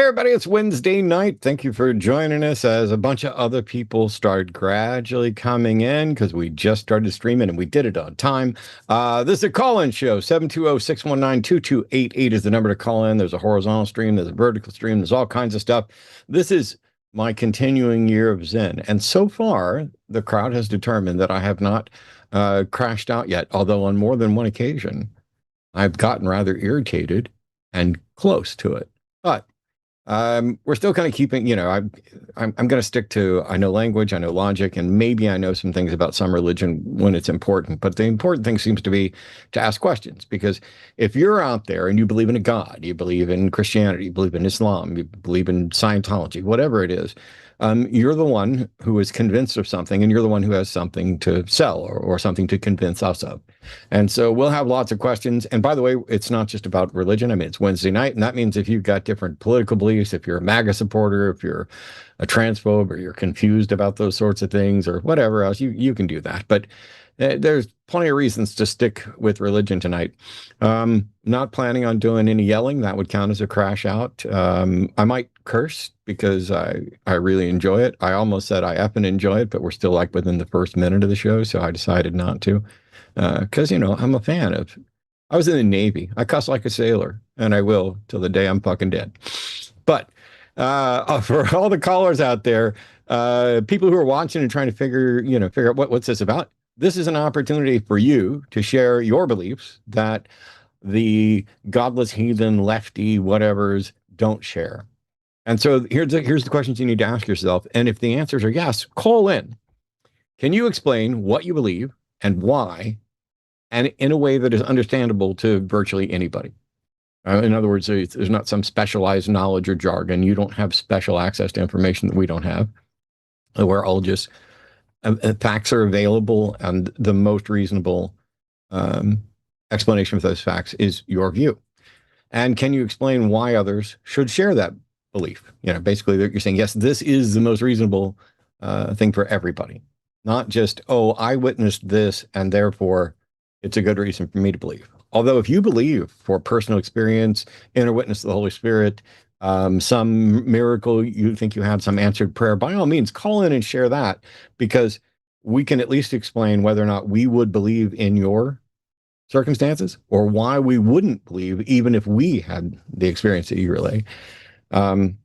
Hey everybody, it's Wednesday night. Thank you for joining us as a bunch of other people start gradually coming in because we just started streaming and we did it on time. This is a call-in show. 720-619-2288 is the number to call in. There's a horizontal stream, there's a vertical stream, there's all kinds of stuff. This is my continuing year of Zen. And so far, the crowd has determined that I have not crashed out yet, although on more than one occasion, I've gotten rather irritated and close to it. But we're still kind of keeping, I'm going to stick to, I know language, I know logic, and maybe I know some things about some religion when it's important. But the important thing seems to be to ask questions, because if you're out there and you believe in a God, you believe in Christianity, you believe in Islam, you believe in Scientology, whatever it is, you're the one who is convinced of something, and you're the one who has something to sell or something to convince us of. And so we'll have lots of questions. And by the way, it's not just about religion. I mean, it's Wednesday night, and that means if you've got different political beliefs, if you're a MAGA supporter, if you're a transphobe, or you're confused about those sorts of things, or whatever else, you can do that. But there's plenty of reasons to stick with religion tonight. Not planning on doing any yelling. That would count as a crash out. I might curse because I really enjoy it. I almost said I effing enjoy it, but we're still like within the first minute of the show, so I decided not to. Because, I'm a fan of, I was in the Navy. I cuss like a sailor, and I will till the day I'm fucking dead. But for all the callers out there, people who are watching and trying to figure out what's this about, this is an opportunity for you to share your beliefs that the godless, heathen, lefty, whatevers don't share. And so here's the questions you need to ask yourself. And if the answers are yes, call in. Can you explain what you believe and why, and in a way that is understandable to virtually anybody? In other words, there's not some specialized knowledge or jargon. You don't have special access to information that we don't have. We're all just facts are available, and the most reasonable explanation for those facts is your view. And can you explain why others should share that belief? Basically, you're saying, yes, this is the most reasonable thing for everybody. Not just, oh, I witnessed this, and therefore it's a good reason for me to believe. Although if you believe for personal experience, inner witness of the Holy Spirit, some miracle, you think you had some answered prayer, by all means, call in and share that, because we can at least explain whether or not we would believe in your circumstances, or why we wouldn't believe even if we had the experience that you relay. So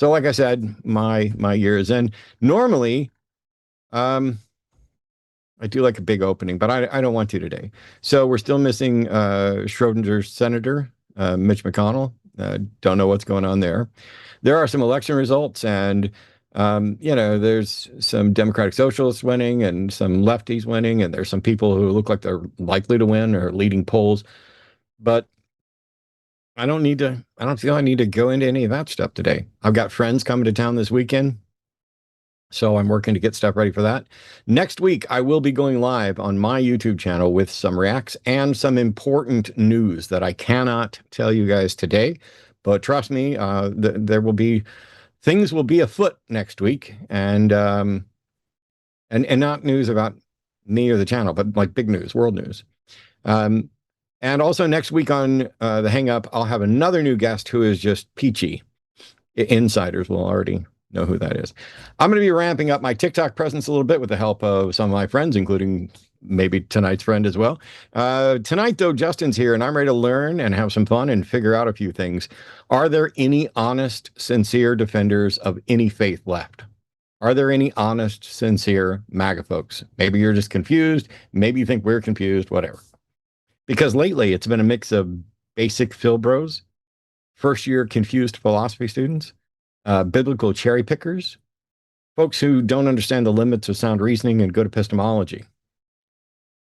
like I said, my year is in. Normally, I do like a big opening, but I don't want to today. So we're still missing Schrodinger's senator, Mitch McConnell. Don't know what's going on there. There are some election results, and there's some Democratic Socialists winning and some lefties winning, and there's some people who look like they're likely to win or leading polls. But I don't feel I need to go into any of that stuff today. I've got friends coming to town this weekend, so I'm working to get stuff ready for that. Next week, I will be going live on my YouTube channel with some reacts and some important news that I cannot tell you guys today. But trust me, things will be afoot next week, and not news about me or the channel, but like big news, world news. And also next week on the Hang Up, I'll have another new guest who is just peachy. Insiders will already know who that is. I'm going to be ramping up my TikTok presence a little bit with the help of some of my friends, including maybe tonight's friend as well. Tonight, though, Justin's here, and I'm ready to learn and have some fun and figure out a few things. Are there any honest, sincere defenders of any faith left? Are there any honest, sincere MAGA folks? Maybe you're just confused. Maybe you think we're confused, whatever. Because lately, it's been a mix of basic Phil bros, first-year confused philosophy students, biblical cherry pickers, folks who don't understand the limits of sound reasoning and good epistemology.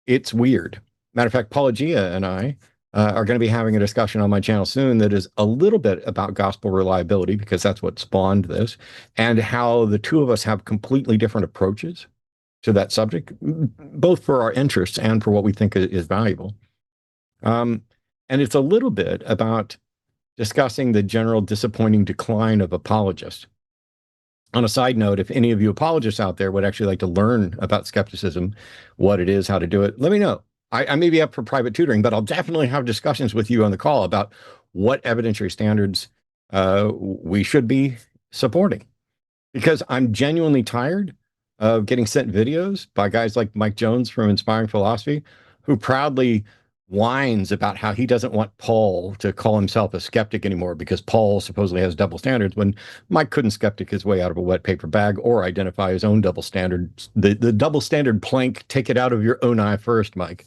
It's weird. Matter of fact, Paula Gia and I are going to be having a discussion on my channel soon that is a little bit about gospel reliability, because that's what spawned this, and how the two of us have completely different approaches to that subject, both for our interests and for what we think is valuable. And it's a little bit about discussing the general disappointing decline of apologists. On a side note, if any of you apologists out there would actually like to learn about skepticism, what it is, how to do it, let me know. I may be up for private tutoring, but I'll definitely have discussions with you on the call about what evidentiary standards we should be supporting. Because I'm genuinely tired of getting sent videos by guys like Mike Jones from Inspiring Philosophy, who proudly whines about how he doesn't want Paul to call himself a skeptic anymore because Paul supposedly has double standards, when Mike couldn't skeptic his way out of a wet paper bag or identify his own double standards. The double standard plank, take it out of your own eye first, Mike.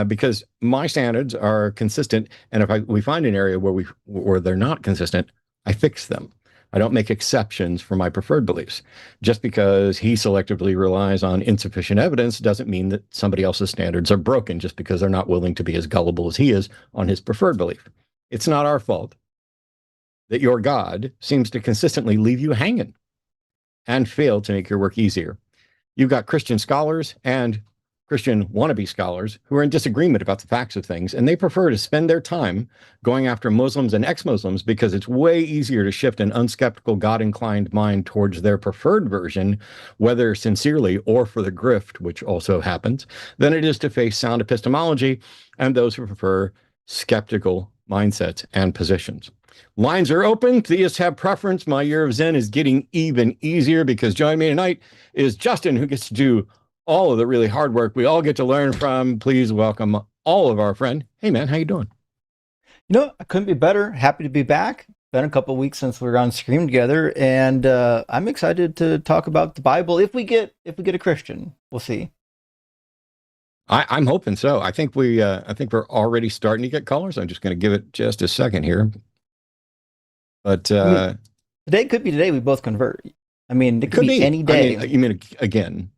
Because my standards are consistent, and if we find an area where they're not consistent, I fix them. I don't make exceptions for my preferred beliefs. Just because he selectively relies on insufficient evidence doesn't mean that somebody else's standards are broken just because they're not willing to be as gullible as he is on his preferred belief. It's not our fault that your God seems to consistently leave you hanging and fail to make your work easier. You've got Christian scholars and Christian wannabe scholars who are in disagreement about the facts of things, and they prefer to spend their time going after Muslims and ex-Muslims because it's way easier to shift an unskeptical, God-inclined mind towards their preferred version, whether sincerely or for the grift, which also happens, than it is to face sound epistemology and those who prefer skeptical mindsets and positions. Lines are open. Theists have preference. My year of Zen is getting even easier because joining me tonight is Justin, who gets to do all of the really hard work we all get to learn from. Please welcome all of our friend. Hey, man, how you doing? You know, I couldn't be better. Happy to be back. Been a couple of weeks since we were on Scream together, and I'm excited to talk about the Bible. If we get a Christian, we'll see. I'm hoping so. I think we're already starting to get callers. I'm just going to give it just a second here. But I mean, today could be today we both convert. I mean, it could be any day. I mean, you mean again?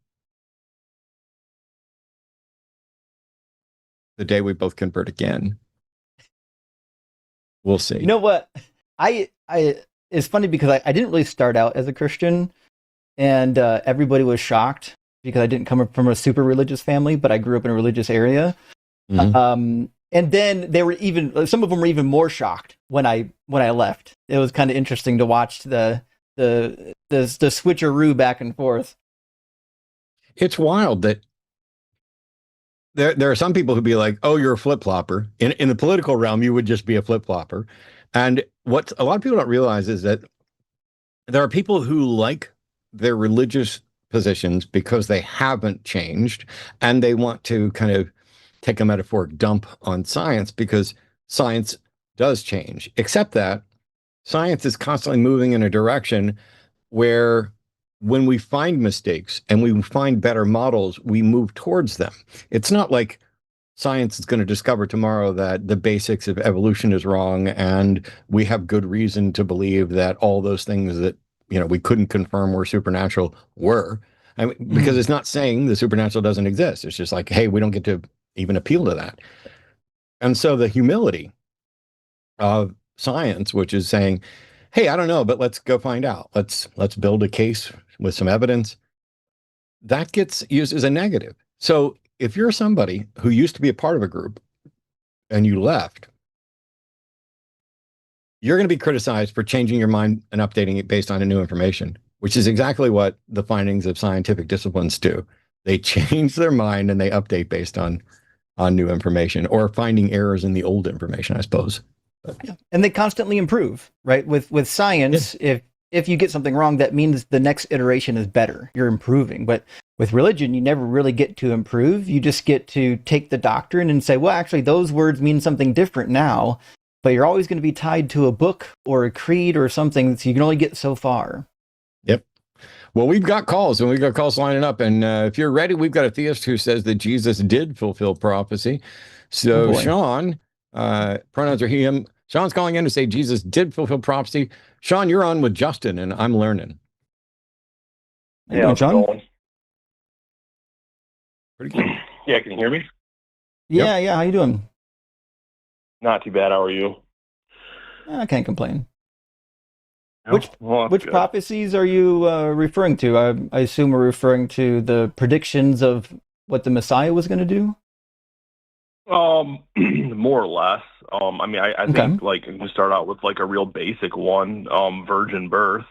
The day we both convert again. We'll see. You know what? I it's funny because I didn't really start out as a Christian, and everybody was shocked because I didn't come from a super religious family, but I grew up in a religious area. Mm-hmm. And then they were some of them were even more shocked when I left. It was kind of interesting to watch the switcheroo back and forth. It's wild that there are some people who be like, "Oh, you're a flip-flopper." In the political realm, you would just be a flip-flopper. And what a lot of people don't realize is that there are people who like their religious positions because they haven't changed, and they want to kind of take a metaphoric dump on science because science does change. Except that science is constantly moving in a direction where when we find mistakes and we find better models, we move towards them. It's not like science is going to discover tomorrow that the basics of evolution is wrong, and we have good reason to believe that all those things that we couldn't confirm were supernatural were. I mean, because it's not saying the supernatural doesn't exist. It's just like, hey, we don't get to even appeal to that. And so the humility of science, which is saying, hey, I don't know, but let's go find out. Let's build a case with some evidence. That gets used as a negative. So if you're somebody who used to be a part of a group and you left, you're going to be criticized for changing your mind and updating it based on a new information, which is exactly what the findings of scientific disciplines do. They change their mind and they update based on new information, or finding errors in the old information, I suppose. Yeah. And they constantly improve, right? With science, yeah. If you get something wrong, that means the next iteration is better. You're improving. But with religion, you never really get to improve. You just get to take the doctrine and say, well, actually, those words mean something different now. But you're always going to be tied to a book or a creed or something, so you can only get so far. Yep. Well, we've got calls, and we've got calls lining up. And if you're ready, we've got a theist who says that Jesus did fulfill prophecy. So, Sean, pronouns are he, him. Sean's calling in to say Jesus did fulfill prophecy. Sean, you're on with Justin, and I'm learning. How you doing, Sean? Pretty good. Yeah, can you hear me? Yeah, yeah. How you doing? Not too bad. How are you? I can't complain. No? Which prophecies are you referring to? I assume we're referring to the predictions of what the Messiah was going to do? More or less. I mean, I think like we start out with like a real basic one, virgin birth.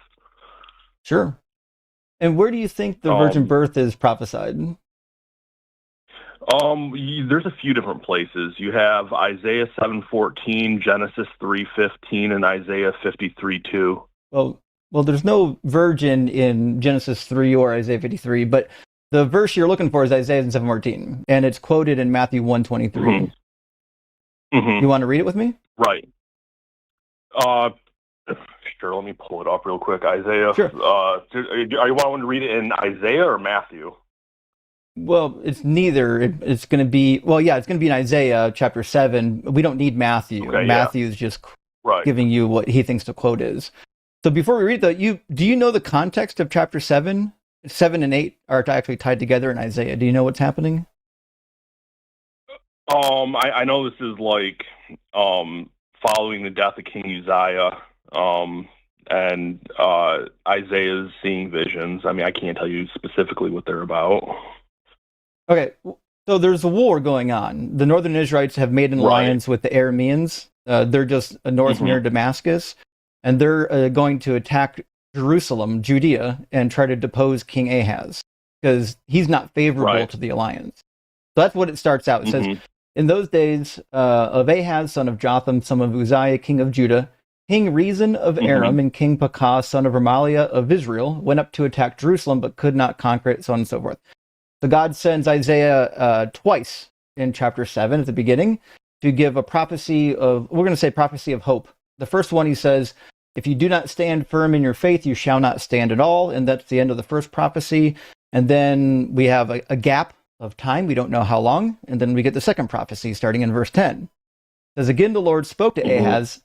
Sure. And where do you think the virgin birth is prophesied? There's a few different places. You have Isaiah 7:14, Genesis 3:15, and Isaiah 53:2. Well, there's no virgin in Genesis 3 or Isaiah 53, but the verse you're looking for is Isaiah 7:14, and it's quoted in Matthew 1:23. Mm-hmm. You want to read it with me? Right. Sure. Let me pull it up real quick. Isaiah. Sure. Are you wanting to read it in Isaiah or Matthew? Well, it's neither. It's going to be, well, yeah, it's going to be in Isaiah chapter 7. We don't need Matthew. Okay, Matthew is just right. giving you what he thinks the quote is. So before we read that, do you know the context of chapter 7? 7 and 8 are actually tied together in Isaiah. Do you know what's happening? I know this is like following the death of King Uzziah, and Isaiah's seeing visions. I mean, I can't tell you specifically what they're about. Okay, so there's a war going on. The northern Israelites have made an alliance with the Arameans. They're just north near Damascus, and they're going to attack Jerusalem, Judea, and try to depose King Ahaz because he's not favorable to the alliance. So that's what it starts out. It says, in those days of Ahaz, son of Jotham, son of Uzziah, king of Judah, King Rezin of Aram and King Pekah, son of Remaliah of Israel, went up to attack Jerusalem but could not conquer it, so on and so forth. So God sends Isaiah twice in chapter 7 at the beginning to give a prophecy of, we're going to say prophecy of hope. The first one he says, if you do not stand firm in your faith, you shall not stand at all. And that's the end of the first prophecy. And then we have a gap of time. We don't know how long. And then we get the second prophecy starting in verse 10. It says, again, the Lord spoke to Ahaz,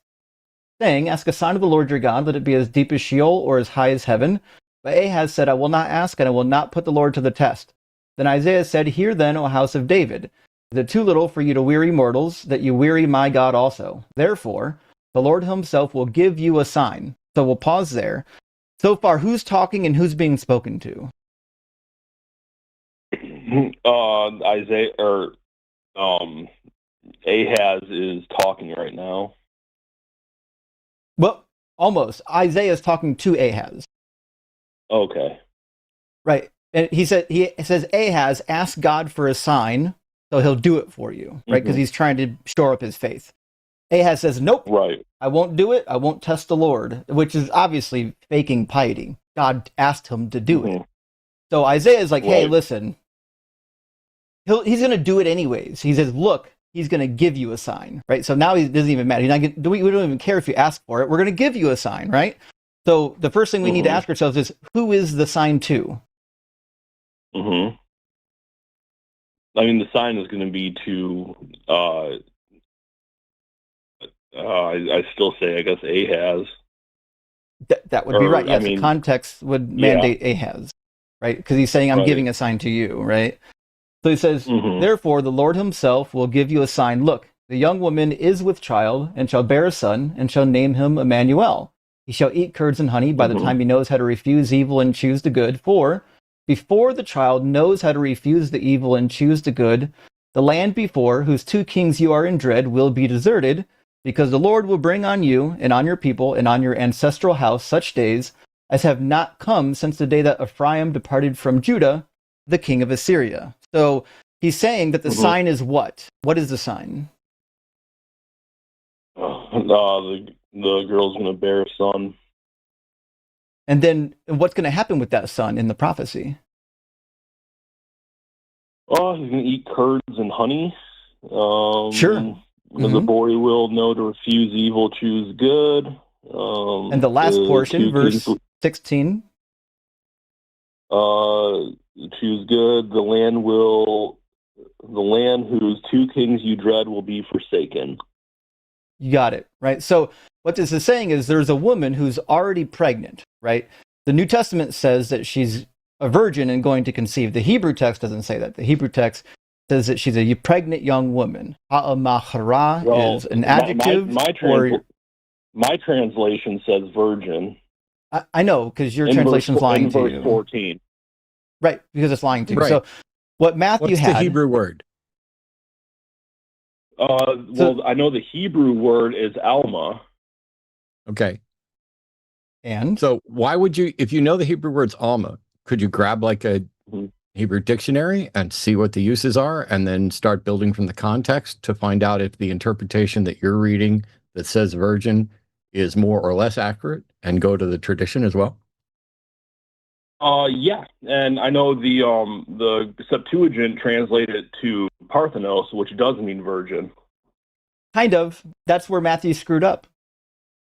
saying, ask a sign of the Lord your God, let it be as deep as Sheol or as high as heaven. But Ahaz said, I will not ask, and I will not put the Lord to the test. Then Isaiah said, hear then, O house of David, is it too little for you to weary mortals, that you weary my God also? Therefore, the Lord himself will give you a sign. So we'll pause there. So far, who's talking and who's being spoken to? Isaiah or Ahaz is talking right now. Well, almost. Isaiah is talking to Ahaz. Okay. Right. And he says, Ahaz, ask God for a sign, so he'll do it for you, right? Because he's trying to shore up his faith. Ahaz says, nope, I won't do it. I won't test the Lord, which is obviously faking piety. God asked him to do it. So Isaiah is like, hey, listen, he's going to do it anyways. He says, look, he's going to give you a sign, right? So now it doesn't even matter. We don't even care if you ask for it. We're going to give you a sign, right? So the first thing we need to ask ourselves is, who is the sign to? I mean, the sign is going to be to, I still say, I guess, Ahaz. That would be right. Yes, the context would mandate Ahaz, right? Because he's saying, I'm giving a sign to you, right? So he says, therefore, the Lord himself will give you a sign. Look, the young woman is with child and shall bear a son and shall name him Emmanuel. He shall eat curds and honey by the time he knows how to refuse evil and choose the good. For before the child knows how to refuse the evil and choose the good, the land before whose two kings you are in dread will be deserted, because the Lord will bring on you and on your people and on your ancestral house such days as have not come since the day that Ephraim departed from Judah, the king of Assyria. So he's saying that the sign is what? What is the sign? The girl's going to bear a son. And then what's going to happen with that son in the prophecy? Oh, he's going to eat curds and honey. Sure. And the boy will know to refuse evil, choose good. And the last portion, verse 16. Choose good. The land whose two kings you dread will be forsaken. You got it, right? So what this is saying is there's a woman who's already pregnant, right? The New Testament says that she's a virgin and going to conceive. The Hebrew text doesn't say that. The Hebrew text says that she's a pregnant young woman. Ha'amachara is an adjective. My translation says virgin. I know, because your translation's lying to you. Verse 14. Right, because it's lying to you. Right. So what Matthew What's the Hebrew word? Well, I know the Hebrew word is Alma. Okay. And? So why would you, if you know the Hebrew word's Alma, could you grab like a Hebrew dictionary and see what the uses are, and then start building from the context to find out if the interpretation that you're reading that says virgin is more or less accurate, and go to the tradition as well? Yeah, and I know the Septuagint translated to Parthenos, which does mean virgin. Kind of. That's where Matthew screwed up.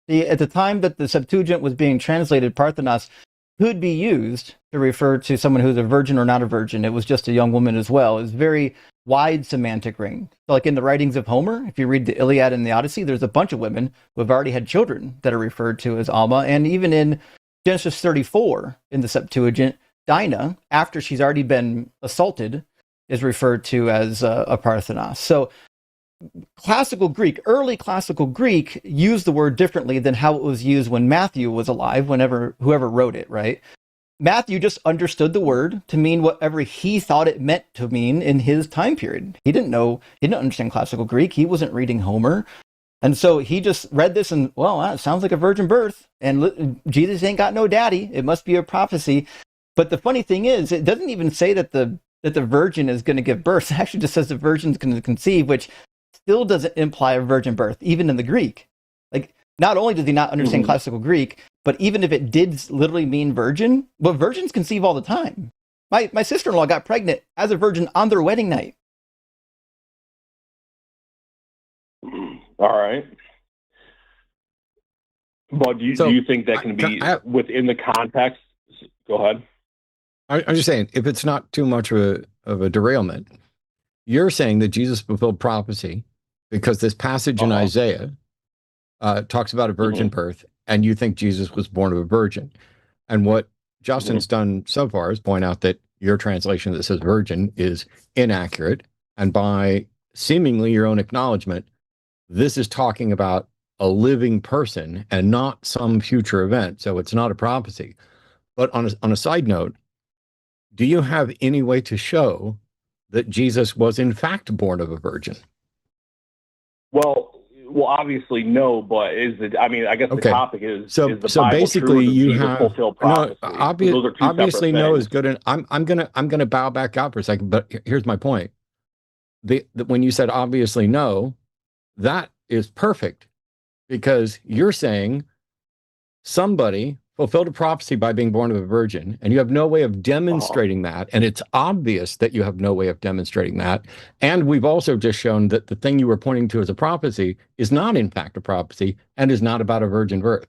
At the time that the Septuagint was being translated, Parthenos could be used to refer to someone who's a virgin or not a virgin. It was just a young woman as well. It was very wide semantic ring. So like in the writings of Homer, if you read the Iliad and the Odyssey, there's a bunch of women who have already had children that are referred to as Alma. And even in Genesis 34 in the Septuagint, Dinah, after she's already been assaulted, is referred to as a Parthenos. So classical Greek, early classical Greek, used the word differently than how it was used when Matthew was alive, whoever wrote it, right? Matthew just understood the word to mean whatever he thought it meant to mean in his time period. He didn't understand classical Greek. He wasn't reading Homer. And so he just read this and, well, that sounds like a virgin birth. And Jesus ain't got no daddy. It must be a prophecy. But the funny thing is, it doesn't even say that the virgin is going to give birth. It actually just says the virgin's going to conceive, which still doesn't imply a virgin birth, even in the Greek. Like, not only does he not understand classical Greek, but even if it did literally mean virgin, well, virgins conceive all the time. My sister-in-law got pregnant as a virgin on their wedding night. All right. But do you think that can be within the context? Go ahead. I'm just saying, if it's not too much of a derailment, you're saying that Jesus fulfilled prophecy because this passage in Isaiah talks about a virgin birth, and you think Jesus was born of a virgin. And what Justin's done so far is point out that your translation that says virgin is inaccurate. And by seemingly your own acknowledgement, this is talking about a living person and not some future event. So it's not a prophecy. But on a side note, do you have any way to show that Jesus was in fact born of a virgin? Well, obviously no, but I guess the topic is so is the so Bible basically true? you Jesus have fulfill prophecy? Those are two obviously separate no things. is good. And I'm gonna bow back out for a second, but here's my point. When you said obviously no, that is perfect, because you're saying somebody fulfilled a prophecy by being born of a virgin, and you have no way of demonstrating that. And it's obvious that you have no way of demonstrating that. And we've also just shown that the thing you were pointing to as a prophecy is not in fact a prophecy and is not about a virgin birth.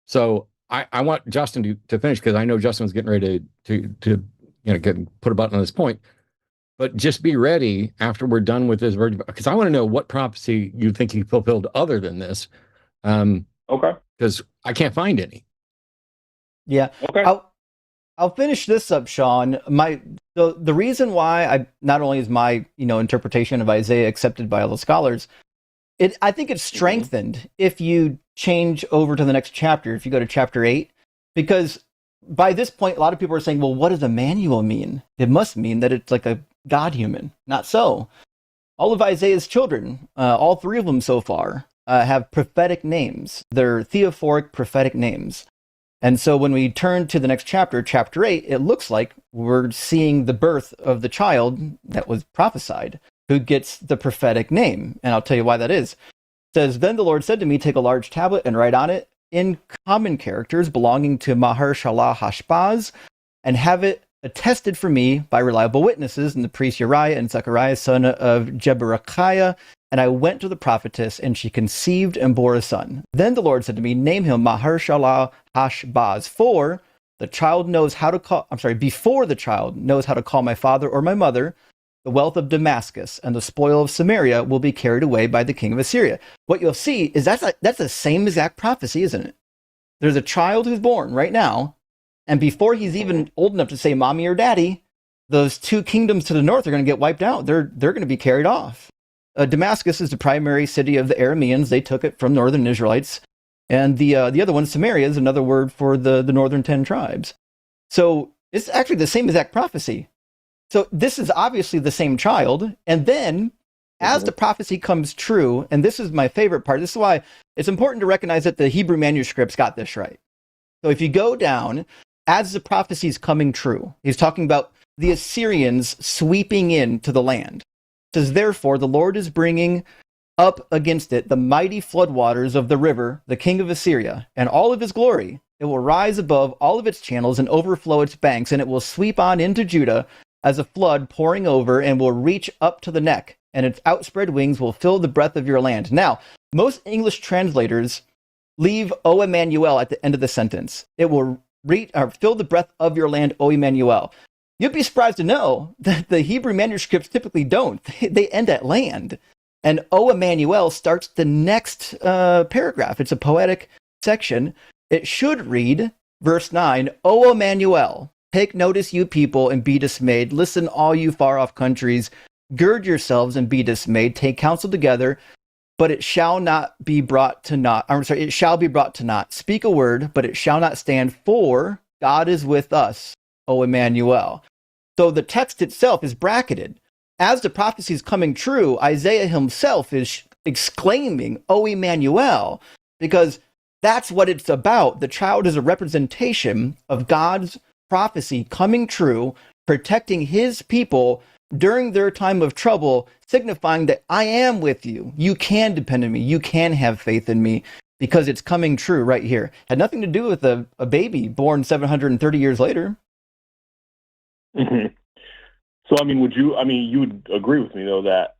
So I want Justin to finish, because I know Justin was getting ready to put a button on this point. But just be ready after we're done with this virgin, because I want to know what prophecy you think he fulfilled other than this. Because I can't find any. Yeah. Okay. I'll finish this up, Sean. The reason why I not only is my interpretation of Isaiah accepted by all the scholars, I think it's strengthened if you change over to the next chapter, if you go to chapter 8, because by this point a lot of people are saying, well, what does Emmanuel mean? It must mean that it's like a God human. Not so. All of Isaiah's children, all three of them so far, have prophetic names. They're theophoric prophetic names. And so when we turn to the next chapter, chapter 8, it looks like we're seeing the birth of the child that was prophesied, who gets the prophetic name. And I'll tell you why that is. It says, then the Lord said to me, take a large tablet and write on it in common characters belonging to Maher-shalal-Hashbaz, and have it attested for me by reliable witnesses, and the priest Uriah and Zechariah, son of Jeberechiah. And I went to the prophetess, and she conceived and bore a son. Then the Lord said to me, name him Maher-shalal-Hashbaz, for the child knows how to call, before the child knows how to call my father or my mother, the wealth of Damascus and the spoil of Samaria will be carried away by the king of Assyria. What you'll see is that's the same exact prophecy, isn't it? There's a child who's born right now, and before he's even old enough to say mommy or daddy, those two kingdoms to the north are going to get wiped out. They're going to be carried off. Damascus is the primary city of the Arameans. They took it from northern Israelites. And the other one, Samaria, is another word for the northern 10 tribes. So it's actually the same exact prophecy. So this is obviously the same child. And then as the prophecy comes true, and this is my favorite part, this is why it's important to recognize that the Hebrew manuscripts got this right. So if you go down, as the prophecy is coming true, he's talking about the Assyrians sweeping into the land. It says, therefore, the Lord is bringing up against it the mighty floodwaters of the river, the king of Assyria, and all of his glory. It will rise above all of its channels and overflow its banks, and it will sweep on into Judah as a flood pouring over and will reach up to the neck, and its outspread wings will fill the breadth of your land. Now, most English translators leave O Emmanuel at the end of the sentence. It will fill the breadth of your land, O Emmanuel. You'd be surprised to know that the Hebrew manuscripts typically don't. They end at land. And O Emmanuel starts the next paragraph. It's a poetic section. It should read, verse 9, O Emmanuel, take notice, you people, and be dismayed. Listen, all you far-off countries. Gird yourselves and be dismayed. Take counsel together, but it shall not be brought to naught. It shall be brought to naught. Speak a word, but it shall not stand, for God is with us, O Emmanuel. So the text itself is bracketed. As the prophecy is coming true, Isaiah himself is exclaiming, O Emmanuel, because that's what it's about. The child is a representation of God's prophecy coming true, protecting his people during their time of trouble, signifying that I am with you. You can depend on me. You can have faith in me, because it's coming true right here. Had nothing to do with a baby born 730 years later. Mm-hmm. So, I mean, you would agree with me, though, that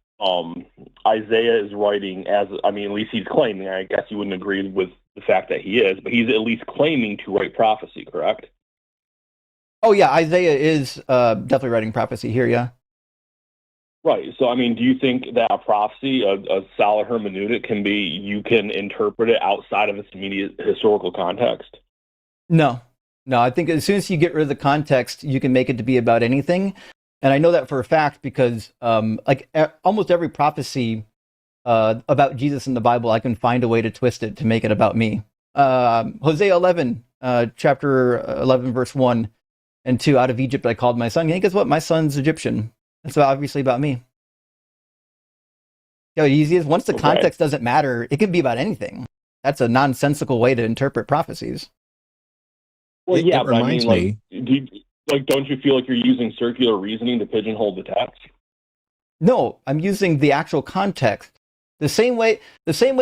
Isaiah is writing as, at least he's claiming, I guess you wouldn't agree with the fact that he is, but he's at least claiming to write prophecy, correct? Oh, yeah, Isaiah is definitely writing prophecy here, yeah. Right. So, do you think that a prophecy, a solid hermeneutic you can interpret it outside of its immediate historical context? No, I think as soon as you get rid of the context, you can make it to be about anything. And I know that for a fact because almost every prophecy about Jesus in the Bible, I can find a way to twist it to make it about me. Hosea 11, chapter 11, verse 1 and 2, out of Egypt I called my son. Hey, guess what? My son's Egyptian. That's obviously about me. Yeah, easy is once the context doesn't matter, it can be about anything. That's a nonsensical way to interpret prophecies. Well, It reminds me. Don't you feel like you're using circular reasoning to pigeonhole the text? No, I'm using the actual context. The same way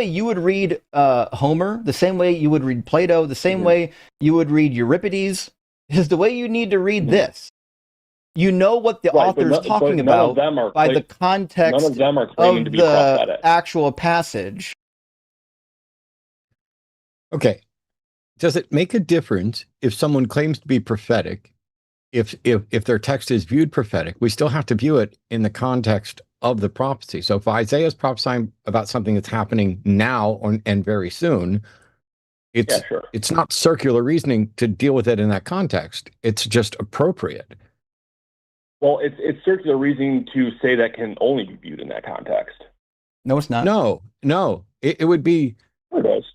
you would read Homer, the same way you would read Plato, the same way you would read Euripides, is the way you need to read this. You know what the author is talking about by the context none of them are claiming to be prophetic. Actual passage. Okay. Does it make a difference if someone claims to be prophetic? If their text is viewed prophetic, we still have to view it in the context of the prophecy. So if Isaiah is prophesying about something that's happening now and very soon, it's not circular reasoning to deal with it in that context. It's just appropriate. Well, it's circular reasoning to say that can only be viewed in that context. No, it's not. No. It would be. It is.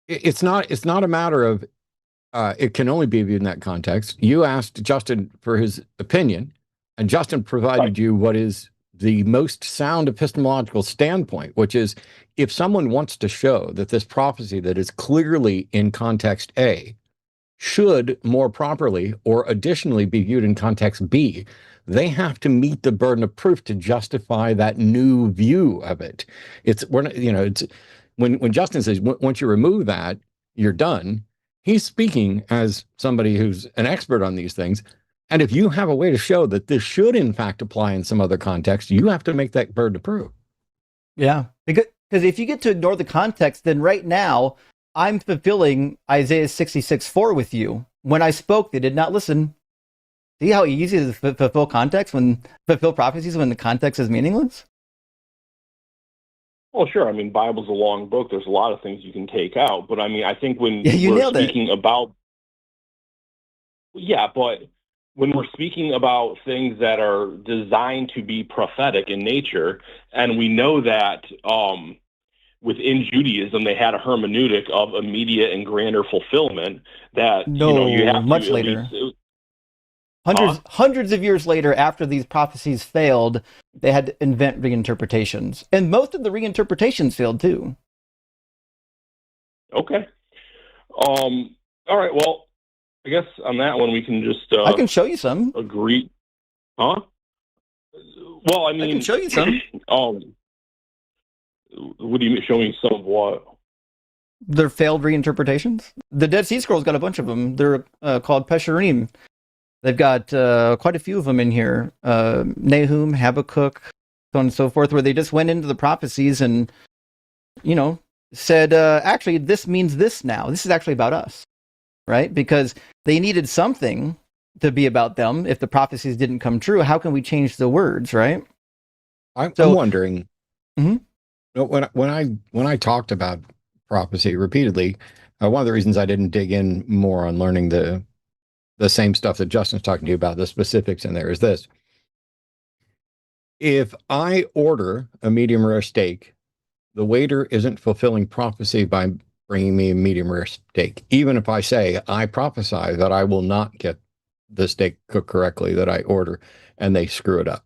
It's not a matter of it can only be viewed in that context. You asked Justin for his opinion, and Justin provided you what is the most sound epistemological standpoint, which is if someone wants to show that this prophecy that is clearly in context A should more properly or additionally be viewed in context B, they have to meet the burden of proof to justify that new view of it. It's when Justin says once you remove that, you're done. He's speaking as somebody who's an expert on these things. And if you have a way to show that this should in fact apply in some other context, you have to make that burden of proof. Yeah, because if you get to ignore the context, then right now I'm fulfilling Isaiah 66:4 with you. When I spoke, they did not listen. See how easy it is to fulfill prophecies when the context is meaningless? Well, sure. Bible's a long book. There's a lot of things you can take out. But I think when we're speaking about... Yeah, but when we're speaking about things that are designed to be prophetic in nature, and we know that within Judaism they had a hermeneutic of immediate and grander fulfillment that you have to much later. Hundreds of years later, after these prophecies failed, they had to invent reinterpretations. And most of the reinterpretations failed too. Okay. All right, well, I guess on that one we can just... I can show you some. Agree. Huh? Well, I I mean, can show you some. What do you mean? Show me some of what? They're failed reinterpretations. The Dead Sea Scrolls got a bunch of them. They're called Pesharim. They've got quite a few of them in here. Nahum, Habakkuk, so on and so forth, where they just went into the prophecies and, said, actually, this means this now. This is actually about us, right? Because they needed something to be about them. If the prophecies didn't come true, how can we change the words, right? I'm So- wondering, Mhm. when I talked about prophecy repeatedly, one of the reasons I didn't dig in more on learning the same stuff that Justin's talking to you about, the specifics in there, is this. If I order a medium rare steak, the waiter isn't fulfilling prophecy by bringing me a medium rare steak. Even if I say, I prophesy that I will not get the steak cooked correctly that I order, and they screw it up.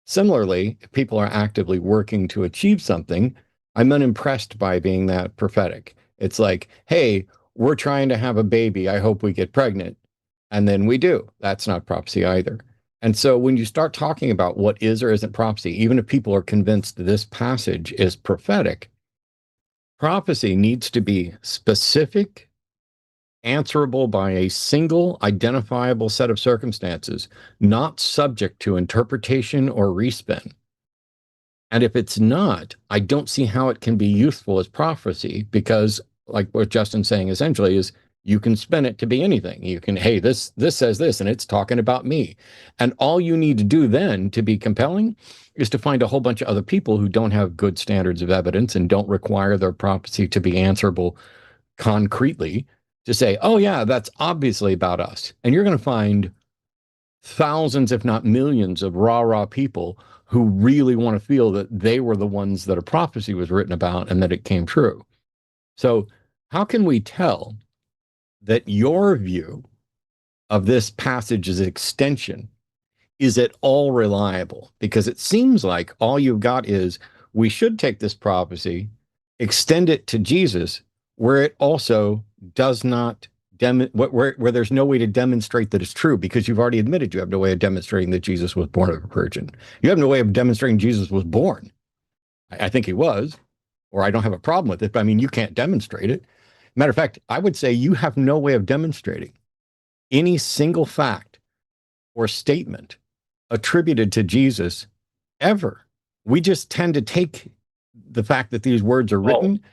Similarly, if people are actively working to achieve something, I'm unimpressed by being that prophetic. It's like, hey, we're trying to have a baby. I hope we get pregnant. And then we do. That's not prophecy either. And so when you start talking about what is or isn't prophecy, even if people are convinced that this passage is prophetic, prophecy needs to be specific, answerable by a single identifiable set of circumstances, not subject to interpretation or respin. And if it's not, I don't see how it can be useful as prophecy, because like what Justin's saying essentially is you can spin it to be anything. You can, hey, this says this, and it's talking about me. And all you need to do then to be compelling is to find a whole bunch of other people who don't have good standards of evidence and don't require their prophecy to be answerable concretely, to say, oh yeah, that's obviously about us. And you're going to find thousands, if not millions, of rah people who really want to feel that they were the ones that a prophecy was written about and that it came true. So how can we tell that your view of this passage's extension is at all reliable? Because it seems like all you've got is, we should take this prophecy, extend it to Jesus, where it also does not where there's no way to demonstrate that it's true, because you've already admitted you have no way of demonstrating that Jesus was born of a virgin. You have no way of demonstrating Jesus was born. I think he was, or I don't have a problem with it, but I mean, you can't demonstrate it. Matter of fact, I would say you have no way of demonstrating any single fact or statement attributed to Jesus ever. We just tend to take the fact that these words are written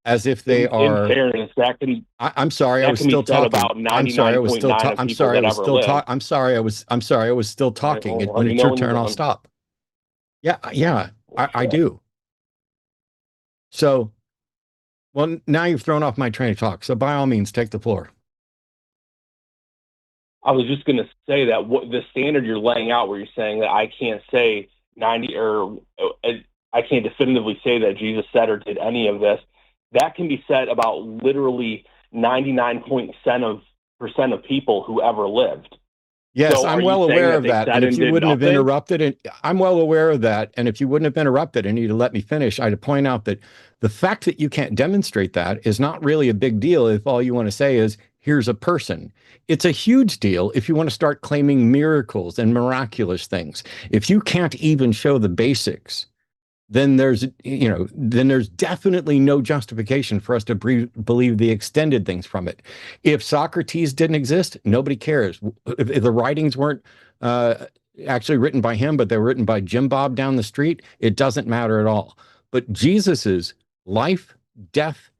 as if they are. In fairness, that can. I'm sorry, I was still talking. I'm sorry, I was still talking. I'm sorry, I was still talking. I'm sorry, I was still talking. When it's your turn, I'll stop. Yeah, I do. So, well, now you've thrown off my train of talk. So by all means, take the floor. I was just going to say that what the standard you're laying out, where you're saying that I can't say 90 or I can't definitively say that Jesus said or did any of this, that can be said about literally 99% of people who ever lived. Yes, so I'm well aware of that. And if you wouldn't have interrupted, and I'm well aware of that. And if you wouldn't have interrupted and you'd let me finish, I'd point out that the fact that you can't demonstrate that is not really a big deal if all you want to say is, here's a person. It's a huge deal if you want to start claiming miracles and miraculous things. If you can't even show the basics, then there's definitely no justification for us to believe the extended things from it. If Socrates didn't exist, nobody cares. If the writings weren't actually written by him, but they were written by Jim Bob down the street, it doesn't matter at all. But Jesus's life, death,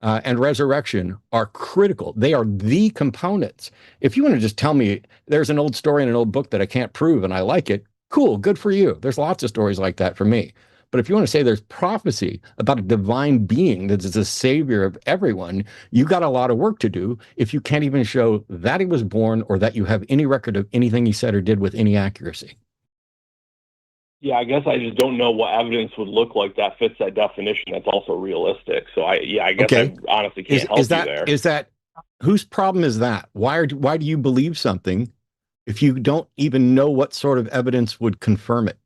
and resurrection are critical. They are the components. If you want to just tell me there's an old story in an old book that I can't prove and I like it, cool, good for you. There's lots of stories like that for me. But if you want to say there's prophecy about a divine being that is the savior of everyone, you got a lot of work to do if you can't even show that he was born or that you have any record of anything he said or did with any accuracy. Yeah, I guess I just don't know what evidence would look like that fits that definition that's also realistic. So I guess okay. I honestly can't help you there. Is that whose problem is that? Why do you believe something if you don't even know what sort of evidence would confirm it?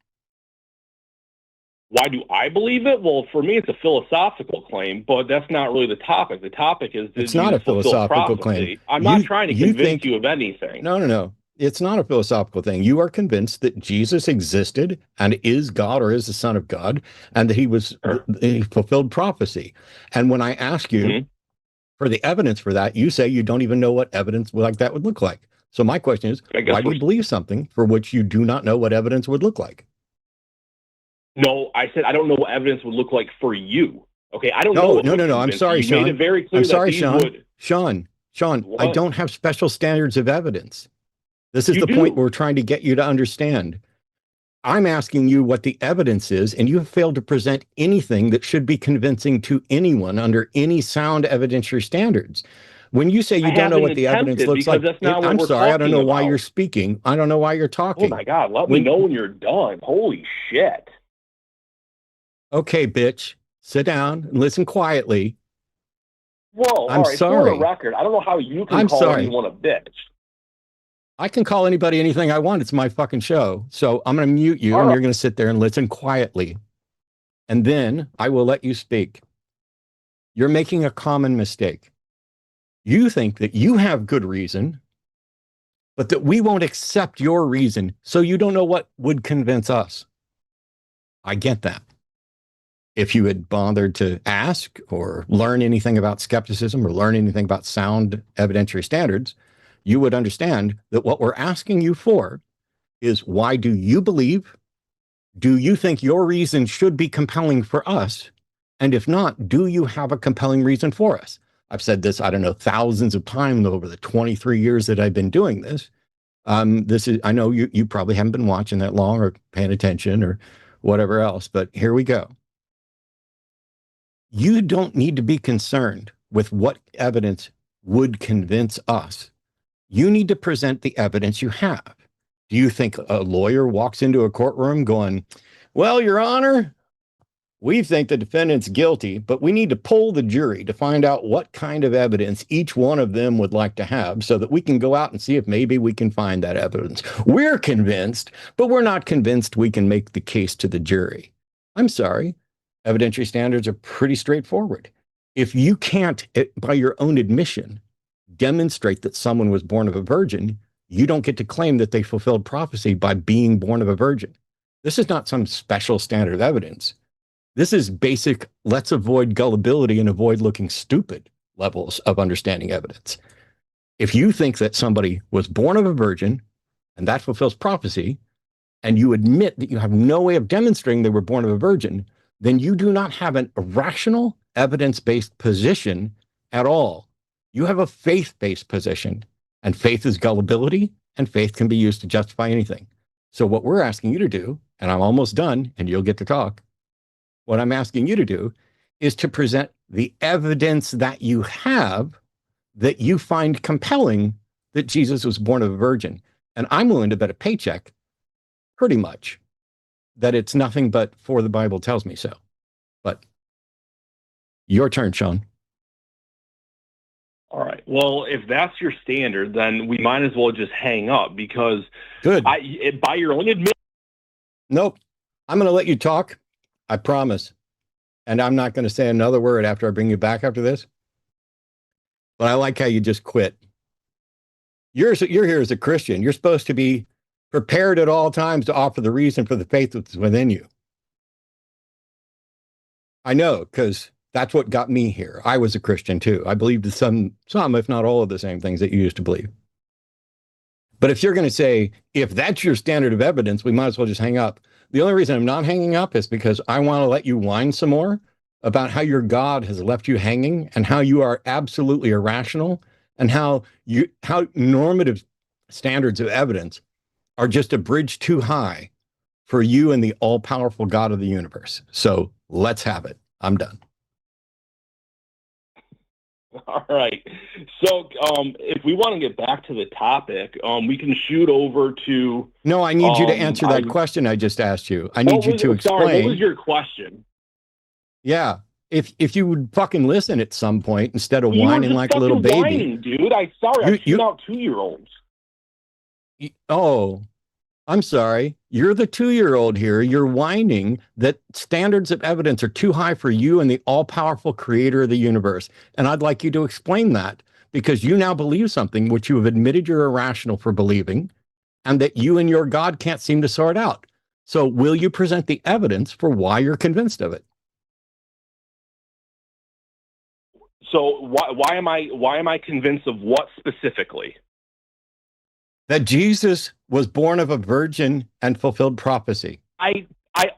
Why do I believe it? Well, for me, it's a philosophical claim, but that's not really the topic. The topic is, it's not a philosophical claim. I'm not trying to convince you of anything. No. It's not a philosophical thing. You are convinced that Jesus existed and is God or is the Son of God, and that he fulfilled prophecy. And when I ask you for the evidence for that, you say you don't even know what evidence like that would look like. So my question is, why do you believe something for which you do not know what evidence would look like? No, I said I don't know what evidence would look like for you. Okay, I don't know. No. I'm sorry, Sean. Made it very clear I'm sorry, Sean. Sean, I don't have special standards of evidence. This is the point we're trying to get you to understand. I'm asking you what the evidence is, and you have failed to present anything that should be convincing to anyone under any sound evidentiary standards. When you say you don't know what the evidence looks like, I'm sorry, I don't know why you're speaking. I don't know why you're talking. Oh my God, let me know when you're done. Holy shit. Okay, bitch, sit down and listen quietly. Whoa, I'm sorry. For the record, I don't know how you can call anyone a bitch. I can call anybody anything I want. It's my fucking show. So I'm going to mute you, and you're going to sit there and listen quietly. And then I will let you speak. You're making a common mistake. You think that you have good reason, but that we won't accept your reason, so you don't know what would convince us. I get that. If you had bothered to ask or learn anything about skepticism or learn anything about sound evidentiary standards, you would understand that what we're asking you for is, why do you believe? Do you think your reason should be compelling for us? And if not, do you have a compelling reason for us? I've said this, I don't know, thousands of times over the 23 years that I've been doing this. I know you probably haven't been watching that long or paying attention or whatever else, but here we go. You don't need to be concerned with what evidence would convince us. You need to present the evidence you have. Do you think a lawyer walks into a courtroom going, well, Your Honor, we think the defendant's guilty, but we need to poll the jury to find out what kind of evidence each one of them would like to have so that we can go out and see if maybe we can find that evidence. We're convinced, but we're not convinced we can make the case to the jury. I'm sorry. Evidentiary standards are pretty straightforward. If you can't, by your own admission, demonstrate that someone was born of a virgin, you don't get to claim that they fulfilled prophecy by being born of a virgin. This is not some special standard of evidence. This is basic, let's avoid gullibility and avoid looking stupid levels of understanding evidence. If you think that somebody was born of a virgin and that fulfills prophecy, and you admit that you have no way of demonstrating they were born of a virgin, then you do not have a rational, evidence-based position at all. You have a faith-based position, and faith is gullibility, and faith can be used to justify anything. So what we're asking you to do, and I'm almost done, and you'll get to talk, what I'm asking you to do is to present the evidence that you have that you find compelling that Jesus was born of a virgin. And I'm willing to bet a paycheck, pretty much, that it's nothing but for the Bible tells me so. But your turn, Sean. All right. Well, if that's your standard, then we might as well just hang up because Good. By your own admission. Nope. I'm going to let you talk. I promise. And I'm not going to say another word after I bring you back after this. But I like how you just quit. You're here as a Christian. You're supposed to be prepared at all times to offer the reason for the faith that's within you. I know, because that's what got me here. I was a Christian too. I believed some, if not all of the same things that you used to believe. But if you're going to say, if that's your standard of evidence, we might as well just hang up. The only reason I'm not hanging up is because I want to let you whine some more about how your God has left you hanging and how you are absolutely irrational and how normative standards of evidence are just a bridge too high for you and the all-powerful God of the universe. So let's have it. I'm done. All right. So if we want to get back to the topic, we can shoot over to... No, I need you to answer that question I just asked you. I need you to explain. Sorry, what was your question? Yeah. If you would fucking listen at some point instead of whining like a little baby. Whining, dude. I shoot out 2-year-olds. Oh, I'm sorry. You're the 2-year-old here. You're whining that standards of evidence are too high for you and the all-powerful creator of the universe. And I'd like you to explain that, because you now believe something which you have admitted you're irrational for believing. and that you and your God can't seem to sort out. So will you present the evidence for why you're convinced of it? So why am I convinced of what specifically? That Jesus was born of a virgin and fulfilled prophecy. I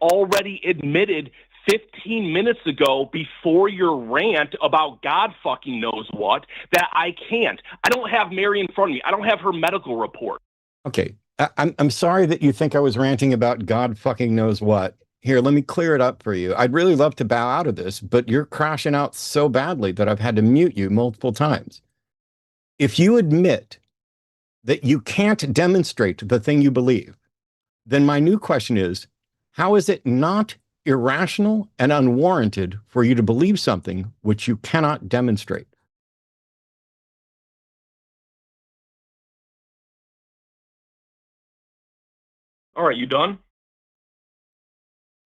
already admitted 15 minutes ago, before your rant about God fucking knows what, that I can't. I don't have Mary in front of me. I don't have her medical report. Okay. I'm sorry that you think I was ranting about God fucking knows what. Here, let me clear it up for you. I'd really love to bow out of this, but you're crashing out so badly that I've had to mute you multiple times. If you admit that you can't demonstrate the thing you believe, then my new question is, how is it not irrational and unwarranted for you to believe something which you cannot demonstrate? All right, you done?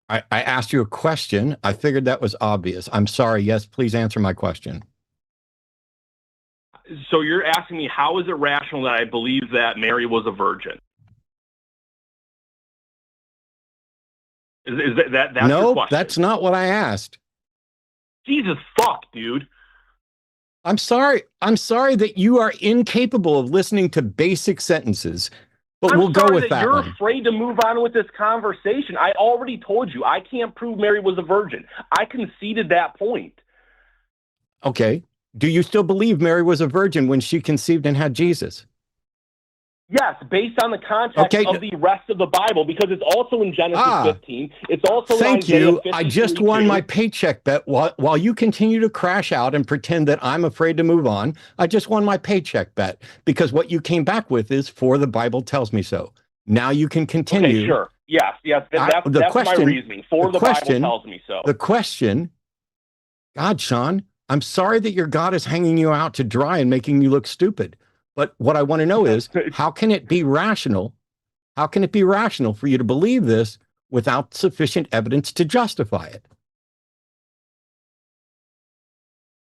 I asked you a question. I figured that was obvious. I'm sorry. Yes, please answer my question. So you're asking me, how is it rational that I believe that Mary was a virgin? Is that's your question? That's not what I asked. Jesus fuck, dude. I'm sorry. I'm sorry that you are incapable of listening to basic sentences, but we'll go with that you're one. afraid to move on with this conversation. I already told you I can't prove Mary was a virgin. I conceded that point. Okay. Do you still believe Mary was a virgin when she conceived and had Jesus? Yes, based on the context of the rest of the Bible, because it's also in Genesis 15. It's also in Isaiah 53. I just won my paycheck bet. While you continue to crash out and pretend that I'm afraid to move on, I just won my paycheck bet, because what you came back with is, for the Bible tells me so. Now you can continue. Okay, sure. Yes, that's my reasoning. For the Bible tells me so. The question, God, Sean, I'm sorry that your God is hanging you out to dry and making you look stupid. But what I want to know is, how can it be rational? How can it be rational for you to believe this without sufficient evidence to justify it?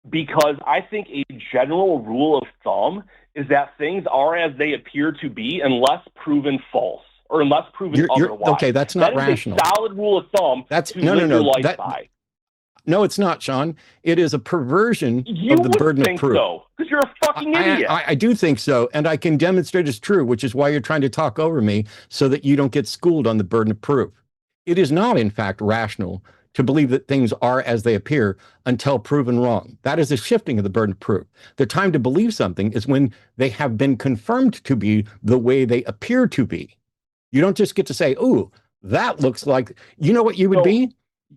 Because I think a general rule of thumb is that things are as they appear to be unless proven false or unless proven otherwise. Okay, that's not rational. That is a solid rule of thumb to live your life by. No, it's not, Sean. It is a perversion of the burden of proof. So, because you're a fucking idiot. I do think so, and I can demonstrate it's true, which is why you're trying to talk over me so that you don't get schooled on the burden of proof. It is not, in fact, rational to believe that things are as they appear until proven wrong. That is a shifting of the burden of proof. The time to believe something is when they have been confirmed to be the way they appear to be. You don't just get to say, "Ooh, that looks like," you know what you would be?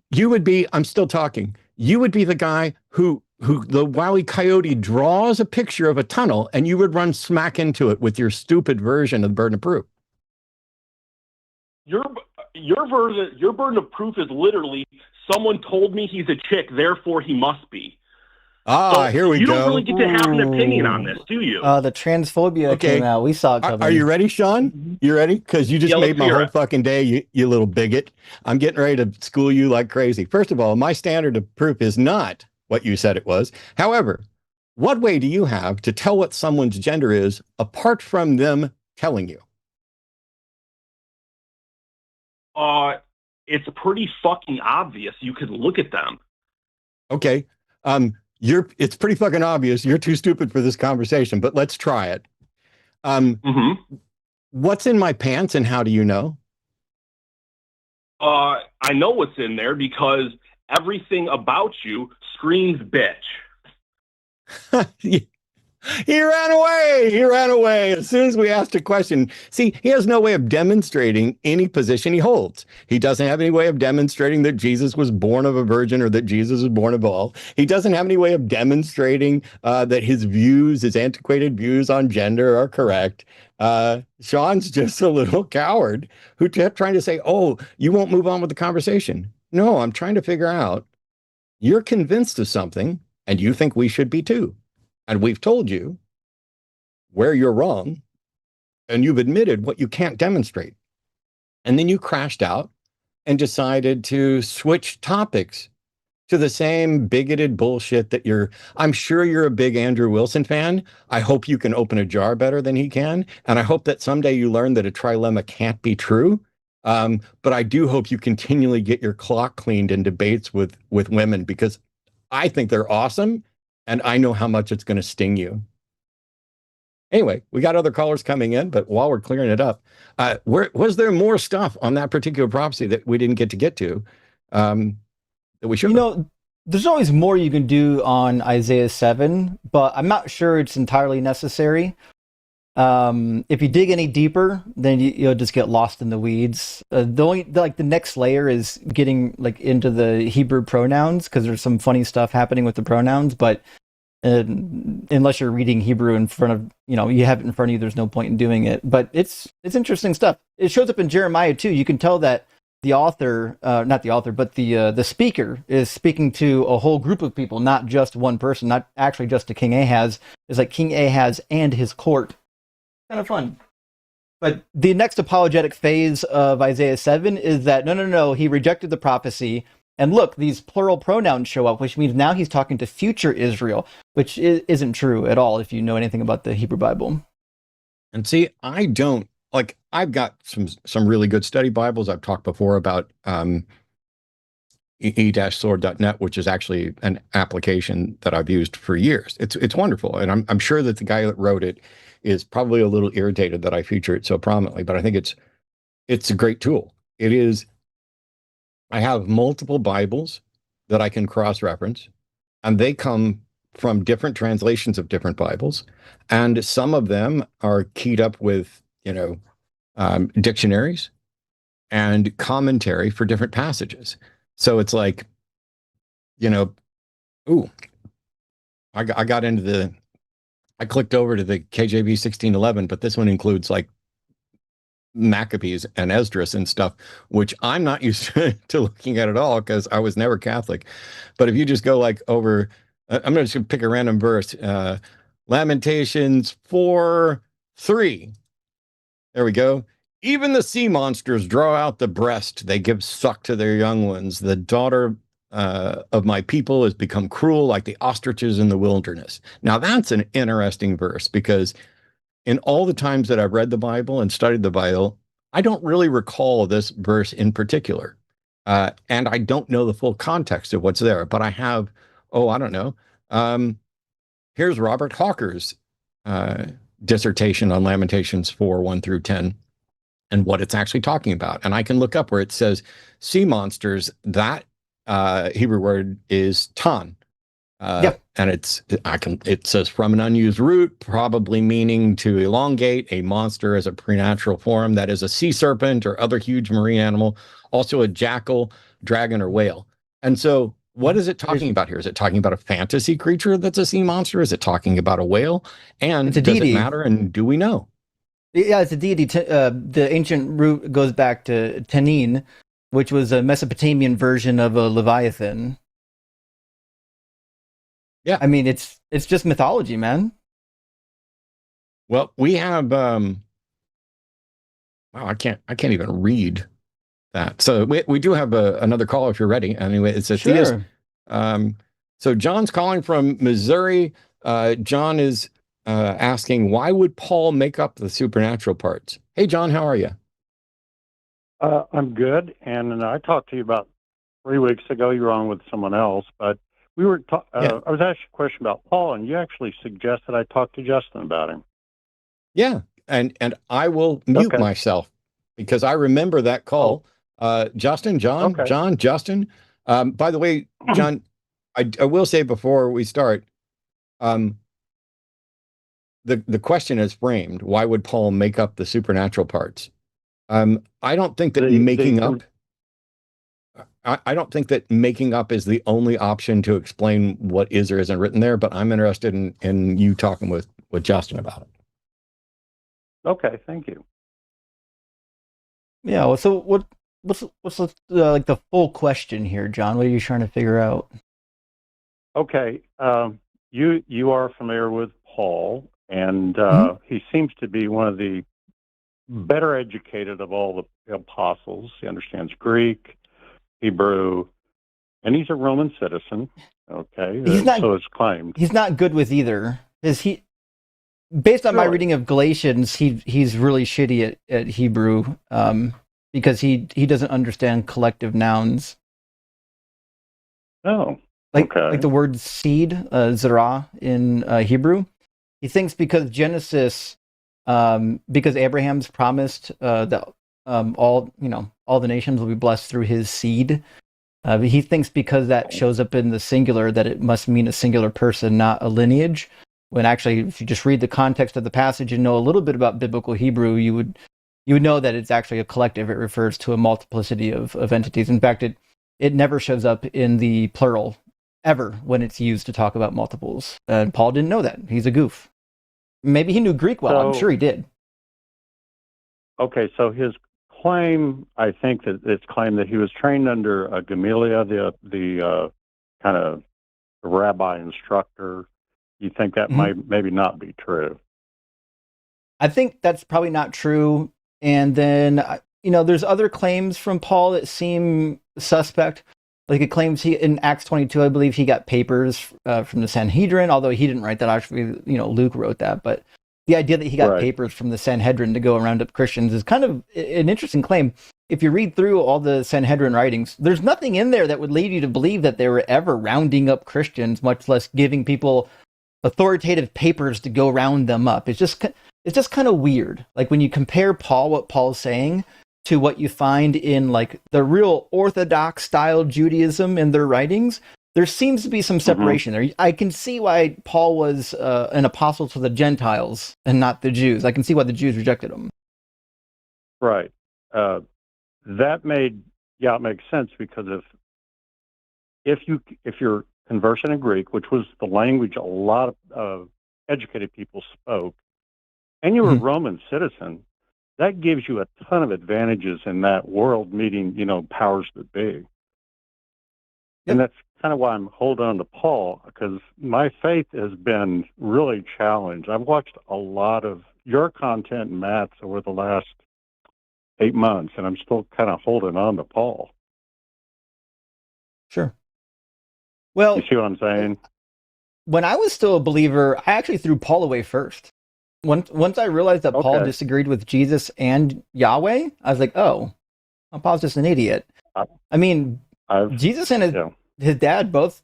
You would be, I'm still talking, you would be the guy who the Wile E. Coyote draws a picture of a tunnel and you would run smack into it with your stupid version of the burden of proof. Your burden of proof is literally, someone told me he's a chick, therefore he must be. So here we go. You don't really get to have an opinion on this, do you? The transphobia came out. We saw it coming. Are you ready, Sean? You ready? Because you just made my whole fucking day, you little bigot. I'm getting ready to school you like crazy. First of all, my standard of proof is not what you said it was. However, what way do you have to tell what someone's gender is apart from them telling you? It's pretty fucking obvious. You could look at them. Okay. It's pretty fucking obvious. You're too stupid for this conversation, but let's try it. What's in my pants and how do you know? I know what's in there because everything about you screams bitch. He ran away. He ran away as soon as we asked a question. See, he has no way of demonstrating any position he holds. He doesn't have any way of demonstrating that Jesus was born of a virgin or that Jesus was born of all. He doesn't have any way of demonstrating that his views, his antiquated views on gender are correct. Sean's just a little coward who kept trying to say, "Oh, you won't move on with the conversation." No, I'm trying to figure out, you're convinced of something and you think we should be too. And we've told you where you're wrong, and you've admitted what you can't demonstrate. And then you crashed out and decided to switch topics to the same bigoted bullshit that I'm sure you're a big Andrew Wilson fan. I hope you can open a jar better than he can. And I hope that someday you learn that a trilemma can't be true. But I do hope you continually get your clock cleaned in debates with women, because I think they're awesome. And I know how much it's going to sting you. Anyway, we got other callers coming in, but while we're clearing it up, was there more stuff on that particular prophecy that we didn't get to? That we should. There's always more you can do on Isaiah 7, but I'm not sure it's entirely necessary. If you dig any deeper, then you'll just get lost in the weeds. The next layer is getting into the Hebrew pronouns, because there's some funny stuff happening with the pronouns, but unless you're reading Hebrew in front of, you have it in front of you, there's no point in doing it. But it's interesting stuff. It shows up in Jeremiah too. You can tell that the author, not the author, but the speaker is speaking to a whole group of people, not just one person, not actually just to King Ahaz. It's like King Ahaz and his court. Kind of fun. But the next apologetic phase of Isaiah 7 is that no, he rejected the prophecy. And look, these plural pronouns show up, which means now he's talking to future Israel, which isn't true at all if you know anything about the Hebrew Bible. And see, I don't. I've got some really good study Bibles. I've talked before about e-sword.net, which is actually an application that I've used for years. It's wonderful, and I'm sure that the guy that wrote it is probably a little irritated that I feature it so prominently, but I think it's a great tool. It is. I have multiple Bibles that I can cross-reference, and they come from different translations of different Bibles, and some of them are keyed up with dictionaries and commentary for different passages. So it's like, I clicked over to the KJV 1611, but this one includes Maccabees and Esdras and stuff, which I'm not used to looking at all, because I was never Catholic. But if you just go over, I'm going to pick a random verse, Lamentations 4:3. There we go. Even the sea monsters draw out the breast. They give suck to their young ones. The daughter of my people has become cruel like the ostriches in the wilderness. Now, that's an interesting verse, because in all the times that I've read the Bible and studied the Bible, I don't really recall this verse in particular. And I don't know the full context of what's there, but I have, I don't know. Here's Robert Hawker's dissertation on Lamentations 4:1-10 and what it's actually talking about. And I can look up where it says sea monsters. That Hebrew word is tan. And it says from an unused root, probably meaning to elongate. A monster as a preternatural form, that is a sea serpent or other huge marine animal, also a jackal, dragon, or whale. And so what is it talking about here? Is it talking about a fantasy creature that's a sea monster? Is it talking about a whale? And does it matter? And do we know? Yeah, it's a deity. The ancient root goes back to Tanin, which was a Mesopotamian version of a Leviathan. Yeah. I mean, it's just mythology, man. Well, we have wow, I can't even read that. So we do have another call if you're ready. Anyway, it's a theist. So John's calling from Missouri. John is asking, why would Paul make up the supernatural parts? Hey, John, how are you? I'm good. And I talked to you about 3 weeks ago. You were on with someone else, but we were. I was asked a question about Paul, and you actually suggested I talk to Justin about him. Yeah, and I will mute myself because I remember that call. Justin, John, Justin. By the way, John, I will say before we start, the question is framed: why would Paul make up the supernatural parts? I don't think that making up. I don't think that making up is the only option to explain what is or isn't written there. But I'm interested in you talking with Justin about it. Okay, thank you. Yeah. Well, so what's like the full question here, John? What are you trying to figure out? Okay. You are familiar with Paul, and he seems to be one of the better educated of all the apostles. He understands Greek, Hebrew, and he's a Roman citizen. Okay, He's not. so it's claimed. He's not good with either. Based on my Really? reading of Galatians, he's really shitty at Hebrew, because he doesn't understand collective nouns. Oh, Like okay. the word seed, zerah in Hebrew. He thinks because Genesis, because Abraham's promised that all the nations will be blessed through his seed. He thinks because that shows up in the singular that it must mean a singular person, not a lineage. When actually, if you just read the context of the passage and know a little bit about biblical Hebrew, you would know that it's actually a collective. It refers to a multiplicity of entities. In fact, it never shows up in the plural ever when it's used to talk about multiples. And Paul didn't know that. He's a goof. Maybe he knew Greek well. I'm So- sure he did. Okay, so his claim, I think that it's claimed that he was trained under Gamaliel, the kind of rabbi instructor. You think that might maybe not be true? I think that's probably not true. And then, there's other claims from Paul that seem suspect. Like it claims in Acts 22, I believe he got papers from the Sanhedrin, although he didn't write that. Actually, Luke wrote that. But the idea that he got papers from the Sanhedrin to go round up Christians is kind of an interesting claim. If you read through all the Sanhedrin writings, there's nothing in there that would lead you to believe that they were ever rounding up Christians, much less giving people authoritative papers to go round them up. It's just kind of weird. Like when you compare what Paul's saying to what you find in like the real Orthodox style Judaism in their writings, there seems to be some separation there. I can see why Paul was an apostle to the Gentiles and not the Jews. I can see why the Jews rejected him. Right. That it makes sense, because if you're conversant in Greek, which was the language a lot of educated people spoke, and you're a Roman citizen, that gives you a ton of advantages in that world, meeting, powers that be. Yep. And that's kind of why I'm holding on to Paul, because my faith has been really challenged. I've watched a lot of your content and Matt's over the last 8 months, and I'm still kind of holding on to Paul. Sure. Well, you see what I'm saying? When I was still a believer, I actually threw Paul away first. Once I realized that Paul disagreed with Jesus and Yahweh, I was like, oh, Paul's just an idiot. I mean, Jesus and his dad both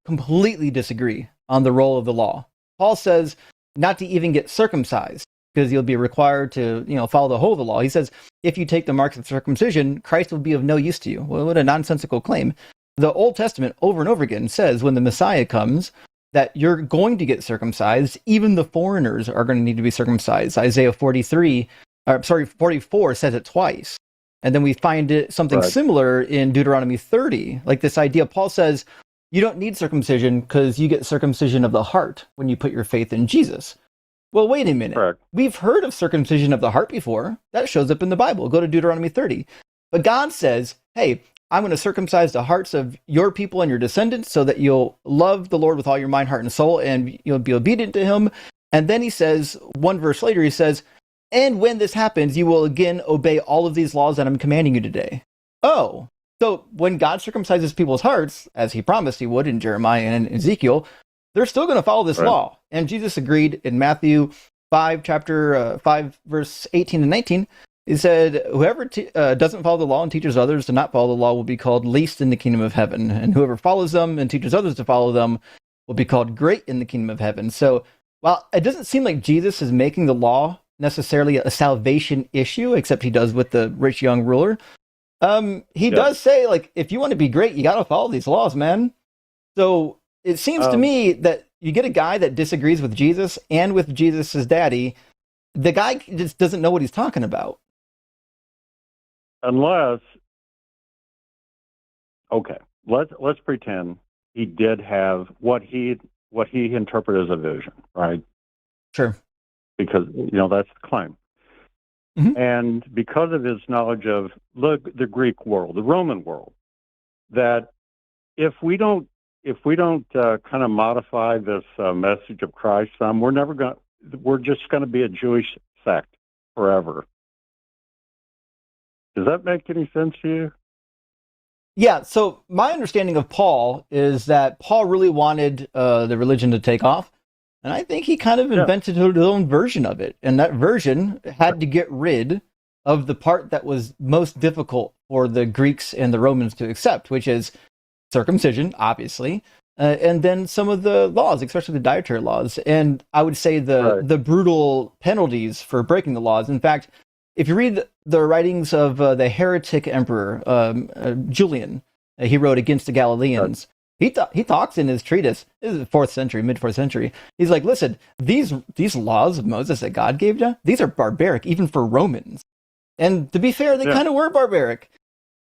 completely disagree on the role of the law. Paul says not to even get circumcised because you'll be required to, follow the whole of the law. He says, if you take the marks of circumcision, Christ will be of no use to you. Well, what a nonsensical claim. The Old Testament over and over again says when the Messiah comes that you're going to get circumcised. Even the foreigners are going to need to be circumcised. Isaiah 44 says it twice. And then we find something similar in Deuteronomy 30. Like this idea, Paul says, you don't need circumcision because you get circumcision of the heart when you put your faith in Jesus. Well, wait a minute. Correct. We've heard of circumcision of the heart before. That shows up in the Bible. Go to Deuteronomy 30. But God says, hey, I'm going to circumcise the hearts of your people and your descendants so that you'll love the Lord with all your mind, heart, and soul, and you'll be obedient to him. And then he says, one verse later, he says, and when this happens, you will again obey all of these laws that I'm commanding you today. Oh, so when God circumcises people's hearts, as he promised he would in Jeremiah and Ezekiel, they're still going to follow this law. And Jesus agreed in Matthew 5, chapter 5, verse 18 and 19. He said, whoever doesn't follow the law and teaches others to not follow the law will be called least in the kingdom of heaven. And whoever follows them and teaches others to follow them will be called great in the kingdom of heaven. So while it doesn't seem like Jesus is making the law necessarily a salvation issue, except he does with the rich young ruler, he does say, like, if you want to be great, you got to follow these laws, man. So it seems to me that you get a guy that disagrees with Jesus and with Jesus' daddy. The guy just doesn't know what he's talking about. Unless, let's pretend he did have what he interpreted as a vision, right? Sure. Because that's the claim, and because of his knowledge of the Greek world, the Roman world, that if we don't kind of modify this message of Christ, we're just going to be a Jewish sect forever. Does that make any sense to you? Yeah, so my understanding of Paul is that Paul really wanted the religion to take off, and I think he kind of invented his own version of it, and that version had to get rid of the part that was most difficult for the Greeks and the Romans to accept, which is circumcision, obviously, and then some of the laws, especially the dietary laws, and I would say the brutal penalties for breaking the laws. In fact, if you read the writings of the heretic emperor Julian, he wrote against the Galileans. He talks in his treatise. This is the mid 4th century. He's like, listen, these laws of Moses that God gave you, these are barbaric, even for Romans. And to be fair, they kind of were barbaric.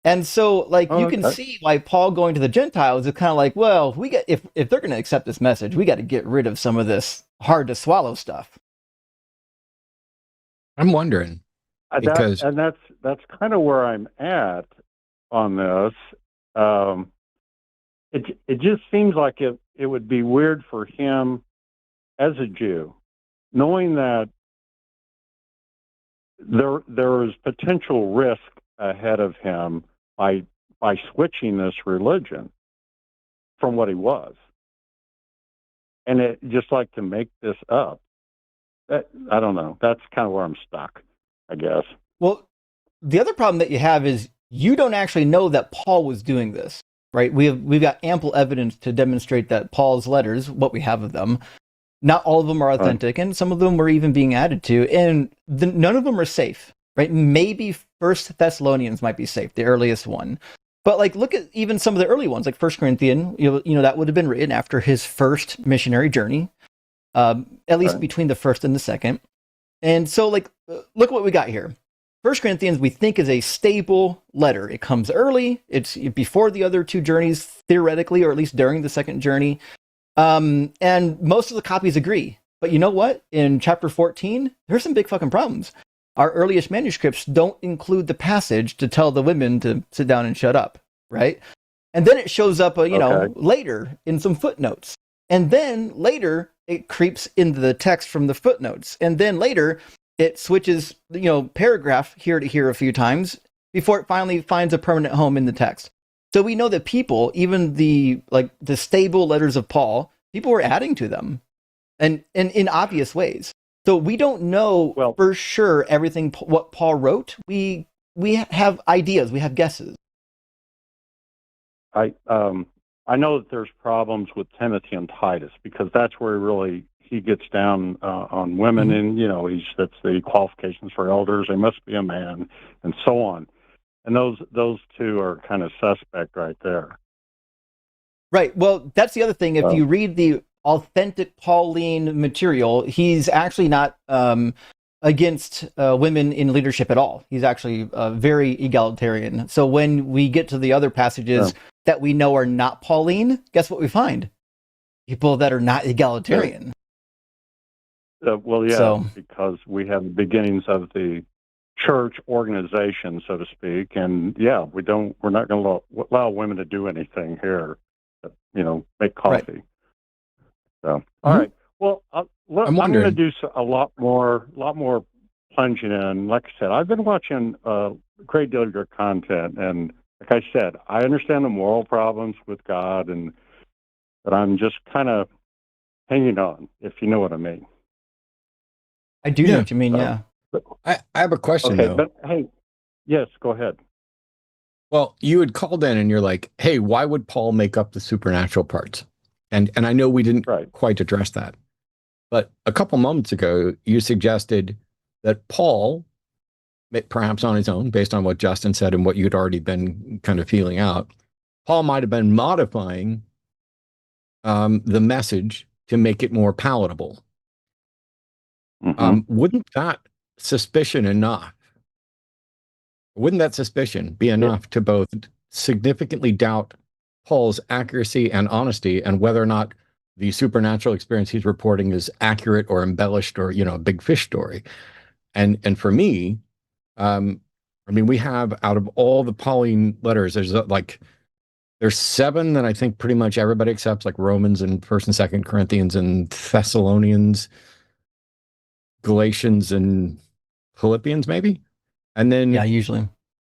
And so, like, you can see why Paul going to the Gentiles is kind of like, well, if they're going to accept this message, we got to get rid of some of this hard to swallow stuff. I'm wondering. Because that's kind of where I'm at on this. It just seems like it would be weird for him as a Jew, knowing that there is potential risk ahead of him by switching this religion from what he was, and it just like to make this up. I don't know. That's kind of where I'm stuck, I guess. Well, the other problem that you have is you don't actually know that Paul was doing this, right? We've got ample evidence to demonstrate that Paul's letters, what we have of them, not all of them are authentic, and some of them were even being added to, and none of them are safe, right? Maybe First Thessalonians might be safe, the earliest one. But like, look at even some of the early ones, like First Corinthians. You know that would have been written after his first missionary journey, at least between the first and the second. And so, like, look what we got here. First Corinthians, we think, is a stable letter. It comes early. It's before the other two journeys, theoretically, or at least during the second journey. And most of the copies agree. But you know what? In chapter 14, there's some big fucking problems. Our earliest manuscripts don't include the passage to tell the women to sit down and shut up, right? And then it shows up, later in some footnotes. And then later, it creeps into the text from the footnotes. And then later, it switches, paragraph here to here a few times before it finally finds a permanent home in the text. So we know that people, even the stable letters of Paul, people were adding to them, and in obvious ways. So we don't know for sure everything what Paul wrote. We have ideas, we have guesses. I know that there's problems with Timothy and Titus, because that's where he gets down on women, and that's the qualifications for elders. They must be a man, and so on. And those two are kind of suspect right there. Right. Well, that's the other thing. If you read the authentic Pauline material, he's actually not against women in leadership at all. He's actually very egalitarian. So when we get to the other passages that we know are not Pauline, guess what we find? People that are not egalitarian. Because we have the beginnings of the church organization, so to speak, and we're not going to allow women to do anything here, make coffee. Right. So, all right. Well, I'm going to do a lot more plunging in. Like I said, I've been watching a great deal of your content, and like I said, I understand the moral problems with God, but I'm just kind of hanging on, if you know what I mean. I do know what you mean, yeah. I have a question, though. But hey, yes, go ahead. Well, you had called in and you're like, hey, why would Paul make up the supernatural parts? And I know we didn't quite address that. But a couple moments ago, you suggested that Paul, perhaps on his own, based on what Justin said and what you'd already been kind of feeling out, Paul might have been modifying the message to make it more palatable. Wouldn't that suspicion be enough to both significantly doubt Paul's accuracy and honesty, and whether or not the supernatural experience he's reporting is accurate or embellished, or a big fish story? And for me, we have, out of all the Pauline letters, there's 7 that I think pretty much everybody accepts, like Romans and 1st and 2nd Corinthians and Thessalonians, Galatians and Philippians, maybe. And then usually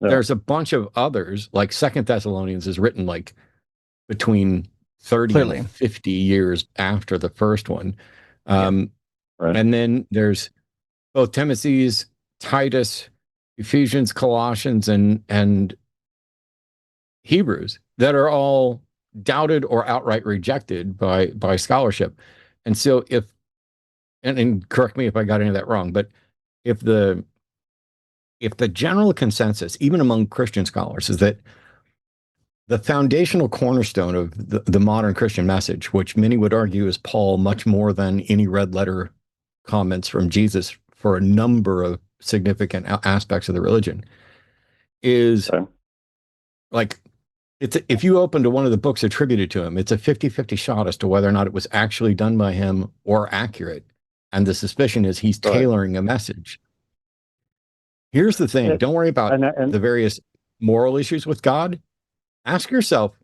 Yeah. there's a bunch of others, like Second Thessalonians is written like between 30 Clearly. and 50 years after the first one. Right. And then there's both Timothy's, Titus, Ephesians, Colossians, and Hebrews that are all doubted or outright rejected by scholarship. And so and correct me if I got any of that wrong, but if the general consensus, even among Christian scholars, is that the foundational cornerstone of the modern Christian message, which many would argue is Paul much more than any red letter comments from Jesus for a number of significant aspects of the religion, is like, if you open to one of the books attributed to him, it's a 50-50 shot as to whether or not it was actually done by him or accurate. And the suspicion is he's tailoring a message. Here's the thing. Don't worry about the various moral issues with God. Ask yourself,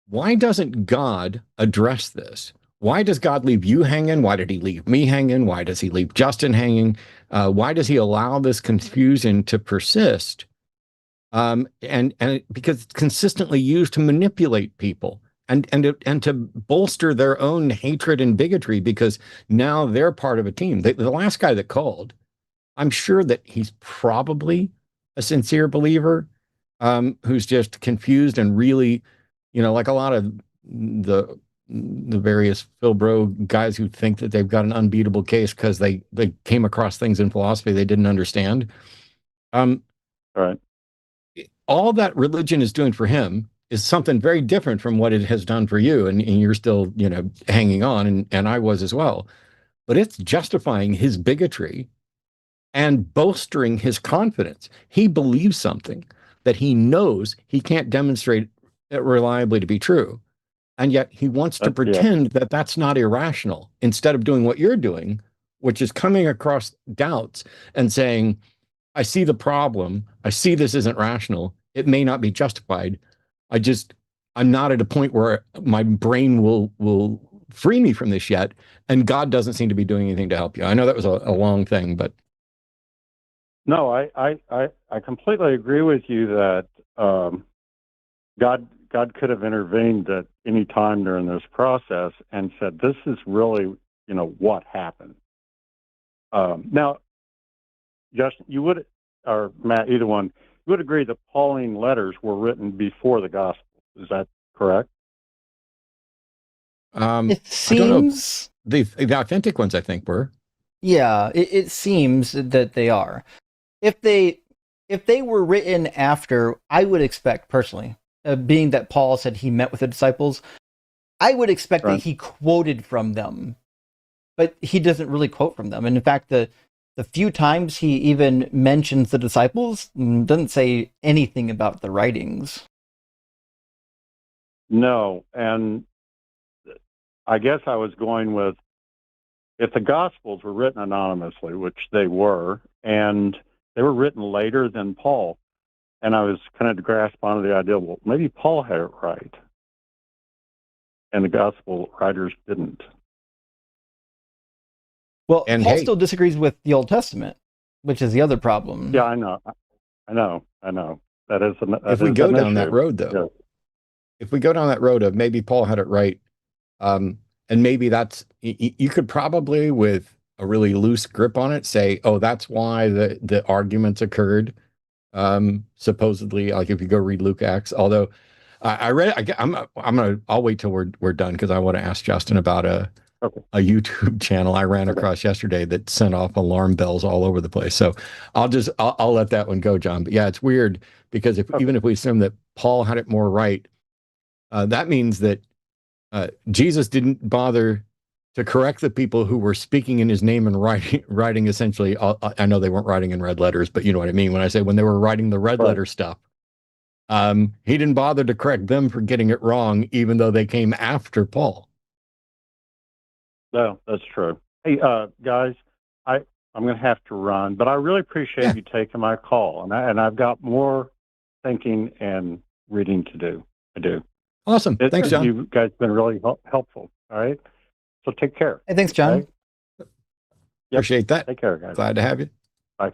why doesn't God address this? Why does God leave you hanging? Why did he leave me hanging? Why does he leave Justin hanging? Why does he allow this confusion to persist? And because it's consistently used to manipulate people and to bolster their own hatred and bigotry, because now they're part of a team. The last guy that called, I'm sure that he's probably a sincere believer, who's just confused and really, like a lot of the various Phil Bro guys who think that they've got an unbeatable case because they came across things in philosophy they didn't understand. Right. All that religion is doing for him is something very different from what it has done for you, and you're still, hanging on, and I was as well. But it's justifying his bigotry and bolstering his confidence. He believes something that he knows he can't demonstrate it reliably to be true. And yet he wants to pretend that that's not irrational, instead of doing what you're doing, which is coming across doubts and saying, I see the problem. I see this isn't rational. It may not be justified. I'm not at a point where my brain will free me from this yet. And God doesn't seem to be doing anything to help you. I know that was a long thing, but. No, I completely agree with you that God could have intervened at any time during this process and said, this is really, what happened. Now, Justin, you would, or Matt, either one, you would agree that Pauline letters were written before the gospel. Is that correct? It seems the authentic ones, I think, were. Yeah, it seems that they are. If they were written after, I would expect personally, being that Paul said he met with the disciples, I would expect that he quoted from them, but he doesn't really quote from them. And in fact, the few times he even mentions the disciples doesn't say anything about the writings. No, and I guess I was going with, if the Gospels were written anonymously, which they were, and they were written later than Paul, and I was kind of grasp onto the idea, well, maybe Paul had it right, and the Gospel writers didn't. Well, and Paul still disagrees with the Old Testament, which is the other problem. Yeah, I know. That is if we go down that road, though, if we go down that road of maybe Paul had it right, and maybe that's, you could probably, with a really loose grip on it, say, oh, that's why the arguments occurred. Supposedly, like if you go read Luke Acts, although I'll wait till we're done, because I want to ask Justin about a YouTube channel I ran across yesterday that sent off alarm bells all over the place. So I'll let that one go, John. But yeah, it's weird, because even if we assume that Paul had it more right, that means that Jesus didn't bother to correct the people who were speaking in his name and writing essentially. I know they weren't writing in red letters, but you know what I mean when I say when they were writing the red letter stuff. He didn't bother to correct them for getting it wrong, even though they came after Paul. No, that's true. Hey, guys, I'm going to have to run, but I really appreciate you taking my call, and I've got more thinking and reading to do. I do. Awesome. Thanks, John. You guys have been really helpful. All right. So take care. Hey, thanks, John. Okay? Appreciate that. Take care, guys. Glad to have you. Bye.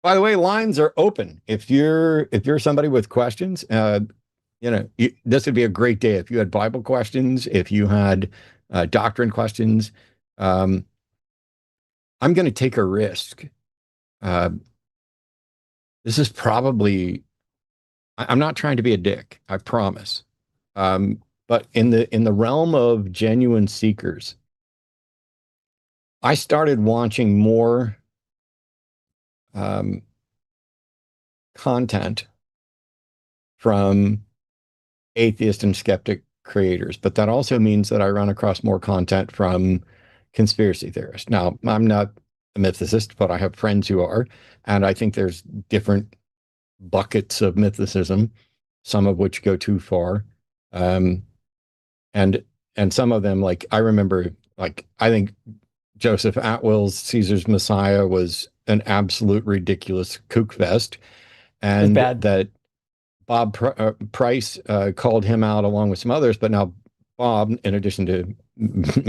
By the way, lines are open. If you're somebody with questions, this would be a great day if you had Bible questions, if you had doctrine questions. I'm going to take a risk. This is probably. I'm not trying to be a dick. I promise. But in the realm of genuine seekers, I started watching more content from atheist and skeptic creators, but that also means that I run across more content from conspiracy theorists. Now, I'm not a mythicist, but I have friends who are, and I think there's different buckets of mythicism, some of which go too far, and some of them, like I remember, like I think Joseph Atwill's Caesar's Messiah was an absolute ridiculous kook fest, and that Bob Price called him out along with some others. But now Bob, in addition to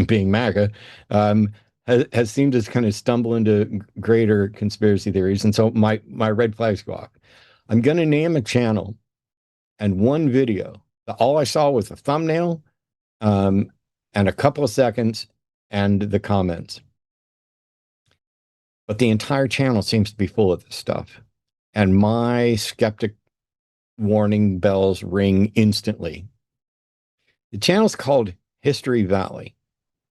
being MAGA, has seemed to kind of stumble into greater conspiracy theories. And so my red flags go off. I'm going to name a channel and one video. All I saw was a thumbnail and a couple of seconds and the comments. But the entire channel seems to be full of this stuff. And my skeptic warning bells ring instantly. The channel's called History Valley.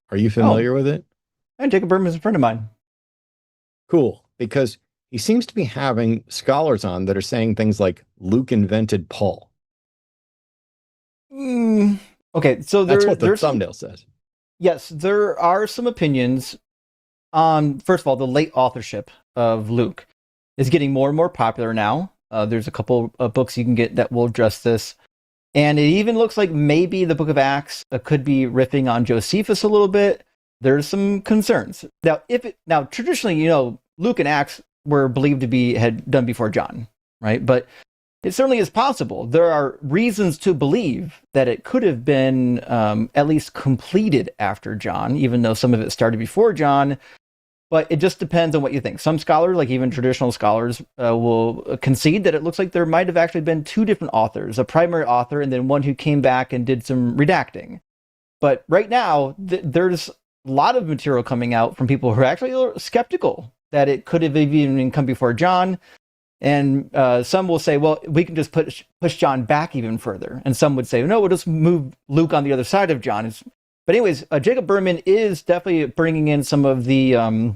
Are you familiar with it? And Jacob Berman's a friend of mine. Cool, because he seems to be having scholars on that are saying things like Luke invented Paul. Okay, so that's what the thumbnail says. Yes, there are some opinions on, first of all, the late authorship of Luke is getting more and more popular now. There's a couple of books you can get that will address this. And it even looks like maybe the book of Acts could be riffing on Josephus a little bit. There's some concerns. Now, traditionally, Luke and Acts were believed to had done before John, right? But it certainly is possible. There are reasons to believe that it could have been at least completed after John, even though some of it started before John. But it just depends on what you think. Some scholars, like even traditional scholars, will concede that it looks like there might have actually been two different authors, a primary author and then one who came back and did some redacting. But right now, there's a lot of material coming out from people who are actually skeptical that it could have even come before John. And some will say, well, we can just push John back even further. And some would say, no, we'll just move Luke on the other side of John. But anyways, Jacob Berman is definitely bringing in some of the, I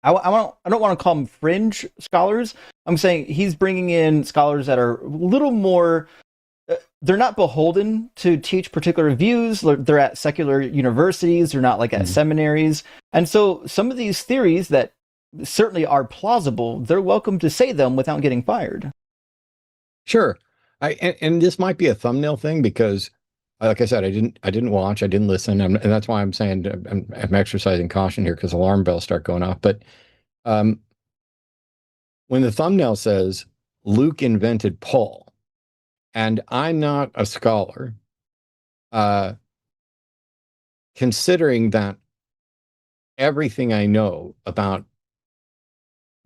don't want to call them fringe scholars. I'm saying he's bringing in scholars that are a little more, they're not beholden to teach particular views. They're at secular universities. They're not like at seminaries. And so some of these theories that certainly are plausible, they're welcome to say them without getting fired. Sure. And this might be a thumbnail thing because, like I said, I didn't watch, I didn't listen, and that's why I'm saying I'm exercising caution here because alarm bells start going off. But when the thumbnail says Luke invented Paul, and I'm not a scholar, considering that everything I know about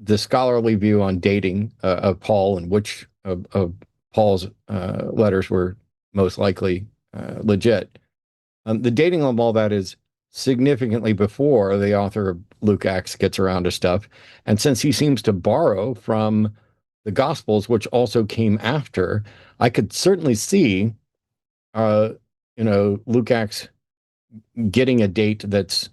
the scholarly view on dating of Paul and which of Paul's letters were most likely legit. The dating of all that is significantly before the author of Luke Acts gets around to stuff. And since he seems to borrow from the Gospels, which also came after, I could certainly see, Luke Acts getting a date that's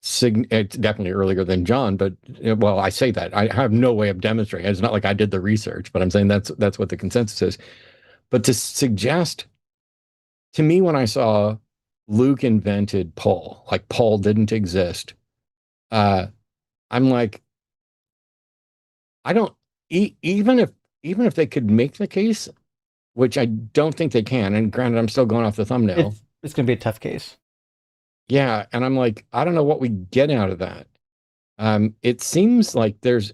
it's definitely earlier than John, but well, I say that I have no way of demonstrating. It's not like I did the research, but I'm saying that's what the consensus is. But to suggest to me, when I saw Luke invented Paul, like Paul didn't exist, I'm like, I don't even if they could make the case, which I don't think they can. And granted, I'm still going off the thumbnail. It's going to be a tough case. Yeah, and I'm like, I don't know what we get out of that. It seems like there's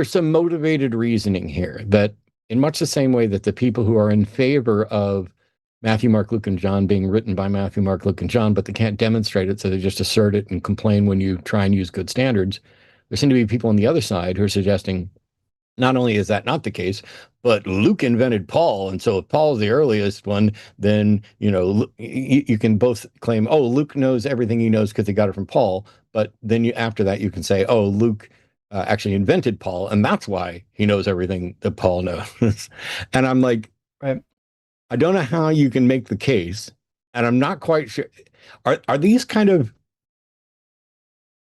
some motivated reasoning here that, in much the same way that the people who are in favor of Matthew, Mark, Luke, and John being written by Matthew, Mark, Luke, and John, but they can't demonstrate it, so they just assert it and complain when you try and use good standards. there seem to be people on the other side who are suggesting not only is that not the case, but Luke invented Paul. And so if Paul's the earliest one, then, you can both claim, oh, Luke knows everything he knows because he got it from Paul. But then after that, you can say, oh, Luke actually invented Paul. And that's why he knows everything that Paul knows. And I'm like, Right. I don't know how you can make the case. And I'm not quite sure. Are these kind of,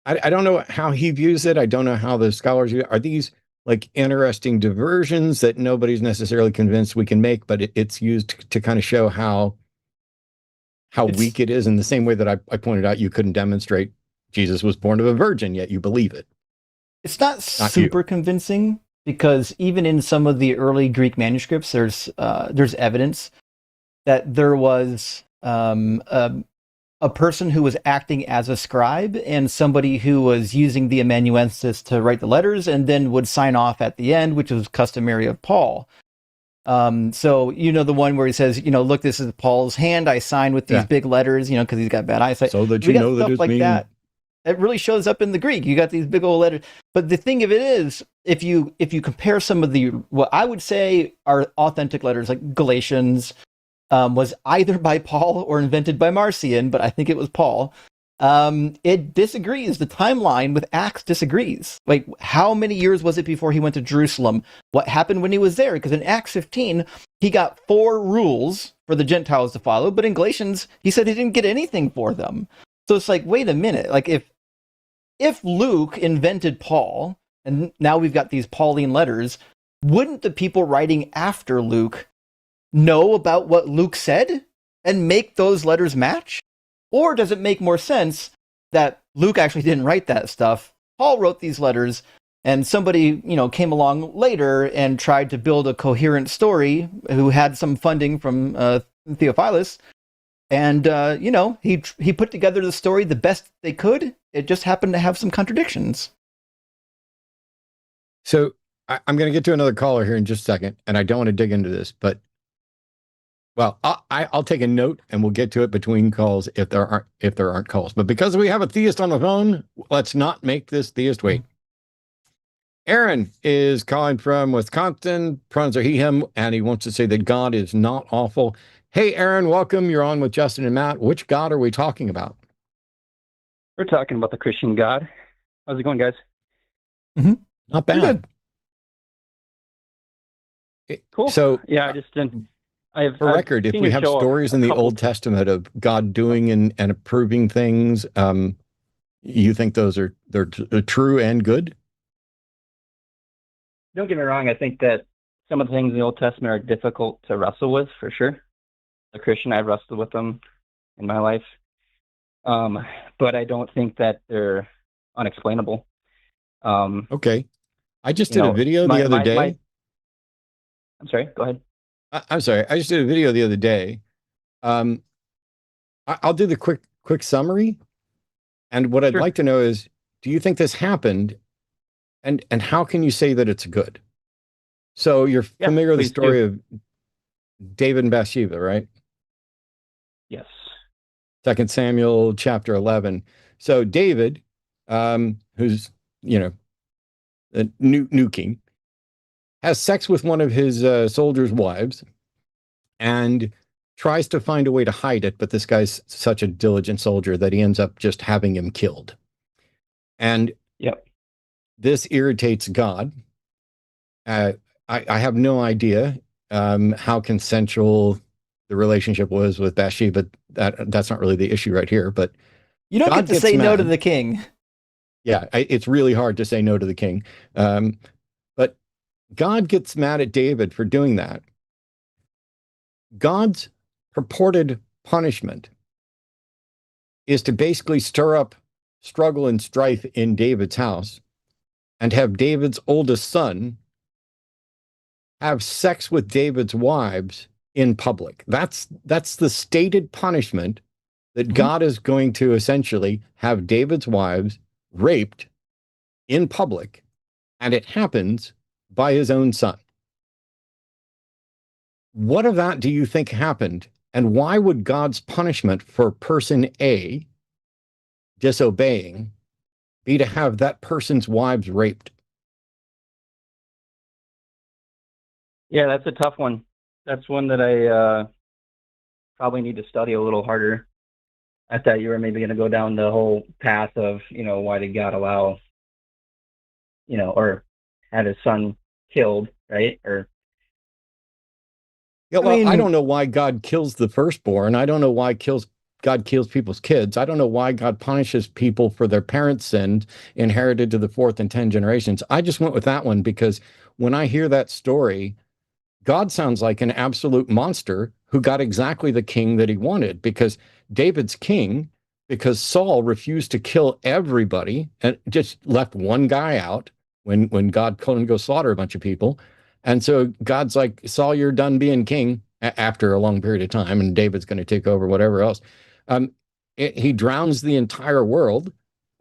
I don't know how he views it. I don't know how the scholars view it. Are these like interesting diversions that nobody's necessarily convinced we can make, but it's used to kind of show how weak it is, in the same way that I pointed out you couldn't demonstrate Jesus was born of a virgin, yet you believe it. It's not super convincing, because even in some of the early Greek manuscripts, there's evidence that there was a person who was acting as a scribe and somebody who was using the amanuensis to write the letters and then would sign off at the end, which was customary of Paul. So, the one where he says, look, this is Paul's hand. I sign with these big letters, because he's got bad eyesight. So that you know that it's me. That. It really shows up in the Greek. You got these big old letters. But the thing of it is, if you compare some of the, what I would say are authentic letters, like Galatians, was either by Paul or invented by Marcion, but I think it was Paul. It disagrees. The timeline with Acts disagrees. Like, how many years was it before he went to Jerusalem? What happened when he was there? Because in Acts 15, he got 4 rules for the Gentiles to follow, but in Galatians, he said he didn't get anything for them. So it's like, wait a minute. Like, if Luke invented Paul, and now we've got these Pauline letters, wouldn't the people writing after Luke know about what Luke said and make those letters match? Or does it make more sense that Luke actually didn't write that stuff? Paul wrote these letters, and somebody, came along later and tried to build a coherent story, who had some funding from Theophilus. And, he put together the story the best they could. It just happened to have some contradictions. So I'm going to get to another caller here in just a second, and I don't want to dig into this, but I'll take a note and we'll get to it between calls if there aren't calls. But because we have a theist on the phone, let's not make this theist wait. Aaron is calling from Wisconsin. Pronouns are he, him, and he wants to say that God is not awful. Hey, Aaron, welcome. You're on with Justin and Matt. Which God are we talking about? We're talking about the Christian God. How's it going, guys? Mm-hmm. Not bad. Cool. So, yeah, I just didn't. For record, if we have stories in the Old Testament of God doing and approving things, you think they're true and good? Don't get me wrong. I think that some of the things in the Old Testament are difficult to wrestle with, for sure. As a Christian, I've wrestled with them in my life. But I don't think that they're unexplainable. Okay. I just did a video the other day. I'm sorry, go ahead. I'm sorry. I just did a video the other day. I'll do the quick summary. And what I'd like to know is, do you think this happened? And how can you say that it's good? So you're familiar with the story of David and Bathsheba, right? Yes. 2 Samuel chapter 11. So David, who's, a new king, has sex with one of his soldiers' wives and tries to find a way to hide it. But this guy's such a diligent soldier that he ends up just having him killed. And this irritates God. I have no idea how consensual the relationship was with Bathsheba. That's not really the issue right here. But you don't get to say no to the king. Yeah, it's really hard to say no to the king. But God gets mad at David for doing that. God's purported punishment is to basically stir up struggle and strife in David's house and have David's oldest son have sex with David's wives in public. That's the stated punishment, that God is going to essentially have David's wives raped in public, and it happens by his own son. What of that do you think happened? And why would God's punishment for person A disobeying be to have that person's wives raped? Yeah, that's a tough one. That's one that I probably need to study a little harder. I thought you were maybe going to go down the whole path of, why did God allow, or had his son killed, right? Or Yeah, well, I mean- don't know why God kills the firstborn. I don't know why God kills people's kids. I don't know why God punishes people for their parents' sins inherited to the 4th and 10 generations. I just went with that one because when I hear that story, God sounds like an absolute monster who got exactly the king that he wanted, because David's king, because Saul refused to kill everybody and just left one guy out when God told him to go slaughter a bunch of people. And so God's like, Saul, you're done being king after a long period of time, and David's going to take over whatever else. Um, he drowns the entire world,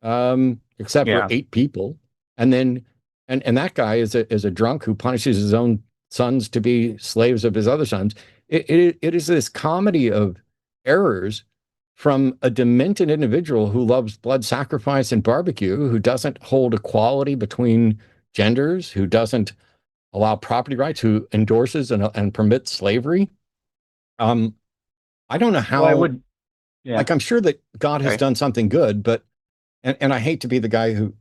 except for Yeah. 8 people. And then, and that guy is a drunk who punishes his own sons to be slaves of his other sons. It is this comedy of errors from a demented individual who loves blood sacrifice and barbecue, who doesn't hold equality between genders, who doesn't allow property rights, who endorses and permits slavery. I don't know how. Well, I would, yeah. Like, I'm sure that God has Sorry. done something good, but and I hate to be the guy who.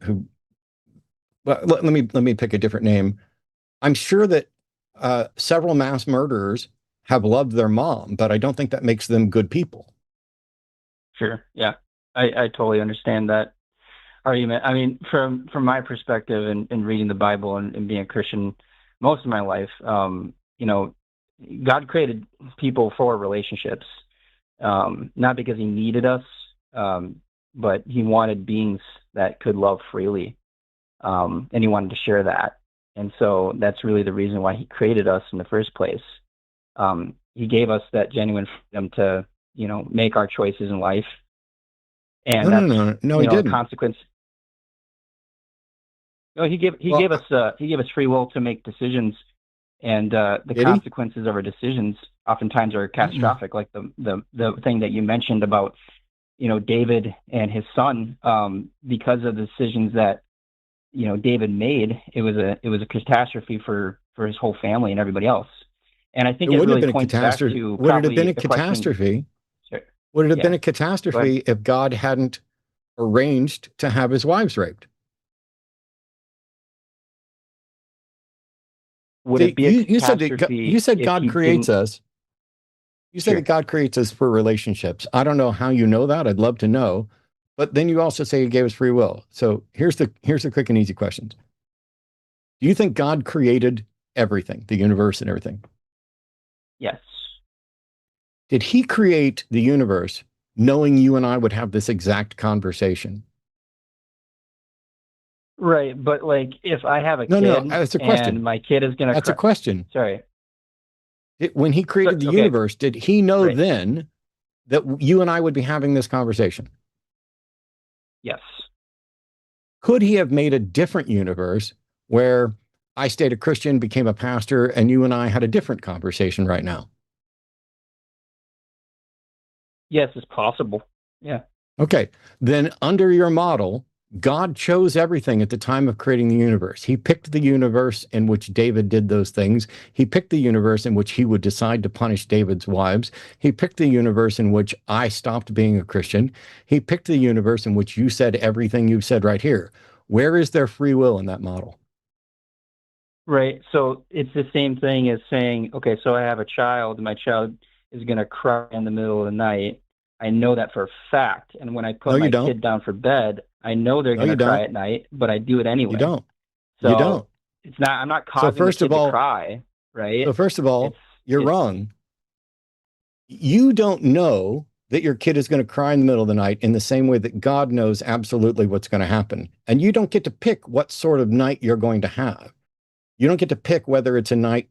Well, let me pick a different name. I'm sure that several mass murderers have loved their mom, but I don't think that makes them good people. Sure. Yeah. I totally understand that argument. I mean, from my perspective in reading the Bible and being a Christian most of my life, God created people for relationships, not because he needed us, but he wanted beings that could love freely, and he wanted to share that. And so that's really the reason why he created us in the first place. He gave us that genuine freedom to, make our choices in life. And No, he didn't. A consequence. No, he gave us free will to make decisions, and the consequences of our decisions oftentimes are catastrophic. Like the thing that you mentioned about, David and his son, because of the decisions that David made, it was a catastrophe for his whole family and everybody else. And I think it really points back to would it have been a catastrophe? Sure. Would it have been a catastrophe if God hadn't arranged to have his wives raped? Would it be a catastrophe? You said God creates us. You said that God creates us for relationships. I don't know how you know that. I'd love to know. But then you also say he gave us free will. So here's the quick and easy questions. Do you think God created everything, the universe and everything? Yes. Did he create the universe knowing you and I would have this exact conversation? Right, but like if I have a kid, that's a question. And my kid is going to. That's a question. Sorry. When he created the universe, did he know then that you and I would be having this conversation? Yes. Could he have made a different universe where I stayed a Christian, became a pastor, and you and I had a different conversation right now? Yes, it's possible. Yeah. Okay. Then under your model, God chose everything at the time of creating the universe. He picked the universe in which David did those things. He picked the universe in which he would decide to punish David's wives. He picked the universe in which I stopped being a Christian. He picked the universe in which you said everything you've said right here. Where is there free will in that model? Right. So it's the same thing as saying, okay, so I have a child, and my child is going to cry in the middle of the night. I know that for a fact. And when I put my kid down for bed, I know they're going to cry at night, but I do it anyway. You don't. So you don't. It's not. I'm not causing the kid to cry, right? So first of all, you're wrong. You don't know that your kid is going to cry in the middle of the night in the same way that God knows absolutely what's going to happen. And you don't get to pick what sort of night you're going to have. You don't get to pick whether it's a night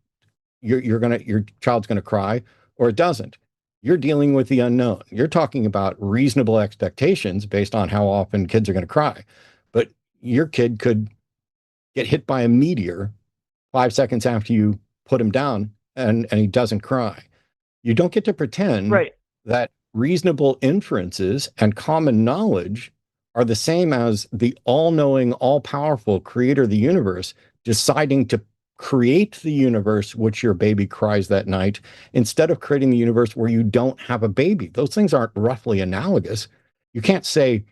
your child's going to cry or it doesn't. You're dealing with the unknown. You're talking about reasonable expectations based on how often kids are going to cry. But your kid could get hit by a meteor 5 seconds after you put him down and he doesn't cry. You don't get to pretend that reasonable inferences and common knowledge are the same as the all-knowing, all-powerful creator of the universe deciding to create the universe which your baby cries that night, instead of creating the universe where you don't have a baby. Those things aren't roughly analogous. You can't say,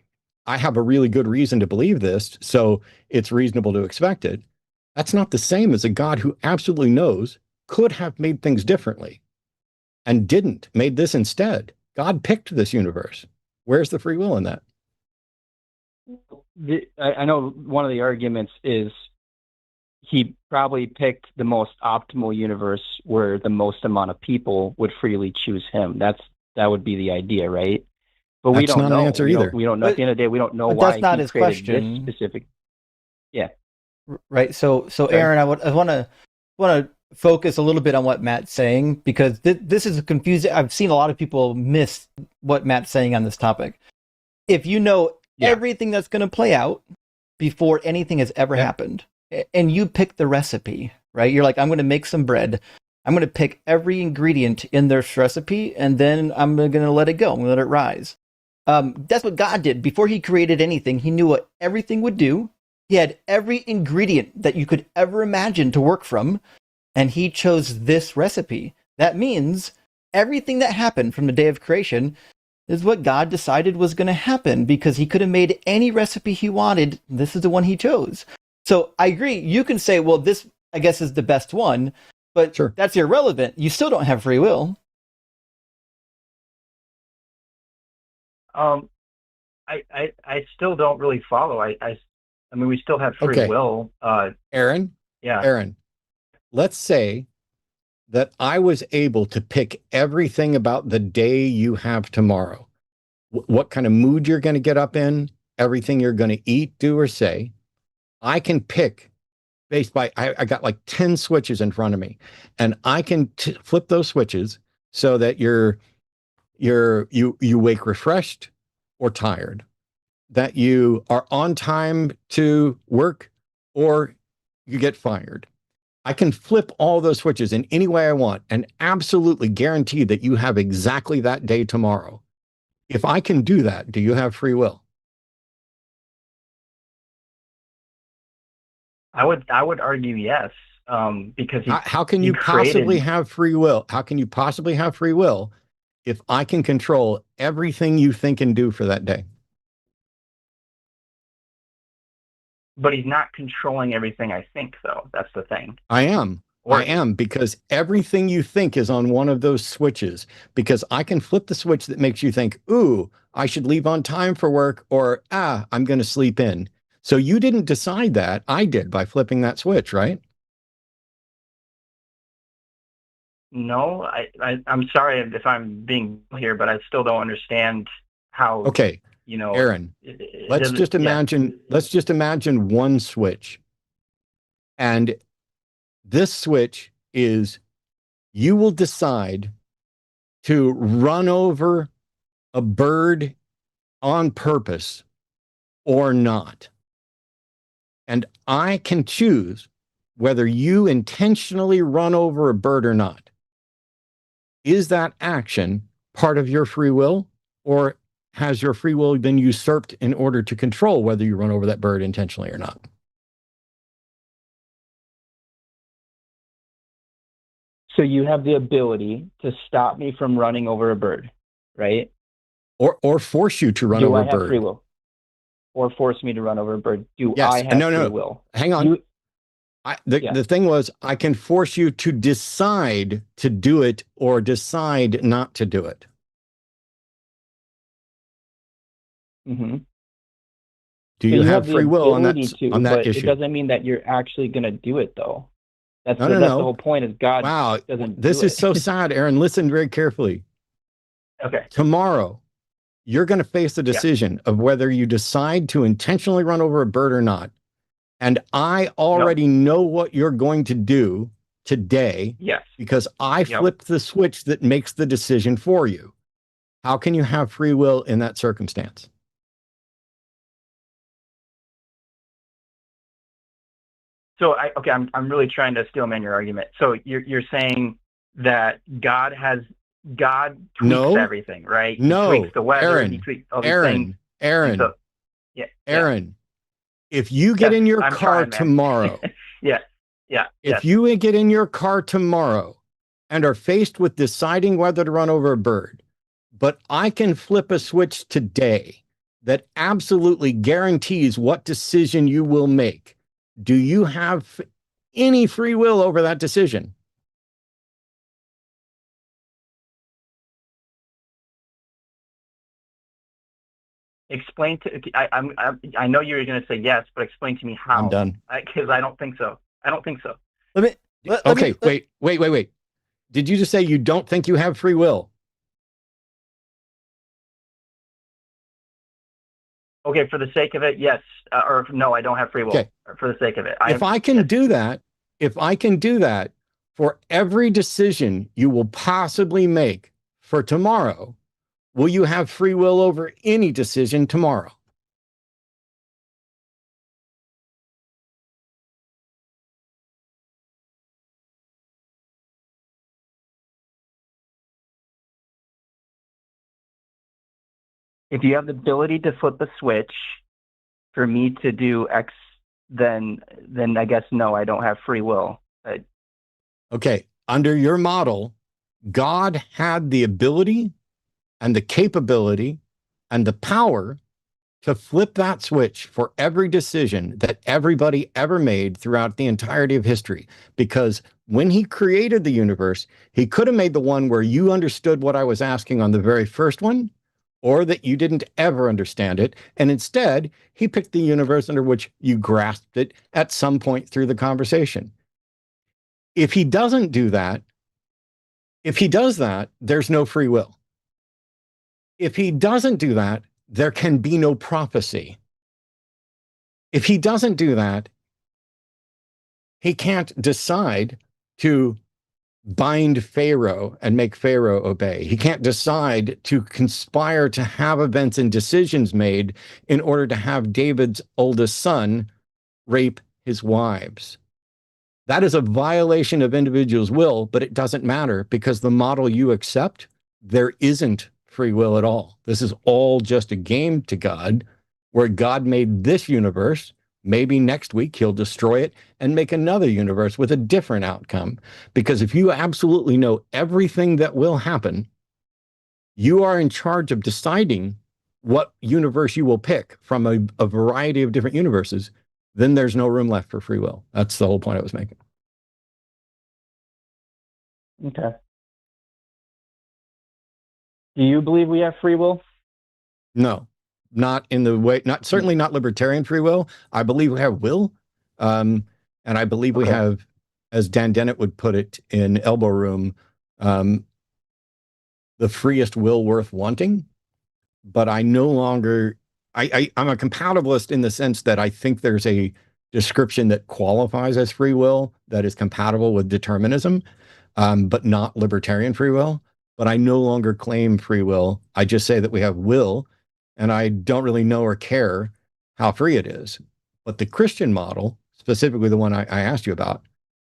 I have a really good reason to believe this, so it's reasonable to expect it. That's not the same as a God who absolutely knows, could have made things differently, and didn't, made this instead. God picked this universe. Where's the free will in that? I know one of the arguments is he probably picked the most optimal universe where the most amount of people would freely choose him. That would be the idea, right? But we That's don't not know. an answer either. We don't know. At the end of the day, we don't know But why that's not he his created question. this specific. Yeah. Right. So Aaron, I want to focus a little bit on what Matt's saying, because this is confusing. I've seen a lot of people miss what Matt's saying on this topic. If you know everything that's going to play out before anything has ever happened, and you pick the recipe, right? You're like, I'm going to make some bread. I'm going to pick every ingredient in this recipe, and then I'm going to let it go. I'm going to let it rise. That's what God did. Before he created anything, he knew what everything would do. He had every ingredient that you could ever imagine to work from, and he chose this recipe. That means everything that happened from the day of creation is what God decided was going to happen, because he could have made any recipe he wanted. This is the one he chose. So I agree. You can say, well, this, I guess, is the best one, but that's irrelevant. You still don't have free will. I still don't really follow. I mean, we still have free will. Aaron? Yeah. Aaron, let's say that I was able to pick everything about the day you have tomorrow. What kind of mood you're going to get up in, everything you're going to eat, do, or say. I can pick based by, I got like 10 switches in front of me, and I can flip those switches so that you wake refreshed or tired, that you are on time to work or you get fired. I can flip all those switches in any way I want and absolutely guarantee that you have exactly that day tomorrow. If I can do that, do you have free will? I would argue yes, because how can you possibly have free will? How can you possibly have free will if I can control everything you think and do for that day? But he's not controlling everything I think, though. That's the thing. I am. I am, because everything you think is on one of those switches, because I can flip the switch that makes you think, ooh, I should leave on time for work, or, I'm going to sleep in. So you didn't decide that. I did by flipping that switch, right? No, I'm sorry if I'm being here, but I still don't understand how. Okay, Aaron, let's just imagine one switch, and this switch is, you will decide to run over a bird on purpose or not. And I can choose whether you intentionally run over a bird or not. Is that action part of your free will, or has your free will been usurped in order to control whether you run over that bird intentionally or not? So you have the ability to stop me from running over a bird, right? Or force you to run over a bird. Do I have free will? Or force me to run over a bird? Do I have free will? Hang on. The thing was, I can force you to decide to do it or decide not to do it. Mm-hmm. Do you have free will on that issue? It doesn't mean that you're actually going to do it, though. That's the whole point, is God doesn't this do is it. so sad, Aaron. Listen very carefully. Okay. Tomorrow, you're going to face the decision of whether you decide to intentionally run over a bird or not. And I already know what you're going to do today, because I flipped the switch that makes the decision for you. How can you have free will in that circumstance? So I'm really trying to steelman your argument. So you're saying that God tweaks everything, right? No, he tweaks the weather, Aaron, he tweaks all these things. Aaron, Aaron, if you get in your I'm car trying, man. tomorrow, Yeah. if you get in your car tomorrow and are faced with deciding whether to run over a bird, but I can flip a switch today that absolutely guarantees what decision you will make, do you have any free will over that decision? Explain to I know you're going to say yes, but explain to me how. I'm done. Because I don't think so. I don't think so. Wait. Did you just say you don't think you have free will? Okay, for the sake of it, yes. Or no, I don't have free will. Okay. For the sake of it. If I can do that for every decision you will possibly make for tomorrow, will you have free will over any decision tomorrow? If you have the ability to flip a switch for me to do X, then I guess no, I don't have free will. Okay, under your model, God had the ability and the capability and the power to flip that switch for every decision that everybody ever made throughout the entirety of history. Because when he created the universe, he could have made the one where you understood what I was asking on the very first one, or that you didn't ever understand it. And instead, he picked the universe under which you grasped it at some point through the conversation. If he doesn't do that, if he does that, there's no free will. If he doesn't do that, there can be no prophecy. If he doesn't do that, he can't decide to bind Pharaoh and make Pharaoh obey. He can't decide to conspire to have events and decisions made in order to have David's oldest son rape his wives. That is a violation of individual's will, but it doesn't matter because the model you accept, there isn't free will at all. This is all just a game to God, where God made this universe. Maybe next week he'll destroy it and make another universe with a different outcome. Because if you absolutely know everything that will happen, you are in charge of deciding what universe you will pick from a variety of different universes. Then there's no room left for free will. That's the whole point I was making. Okay. Do you believe we have free will? No, not in the way, certainly not libertarian free will. I believe we have will. And I believe we have, as Dan Dennett would put it in Elbow Room, the freest will worth wanting. But I no longer, I'm a compatibilist in the sense that I think there's a description that qualifies as free will that is compatible with determinism, but not libertarian free will. But I no longer claim free will. I just say that we have will, and I don't really know or care how free it is. But the Christian model, specifically the one I asked you about,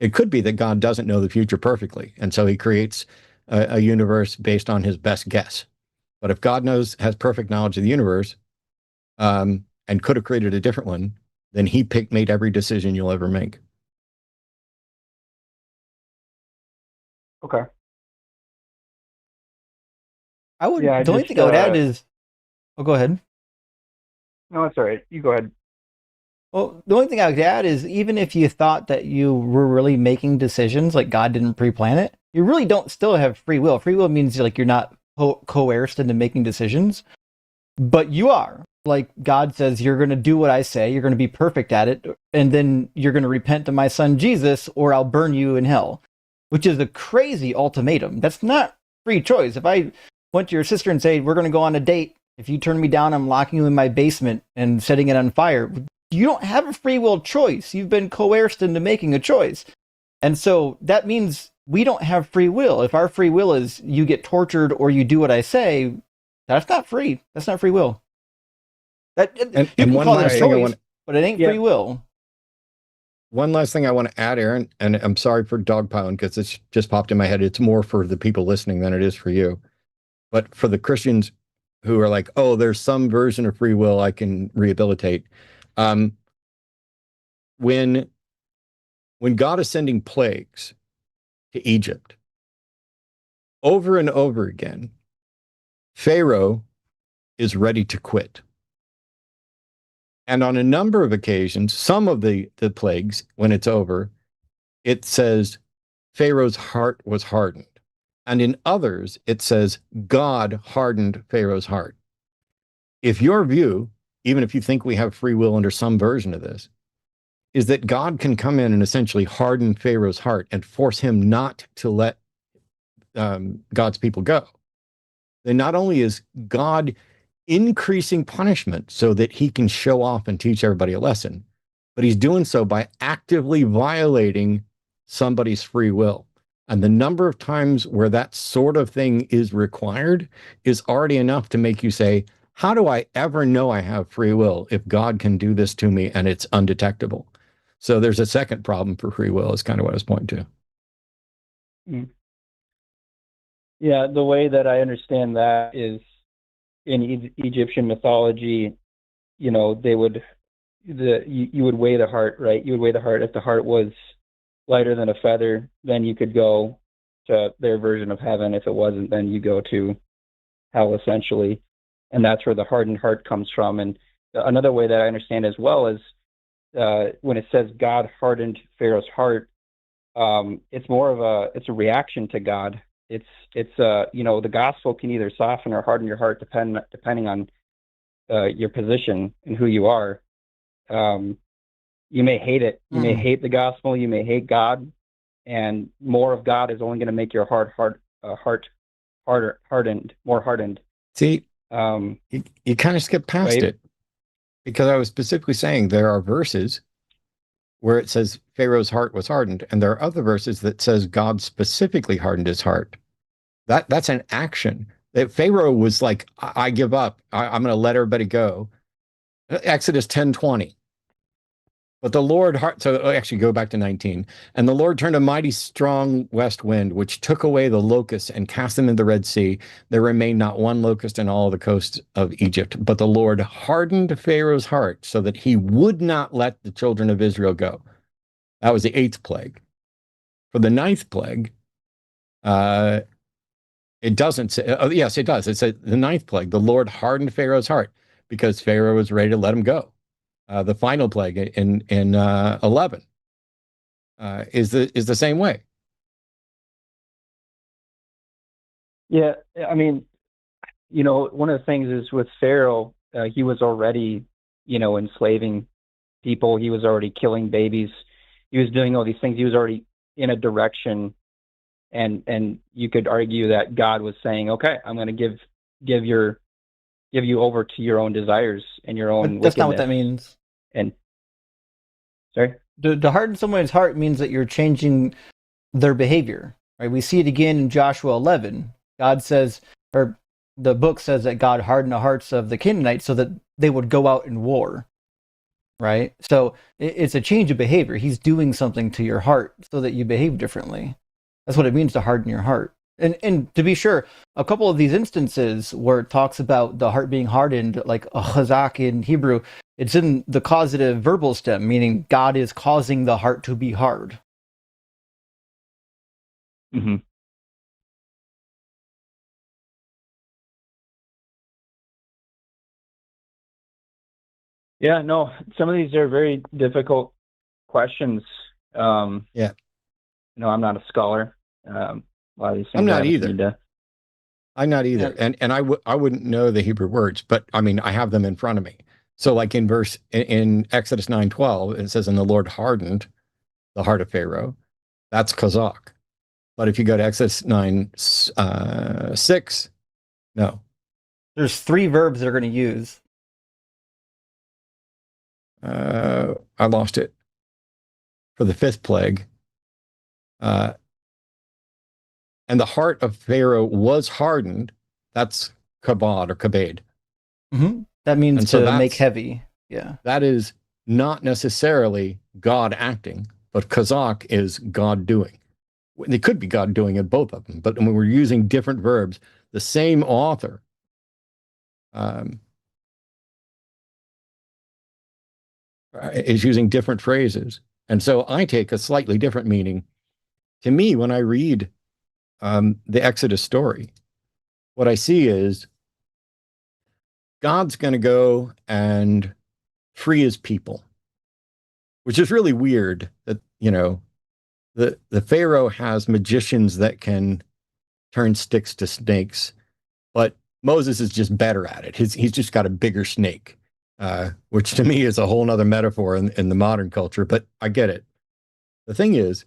it could be that God doesn't know the future perfectly, and so he creates a universe based on his best guess. But if God has perfect knowledge of the universe, and could have created a different one, then he made every decision you'll ever make. Okay. The only thing I would add is, go ahead. No, it's all right. You go ahead. Well, the only thing I would add is, even if you thought that you were really making decisions, like God didn't pre-plan it, you really don't still have free will. Free will means like you're not coerced into making decisions, but you are. Like God says, you're going to do what I say, you're going to be perfect at it, and then you're going to repent to my son Jesus, or I'll burn you in hell, which is a crazy ultimatum. That's not free choice. If I went to your sister and say, we're going to go on a date, if you turn me down, I'm locking you in my basement and setting it on fire. You don't have a free will choice. You've been coerced into making a choice. And so that means we don't have free will. If our free will is you get tortured or you do what I say, that's not free. That's not free will. You can call it choice, but it ain't free will. One last thing I want to add, Aaron, and I'm sorry for dogpiling because it's just popped in my head. It's more for the people listening than it is for you. But for the Christians who are like, oh, there's some version of free will I can rehabilitate. Um, when God is sending plagues to Egypt over and over again, Pharaoh is ready to quit. And on a number of occasions, some of the plagues, when it's over, it says Pharaoh's heart was hardened. And in others, it says God hardened Pharaoh's heart. If your view, even if you think we have free will under some version of this, is that God can come in and essentially harden Pharaoh's heart and force him not to let God's people go, then not only is God increasing punishment so that he can show off and teach everybody a lesson, but he's doing so by actively violating somebody's free will. And the number of times where that sort of thing is required is already enough to make you say, how do I ever know I have free will if God can do this to me and it's undetectable? So there's a second problem for free will, is kind of what I was pointing to. Mm. Yeah, the way that I understand that is in Egyptian mythology, you know, they would you would weigh the heart, right? You would weigh the heart. If the heart was lighter than a feather, then you could go to their version of heaven. If it wasn't, then you go to hell, essentially. And that's where the hardened heart comes from. And another way that I understand as well is when it says God hardened Pharaoh's heart, it's more of it's a reaction to God. It's you know, the gospel can either soften or harden your heart depending on your position and who you are. You may hate it. You may hate the gospel. You may hate God, and more of God is only going to make your heart hardened, more hardened. See, you kind of skip past right? it, because I was specifically saying there are verses where it says Pharaoh's heart was hardened, and there are other verses that says God specifically hardened his heart. That's an action. That Pharaoh was like, I give up. I'm going to let everybody go. Exodus 10:20. But the Lord, so actually go back to 19. And the Lord turned a mighty strong west wind, which took away the locusts and cast them into the Red Sea. There remained not one locust in all the coast of Egypt. But the Lord hardened Pharaoh's heart so that he would not let the children of Israel go. That was the 8th plague. For the 9th plague, it doesn't say, yes, it does. It says the 9th plague, the Lord hardened Pharaoh's heart because Pharaoh was ready to let him go. The final plague in 11 is the same way. Yeah, I mean, you know, one of the things is with Pharaoh, he was already, you know, enslaving people. He was already killing babies. He was doing all these things. He was already in a direction, and you could argue that God was saying, okay, I'm going to give you over to your own desires and your own. But that's not what that means. And sorry, to harden someone's heart means that you're changing their behavior, right? We see it again in Joshua 11. God says, or the book says, that God hardened the hearts of the Canaanites so that they would go out in war, right? So it's a change of behavior. He's doing something to your heart so that you behave differently. That's what it means to harden your heart. And to be sure, a couple of these instances where it talks about the heart being hardened, like a chazak in Hebrew, it's in the causative verbal stem, meaning God is causing the heart to be hard. Mm-hmm. Yeah, no, some of these are very difficult questions. Yeah. No, I'm not a scholar. A lot of these things I'm not either. to... I'm not either. Yeah. And I wouldn't know the Hebrew words, but I mean, I have them in front of me. So like in Exodus 9:12, it says, and the Lord hardened the heart of Pharaoh. That's Kazakh. But if you go to Exodus 9:6, no. There's 3 verbs they're going to use. I lost it. For the 5th plague. And the heart of Pharaoh was hardened. That's kabod or kabed. Mm-hmm. That means so to make heavy. Yeah. That is not necessarily God acting, but Kazakh is God doing. It could be God doing it, both of them. But when we're using different verbs, the same author um, is using different phrases. And so I take a slightly different meaning. To me, when I read the Exodus story, what I see is God's going to go and free his people, which is really weird that, the Pharaoh has magicians that can turn sticks to snakes, but Moses is just better at it. He's just got a bigger snake, which to me is a whole nother metaphor in the modern culture, but I get it. The thing is,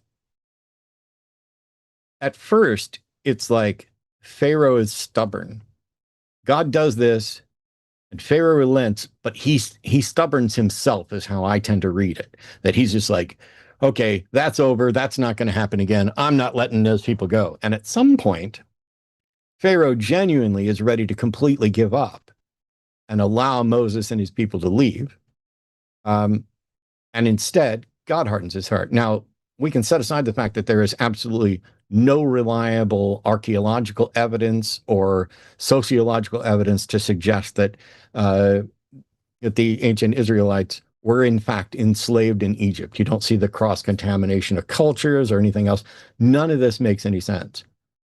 at first, it's like Pharaoh is stubborn. God does this, and Pharaoh relents, but he stubborns himself, is how I tend to read it. That he's just like, okay, that's over. That's not going to happen again. I'm not letting those people go. And at some point, Pharaoh genuinely is ready to completely give up and allow Moses and his people to leave. And instead, God hardens his heart. Now, we can set aside the fact that there is absolutely no reliable archaeological evidence or sociological evidence to suggest that the ancient Israelites were in fact enslaved in Egypt. You don't see the cross-contamination of cultures or anything else. None of this makes any sense.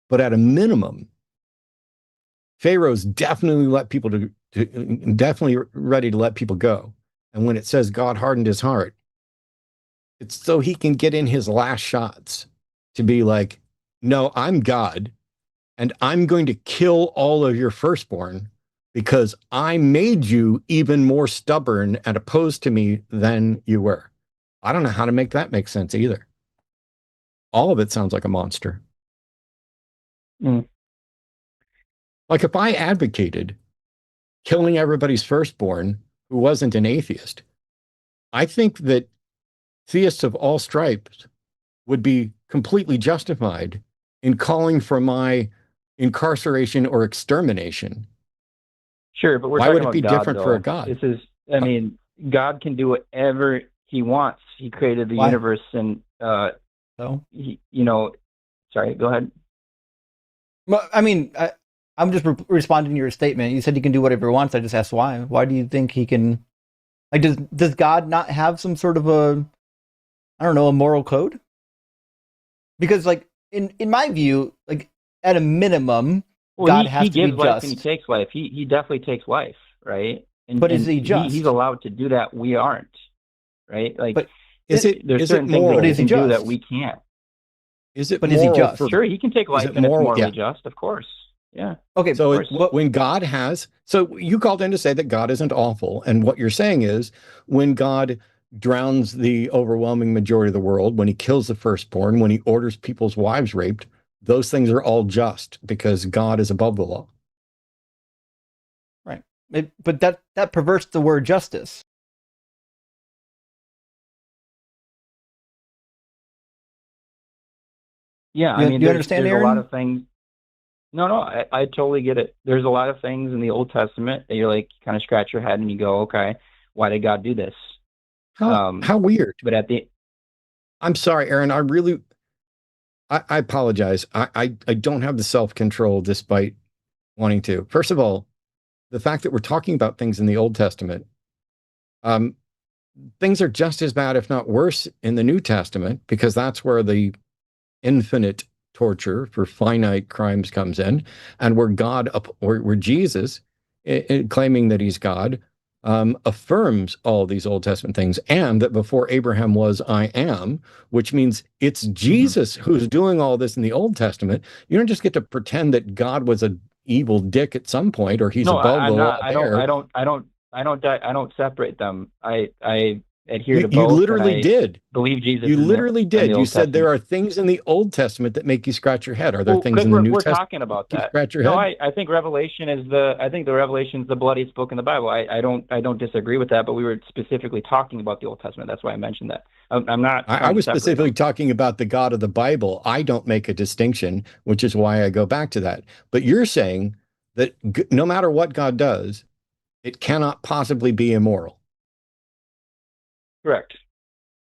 But at a minimum, Pharaoh's definitely definitely ready to let people go. And when it says God hardened his heart, it's so he can get in his last shots to be like, no, I'm God, and I'm going to kill all of your firstborn because I made you even more stubborn and opposed to me than you were. I don't know how to make that make sense either. All of it sounds like a monster. Mm. Like if I advocated killing everybody's firstborn who wasn't an atheist, I think that theists of all stripes would be completely justified in calling for my incarceration or extermination. Sure, but we're Why talking would it about be God, different though. for a God? This is, I mean, God can do whatever he wants. He created the Why? universe, and So, sorry, go ahead. well, I mean, I'm just responding to your statement. You said he can do whatever he wants. I just asked why. Why do you think he can? Like, does God not have some sort of a, I don't know, a moral code? Because, like, in my view, like at a minimum, Well, God he has to be gives life and he just. takes life. He definitely takes life, right? And But is he just? He's allowed to do that. We aren't, right? Like, But Is it there's is certain it things moral? that he Is he can do that just? we can't. Is it But is he moral just? for Sure, he can take life it and it's moral? morally Yeah. just, of course. Yeah. Okay, So course. when God has, so you called in to say that God isn't awful, and what you're saying is when God drowns the overwhelming majority of the world, when he kills the firstborn, when he orders people's wives raped, those things are all just because God is above the law. right. But that perverts the word justice. Yeah, You, I mean, you understand, there's a Aaron? lot of things. No, I totally get it. There's a lot of things in the Old Testament that you're like, kind of scratch your head and you go, okay, why did God do this? How weird. But at the I'm sorry, Aaron. I apologize. I don't have the self-control despite wanting to. First of all, the fact that we're talking about things in the Old Testament, things are just as bad, if not worse, in the New Testament, because that's where the infinite torture for finite crimes comes in, and where where Jesus, claiming that he's God, affirms all these Old Testament things, and that before Abraham was, I am, which means it's Jesus who's doing all this in the Old Testament. You don't just get to pretend that God was an evil dick at some point, or he's no, above the I'm law not. there. I don't separate them. I adhere to You both. literally and I did. believe Jesus. You literally did. You Old said there Testament. are things in the Old Testament that make you scratch your head. Are there Well, things because in the New we're Testament talking about that make you that. scratch your No, head? I think Revelation is the Revelation is the bloodiest book in the Bible. I don't disagree with that, but we were specifically talking about the Old Testament. That's why I mentioned that. I'm not. I was specifically talking about the God of the Bible. I don't make a distinction, which is why I go back to that. But you're saying that no matter what God does, it cannot possibly be immoral. Correct.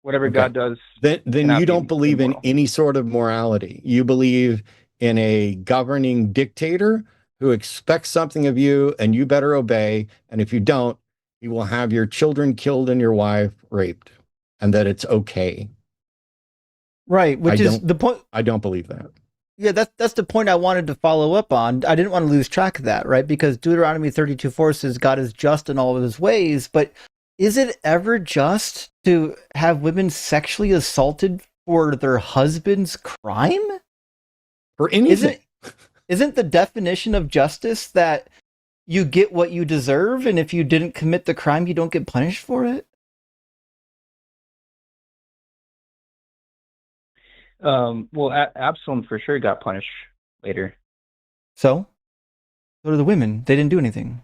Whatever Okay. God does. Then cannot you be don't believe in immoral. any sort of morality. You believe in a governing dictator who expects something of you, and you better obey. And if you don't, he will have your children killed and your wife raped, and that it's okay. Right, which is the point. I don't believe that. Yeah, that's the point I wanted to follow up on. I didn't want to lose track of that, right? Because Deuteronomy 32:4 says God is just in all of his ways, but is it ever just to have women sexually assaulted for their husband's crime? For anything. Isn't the definition of justice that you get what you deserve, and if you didn't commit the crime, you don't get punished for it? Well, Absalom for sure got punished later. So are the women. They didn't do anything.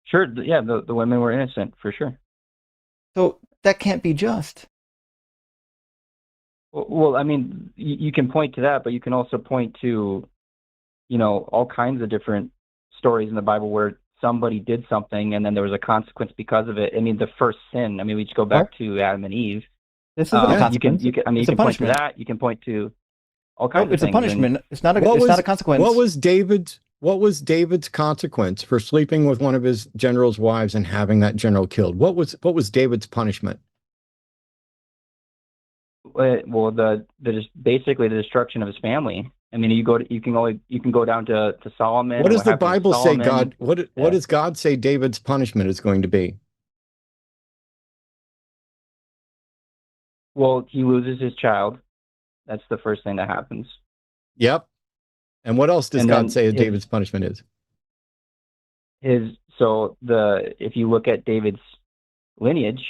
Sure, yeah, the women were innocent for sure. So that can't be just. Well, I mean, you can point to that, but you can also point to, all kinds of different stories in the Bible where somebody did something and then there was a consequence because of it. I mean, the first sin. I mean, we just go back to Adam and Eve. This is a consequence. You can point to that. You can point to all kinds of things. It's a punishment. It's not a consequence. What was David's consequence for sleeping with one of his general's wives and having that general killed? What was David's punishment? Well, basically the destruction of his family. I mean, you can go down to Solomon. What does the Bible say? What does God say David's punishment is going to be? Well, he loses his child. That's the first thing that happens. Yep. And what else does God say David's punishment is? If you look at David's lineage,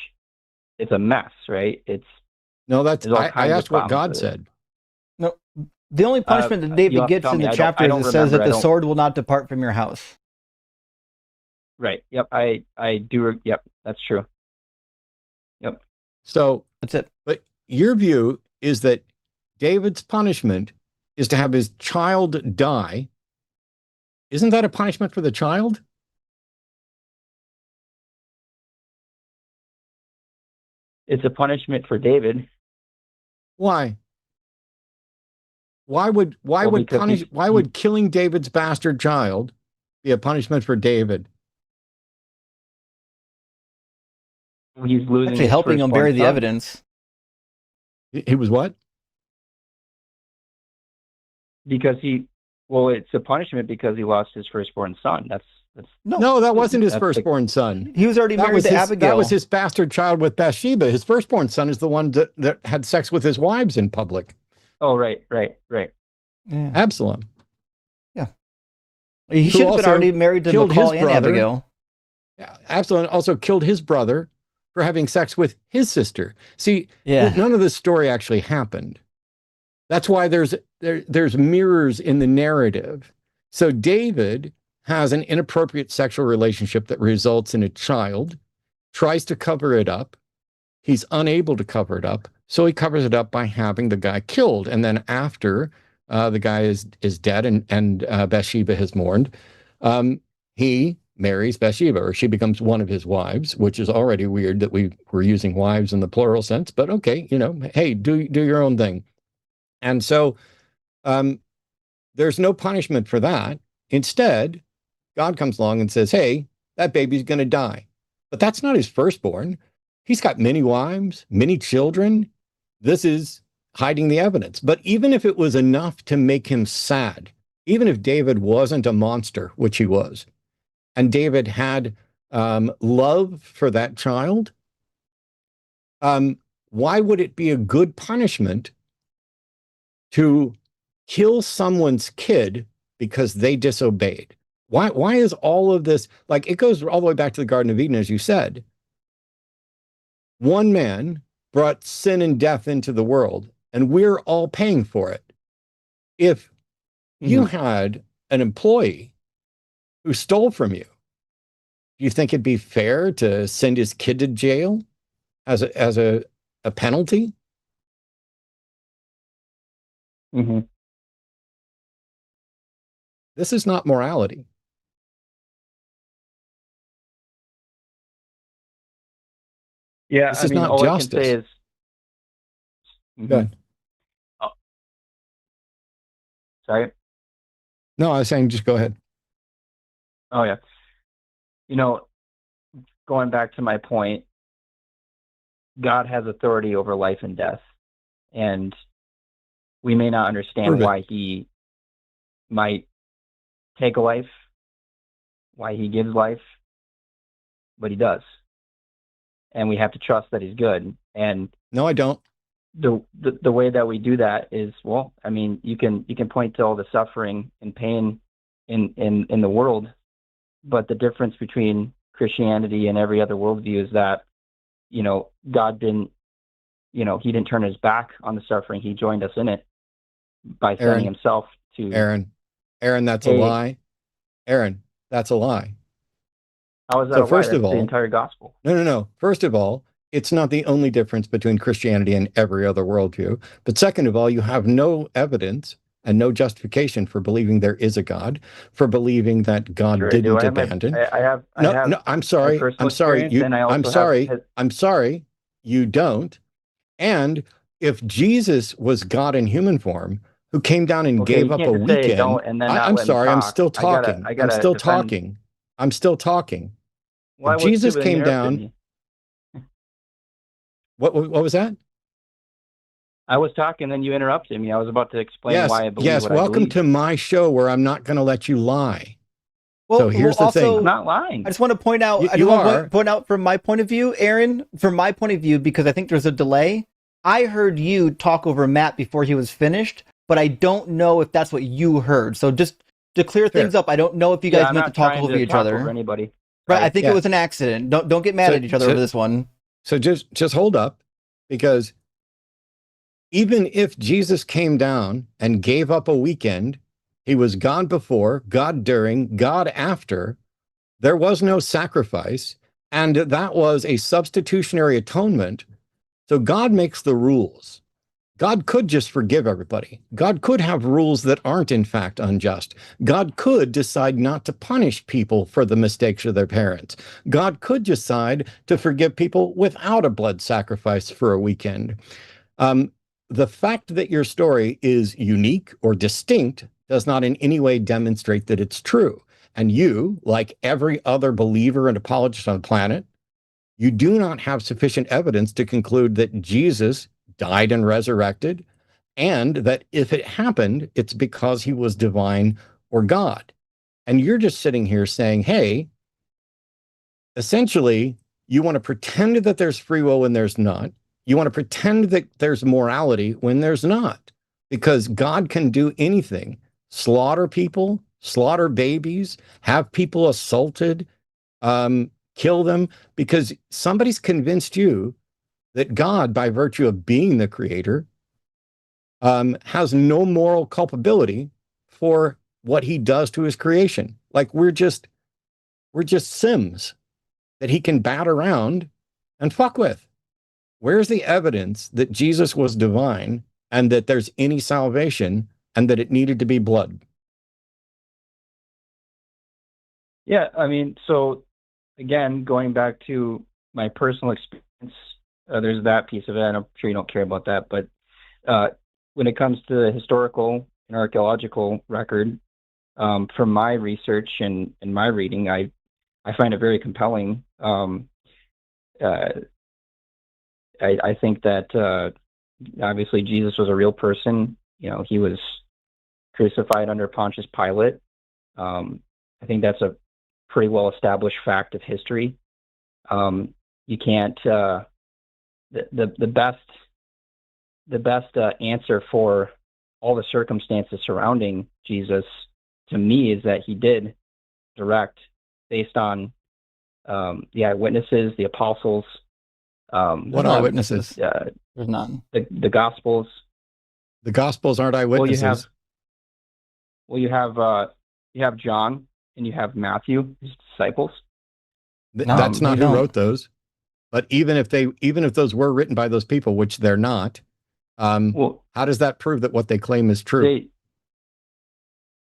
it's a mess, right? I asked what God said. No, the only punishment that David gets in the chapter is it says that the sword will not depart from your house. Right. Yep. I do. Yep. That's true. Yep. So that's it. But your view is that David's punishment is to have his child die. Isn't that a punishment for the child? It's a punishment for David. Why? Why would killing David's bastard child be a punishment for David? He's losing. Actually, helping him bury the evidence. He was what? Because it's a punishment because he lost his firstborn son. No, that wasn't his firstborn son. He was already married to Abigail. That was his bastard child with Bathsheba. His firstborn son is the one that had sex with his wives in public. Oh, right. Yeah. Absalom. Yeah. He should have been already married to Michal and Abigail. Yeah, Absalom also killed his brother for having sex with his sister. See, none of this story actually happened. That's why there's mirrors in the narrative. So David has an inappropriate sexual relationship that results in a child, tries to cover it up. He's unable to cover it up. So he covers it up by having the guy killed. And then after the guy is dead and Bathsheba has mourned, he marries Bathsheba, or she becomes one of his wives, which is already weird that we were using wives in the plural sense, but okay, hey, do your own thing. And so there's no punishment for that. Instead, God comes along and says, hey, that baby's going to die. But that's not his firstborn. He's got many wives, many children. This is hiding the evidence. But even if it was enough to make him sad, even if David wasn't a monster, which he was, and David had love for that child, why would it be a good punishment to kill someone's kid because they disobeyed? Why is all of this, like, it goes all the way back to the Garden of Eden, as you said. One man brought sin and death into the world, and we're all paying for it. If you had an employee who stole from you, do you think it'd be fair to send his kid to jail as a penalty? Mm-hmm. This is not morality. Yeah, this is not justice. I can say is, Go ahead. Sorry. No, I was saying just go ahead. Oh yeah. You know, going back to my point, God has authority over life and death, and we may not understand Prove it. why he might take a life, why he gives life, but he does. And we have to trust that he's good. And No, I don't. the way that we do that is, well, I mean, you can point to all the suffering and pain in the world, but the difference between Christianity and every other worldview is that, you know, God didn't, you know, he didn't turn his back on the suffering. He joined us in it by sending himself to Aaron, that's a lie. Aaron, that's a lie. How is that So a lie? first That's of all, the entire gospel. No. First of all, it's not the only difference between Christianity and every other worldview. But second of all, you have no evidence and no justification for believing there is a God, for believing that God Sure, didn't abandon. I have No, I'm sorry. personal I'm sorry. experience, and I also I'm sorry. have, I'm sorry. You don't. And if Jesus was God in human form, who came down and okay, gave you up can't a just say weekend, don't and then not I'm let me sorry. I'm talk. still talking. I gotta I'm still defend. talking. I'm still talking. Well, If Jesus came down, me. what was that? I was talking, then you interrupted me. I was about to explain Yes, why I believe yes. what I Welcome believe. to my show where I'm not going to let you lie. Well, So here's the I'm thing. not lying. I just want to point out. I just want to point out from my point of view, Aaron. From my point of view, because I think there's a delay. I heard you talk over Matt before he was finished, but I don't know if that's what you heard. So just to clear things up, I don't know if you guys meant to talk over each other. Over anybody. Right? I think it was an accident. Don't get mad at each other over this one. So just hold up, because even if Jesus came down and gave up a weekend, he was God before, God during, God after. There was no sacrifice, and that was a substitutionary atonement. So God makes the rules. God could just forgive everybody. God could have rules that aren't in fact unjust. God could decide not to punish people for the mistakes of their parents. God could decide to forgive people without a blood sacrifice for a weekend. The fact that your story is unique or distinct does not in any way demonstrate that it's true. And you, like every other believer and apologist on the planet, you do not have sufficient evidence to conclude that Jesus died and resurrected, and that if it happened, it's because he was divine or God. And you're just sitting here saying, hey, essentially, you want to pretend that there's free will when there's not. You want to pretend that there's morality when there's not, because God can do anything: slaughter people, slaughter babies, have people assaulted, kill them, because somebody's convinced you that God, by virtue of being the creator, has no moral culpability for what he does to his creation. Like we're just Sims that he can bat around and fuck with. Where's the evidence that Jesus was divine and that there's any salvation and that it needed to be blood? Yeah, I mean, so again, going back to my personal experience, there's that piece of it. I'm sure you don't care about that, but when it comes to the historical and archaeological record, from my research and my reading, I find it very compelling. I think that obviously Jesus was a real person. You know, he was crucified under Pontius Pilate. I think that's a pretty well established fact of history. You can't the best answer for all the circumstances surrounding Jesus to me is that he did direct based on the eyewitnesses, the apostles. What eyewitnesses? There's none. The Gospels. The Gospels aren't eyewitnesses. You have John and you have Matthew, his disciples. That's not who wrote those. But even if those were written by those people, which they're not, how does that prove that what they claim is true?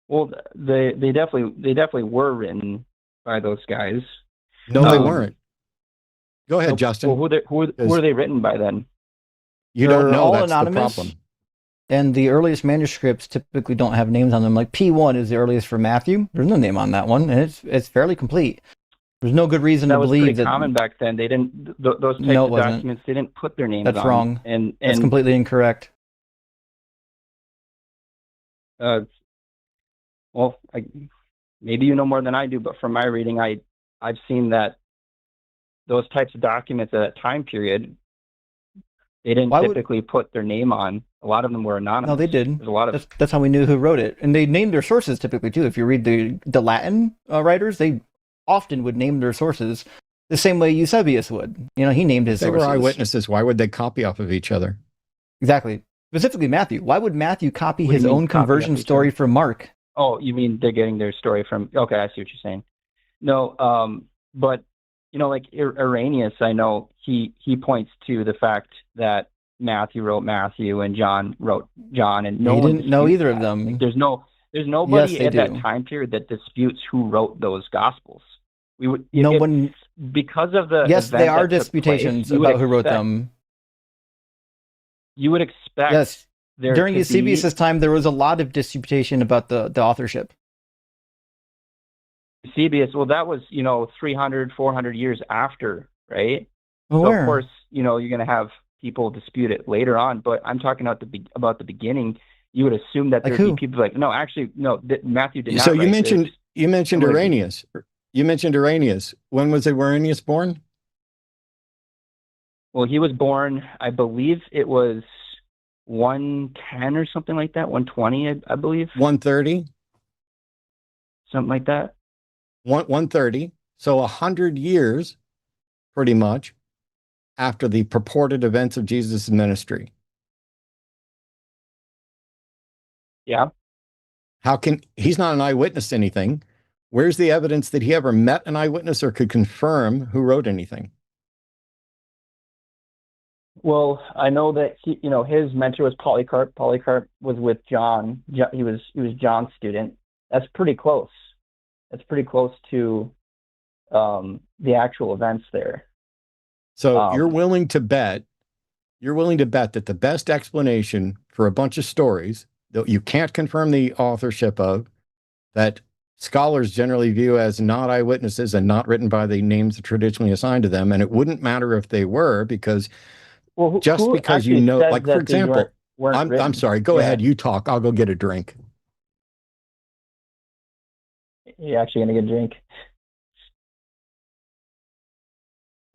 They definitely were written by those guys. No, they weren't. Go ahead, Justin. Well, who are they written by then? You don't know. All That's anonymous. the problem. And the earliest manuscripts typically don't have names on them. Like P1 is the earliest for Matthew. There's no name on that one, and it's fairly complete. There's no good reason to believe that. That was pretty common back then. They didn't those types of documents. They didn't put their names on. That's wrong. And that's completely incorrect. Well, maybe you know more than I do, but from my reading, I've seen that those types of documents at that time period, they didn't typically put their name on. A lot of them were anonymous. No, they did. There's a lot of that's how we knew who wrote it, and they named their sources typically too. If you read the Latin writers, they often would name their sources the same way Eusebius would. He named his sources. They were eyewitnesses. Why would they copy off of each other? Exactly. Specifically Matthew. Why would Matthew copy his own conversion story from Mark? Oh, you mean they're getting their story from... Okay, I see what you're saying. No, but, like Irenaeus, I know he points to the fact that Matthew wrote Matthew and John wrote John, and no one didn't know either of them. Like, there's nobody at that time period that disputes who wrote those Gospels. Because of the... Yes, they are disputations about who wrote them. You would expect... Yes. During Eusebius' time, there was a lot of disputation about the authorship. Eusebius, well, that was, 300, 400 years after, right? Well, so, of course, you're going to have people dispute it later on, but I'm talking about the beginning. You would assume that there'd be people like, no, actually, no, Matthew did not. So you mentioned Irenaeus. You mentioned Irenaeus. When was Irenaeus born? Well, he was born, I believe it was 110 or something like that, 120, I believe. 130? Something like that. 130. So 100 years, pretty much, after the purported events of Jesus' ministry. Yeah. He's not an eyewitness to anything. Where's the evidence that he ever met an eyewitness or could confirm who wrote anything? Well, I know that his mentor was Polycarp. Polycarp was with John. He was John's student. That's pretty close. That's pretty close to the actual events there. So you're willing to bet that the best explanation for a bunch of stories that you can't confirm the authorship of, that scholars generally view as not eyewitnesses and not written by the names traditionally assigned to them, and it wouldn't matter if they were, because because like, for example, I'm sorry, go ahead, you talk, I'll go get a drink. You're actually going to get a drink.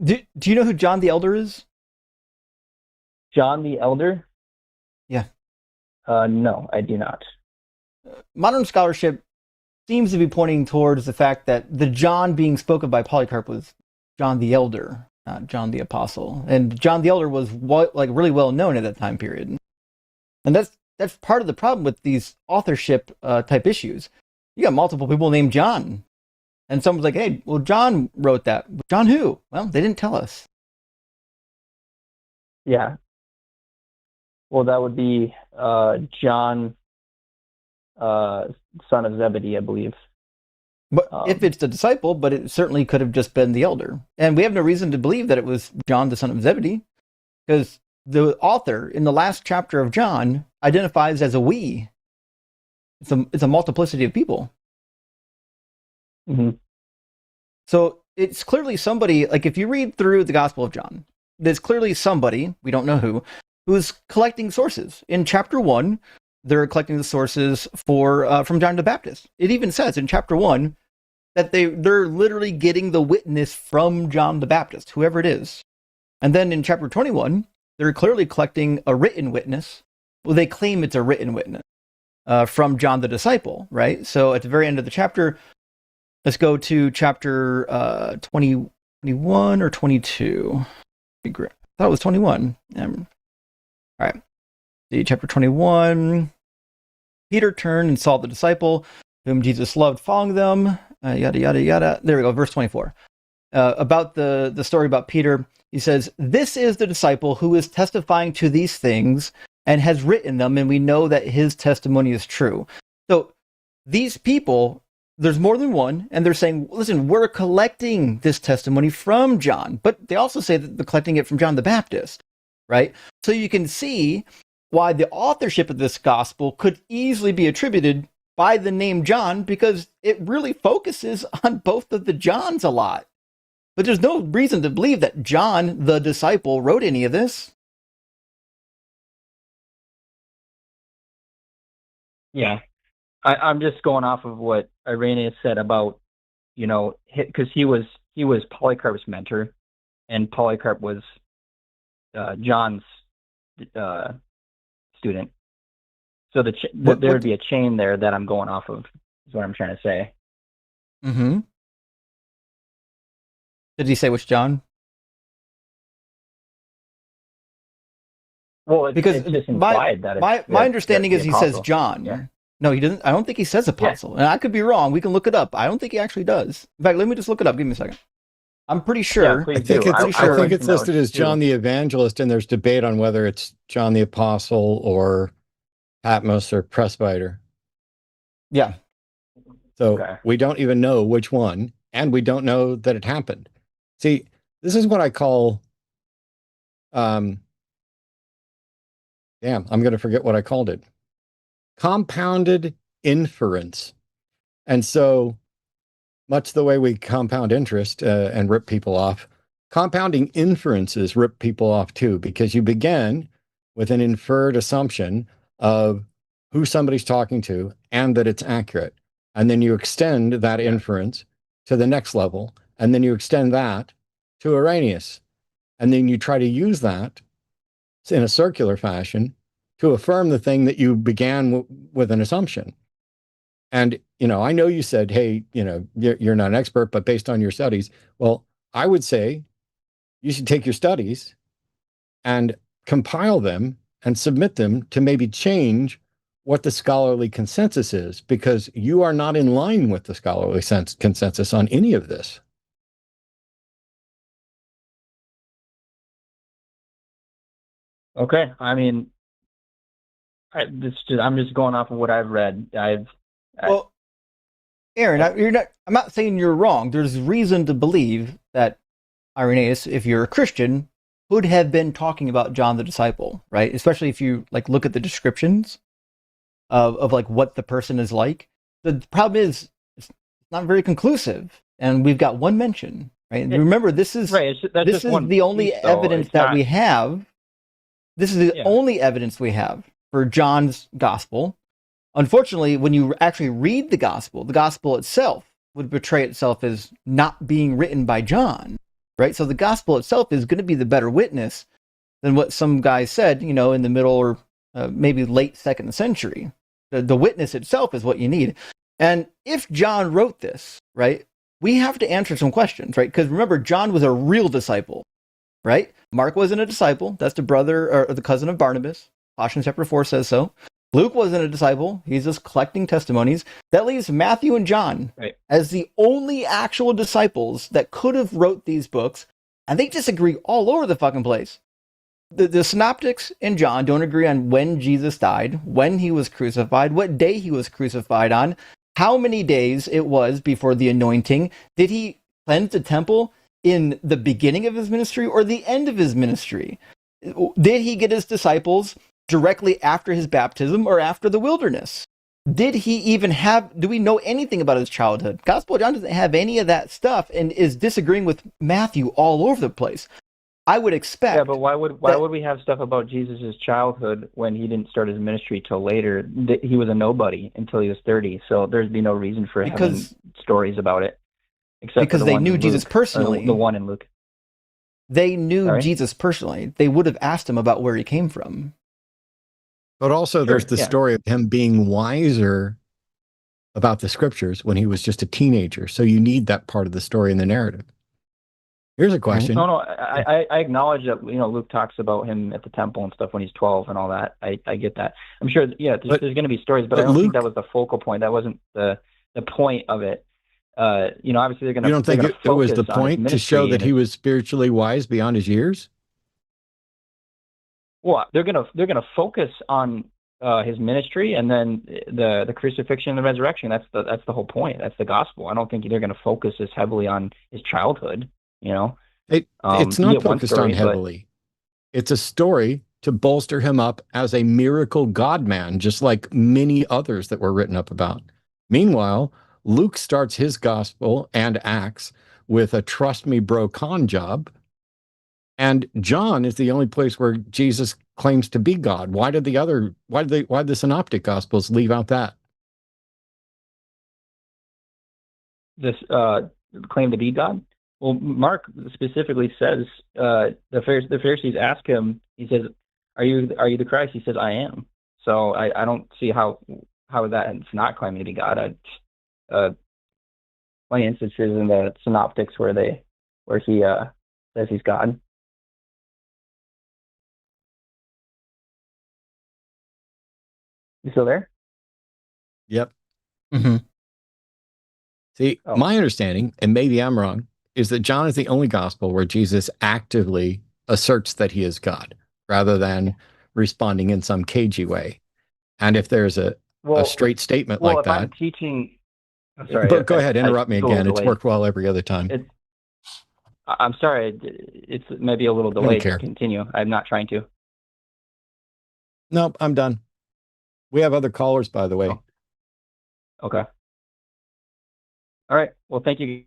Do you know who John the Elder is? John the Elder? Yeah. No, I do not. Modern scholarship seems to be pointing towards the fact that the John being spoken by Polycarp was John the Elder, not John the Apostle. And John the Elder was really well known at that time period. And that's part of the problem with these authorship type issues. You got multiple people named John. And someone's like, hey, well, John wrote that. John who? Well, they didn't tell us. Yeah. Well, that would be John, son of Zebedee, I believe. But if it's the disciple, but it certainly could have just been the elder. And we have no reason to believe that it was John, the son of Zebedee, because the author in the last chapter of John identifies as a we. It's a multiplicity of people. Mm-hmm. So it's clearly somebody, like if you read through the Gospel of John, there's clearly somebody, we don't know who's collecting sources. In chapter 1, they're collecting the sources from John the Baptist. It even says in chapter 1 that they're literally getting the witness from John the Baptist, whoever it is. And then in chapter 21, they're clearly collecting a written witness. Well, they claim it's a written witness from John the disciple, right? So at the very end of the chapter, let's go to chapter 21 or 22. I thought it was 21. All right. See, chapter 21. Peter turned and saw the disciple whom Jesus loved following them. Yada, yada, yada. There we go. Verse 24. About the story about Peter, he says, "This is the disciple who is testifying to these things and has written them, and we know that his testimony is true." So these people, there's more than one, and they're saying, listen, we're collecting this testimony from John, but they also say that they're collecting it from John the Baptist, right? So you can see why the authorship of this gospel could easily be attributed by the name John, because it really focuses on both of the Johns a lot. But there's no reason to believe that John, the disciple, wrote any of this. Yeah. I'm just going off of what Irenaeus said about, because he was Polycarp's mentor, and Polycarp was John's student. So there would be a chain there that I'm going off of, is what I'm trying to say. Mm-hmm. Did he say which John? Well, because it's just implied that my understanding is he says John. Yeah. No, he doesn't. I don't think he says apostle. And I could be wrong. We can look it up. I don't think he actually does. In fact, let me just look it up. Give me a second. I'm pretty sure. I think it's listed as John the Evangelist, and there's debate on whether it's John the Apostle or Patmos or Presbyter. Yeah. So we don't even know which one, and we don't know that it happened. See, this is what I call, damn, I'm going to forget what I called it. Compounded inference. And so much the way we compound interest and rip people off, compounding inferences rip people off too, because you begin with an inferred assumption of who somebody's talking to and that it's accurate. And then you extend that inference to the next level, and then you extend that to Irenaeus. And then you try to use that in a circular fashion to affirm the thing that you began with an assumption. And, I know you said, hey, you're not an expert, but based on your studies, well, I would say you should take your studies and compile them and submit them to maybe change what the scholarly consensus is, because you are not in line with the scholarly consensus on any of this. Okay. I mean, I'm just going off of what I've read. Well, Aaron, I'm not saying you're wrong. There's reason to believe that Irenaeus, if you're a Christian, would have been talking about John the disciple, right? Especially if you look at the descriptions of what the person is like. The problem is it's not very conclusive, and we've got one mention, right? And remember, this is the only evidence that we have. This is the only evidence we have for John's gospel. Unfortunately, when you actually read the gospel itself would portray itself as not being written by John, right? So the gospel itself is going to be the better witness than what some guy said, in the middle or maybe late 2nd century. The witness itself is what you need. And if John wrote this, right, we have to answer some questions, right? Because remember, John was a real disciple, right? Mark wasn't a disciple. That's the brother or the cousin of Barnabas. Colossians chapter 4 says so. Luke wasn't a disciple. He's just collecting testimonies. That leaves Matthew and John as the only actual disciples that could have wrote these books, and they disagree all over the fucking place. The synoptics and John don't agree on when Jesus died, when he was crucified, what day he was crucified on, how many days it was before the anointing. Did he cleanse the temple in the beginning of his ministry or the end of his ministry? Did he get his disciples directly after his baptism or after the wilderness? Did he even do we know anything about his childhood? Gospel of John doesn't have any of that stuff and is disagreeing with Matthew all over the place. I would expect. Yeah, but why would we have stuff about Jesus' childhood when he didn't start his ministry till later? He was a nobody until he was 30, so there'd be no reason for having stories about it. Except because they knew Jesus personally. The one in Luke. They knew Jesus personally. They would have asked him about where he came from. But also there's the story of him being wiser about the scriptures when he was just a teenager. So you need that part of the story in the narrative. Here's a question. No, I acknowledge that, Luke talks about him at the temple and stuff when he's 12 and all that. I get that. I'm sure, there's going to be stories, but I don't think that was the focal point. That wasn't the point of it. Obviously they're going to. You don't think it was the point to show that he was spiritually wise beyond his years? Well, they're gonna focus on his ministry and then the crucifixion and the resurrection. That's the whole point. That's the gospel. I don't think they're going to focus as heavily on his childhood. It's not focused on heavily. It's a story to bolster him up as a miracle God-man, just like many others that were written up about. Meanwhile, Luke starts his gospel and Acts with a trust me bro con job. And John is the only place where Jesus claims to be God. Why did the synoptic gospels leave out that? This claim to be God. Well, Mark specifically says the Pharisees ask him. He says, "Are you the Christ?" He says, "I am." So I don't see how that's not claiming to be God. Plenty of instances in the synoptics where he says he's God. You still there? Yep. Mm-hmm. See, my understanding, and maybe I'm wrong, is that John is the only gospel where Jesus actively asserts that he is God, rather than responding in some cagey way. And if there's a straight statement like that, I'm teaching. I'm sorry. But go ahead, interrupt me again. It's delayed. worked well every other time. I'm sorry. It's maybe a little delayed to continue. I'm not trying to. Nope, I'm done. We have other callers, by the way. Oh. Okay. All right. Well, thank you.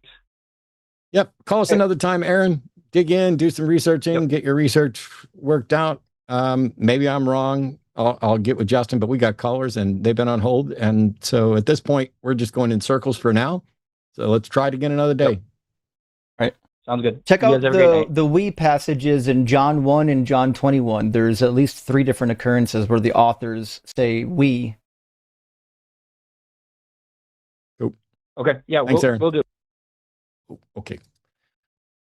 Yep. Call us another time, Aaron. Dig in, do some researching, get your research worked out. Maybe I'm wrong. I'll get with Justin, but we got callers and they've been on hold. And so at this point, we're just going in circles for now. So let's try it again another day. Yep. All right. Sounds good. Check out the we passages in John 1 and John 21. There's at least 3 different occurrences where the authors say we. Okay. Yeah, Thanks, Aaron. We'll do it. Okay.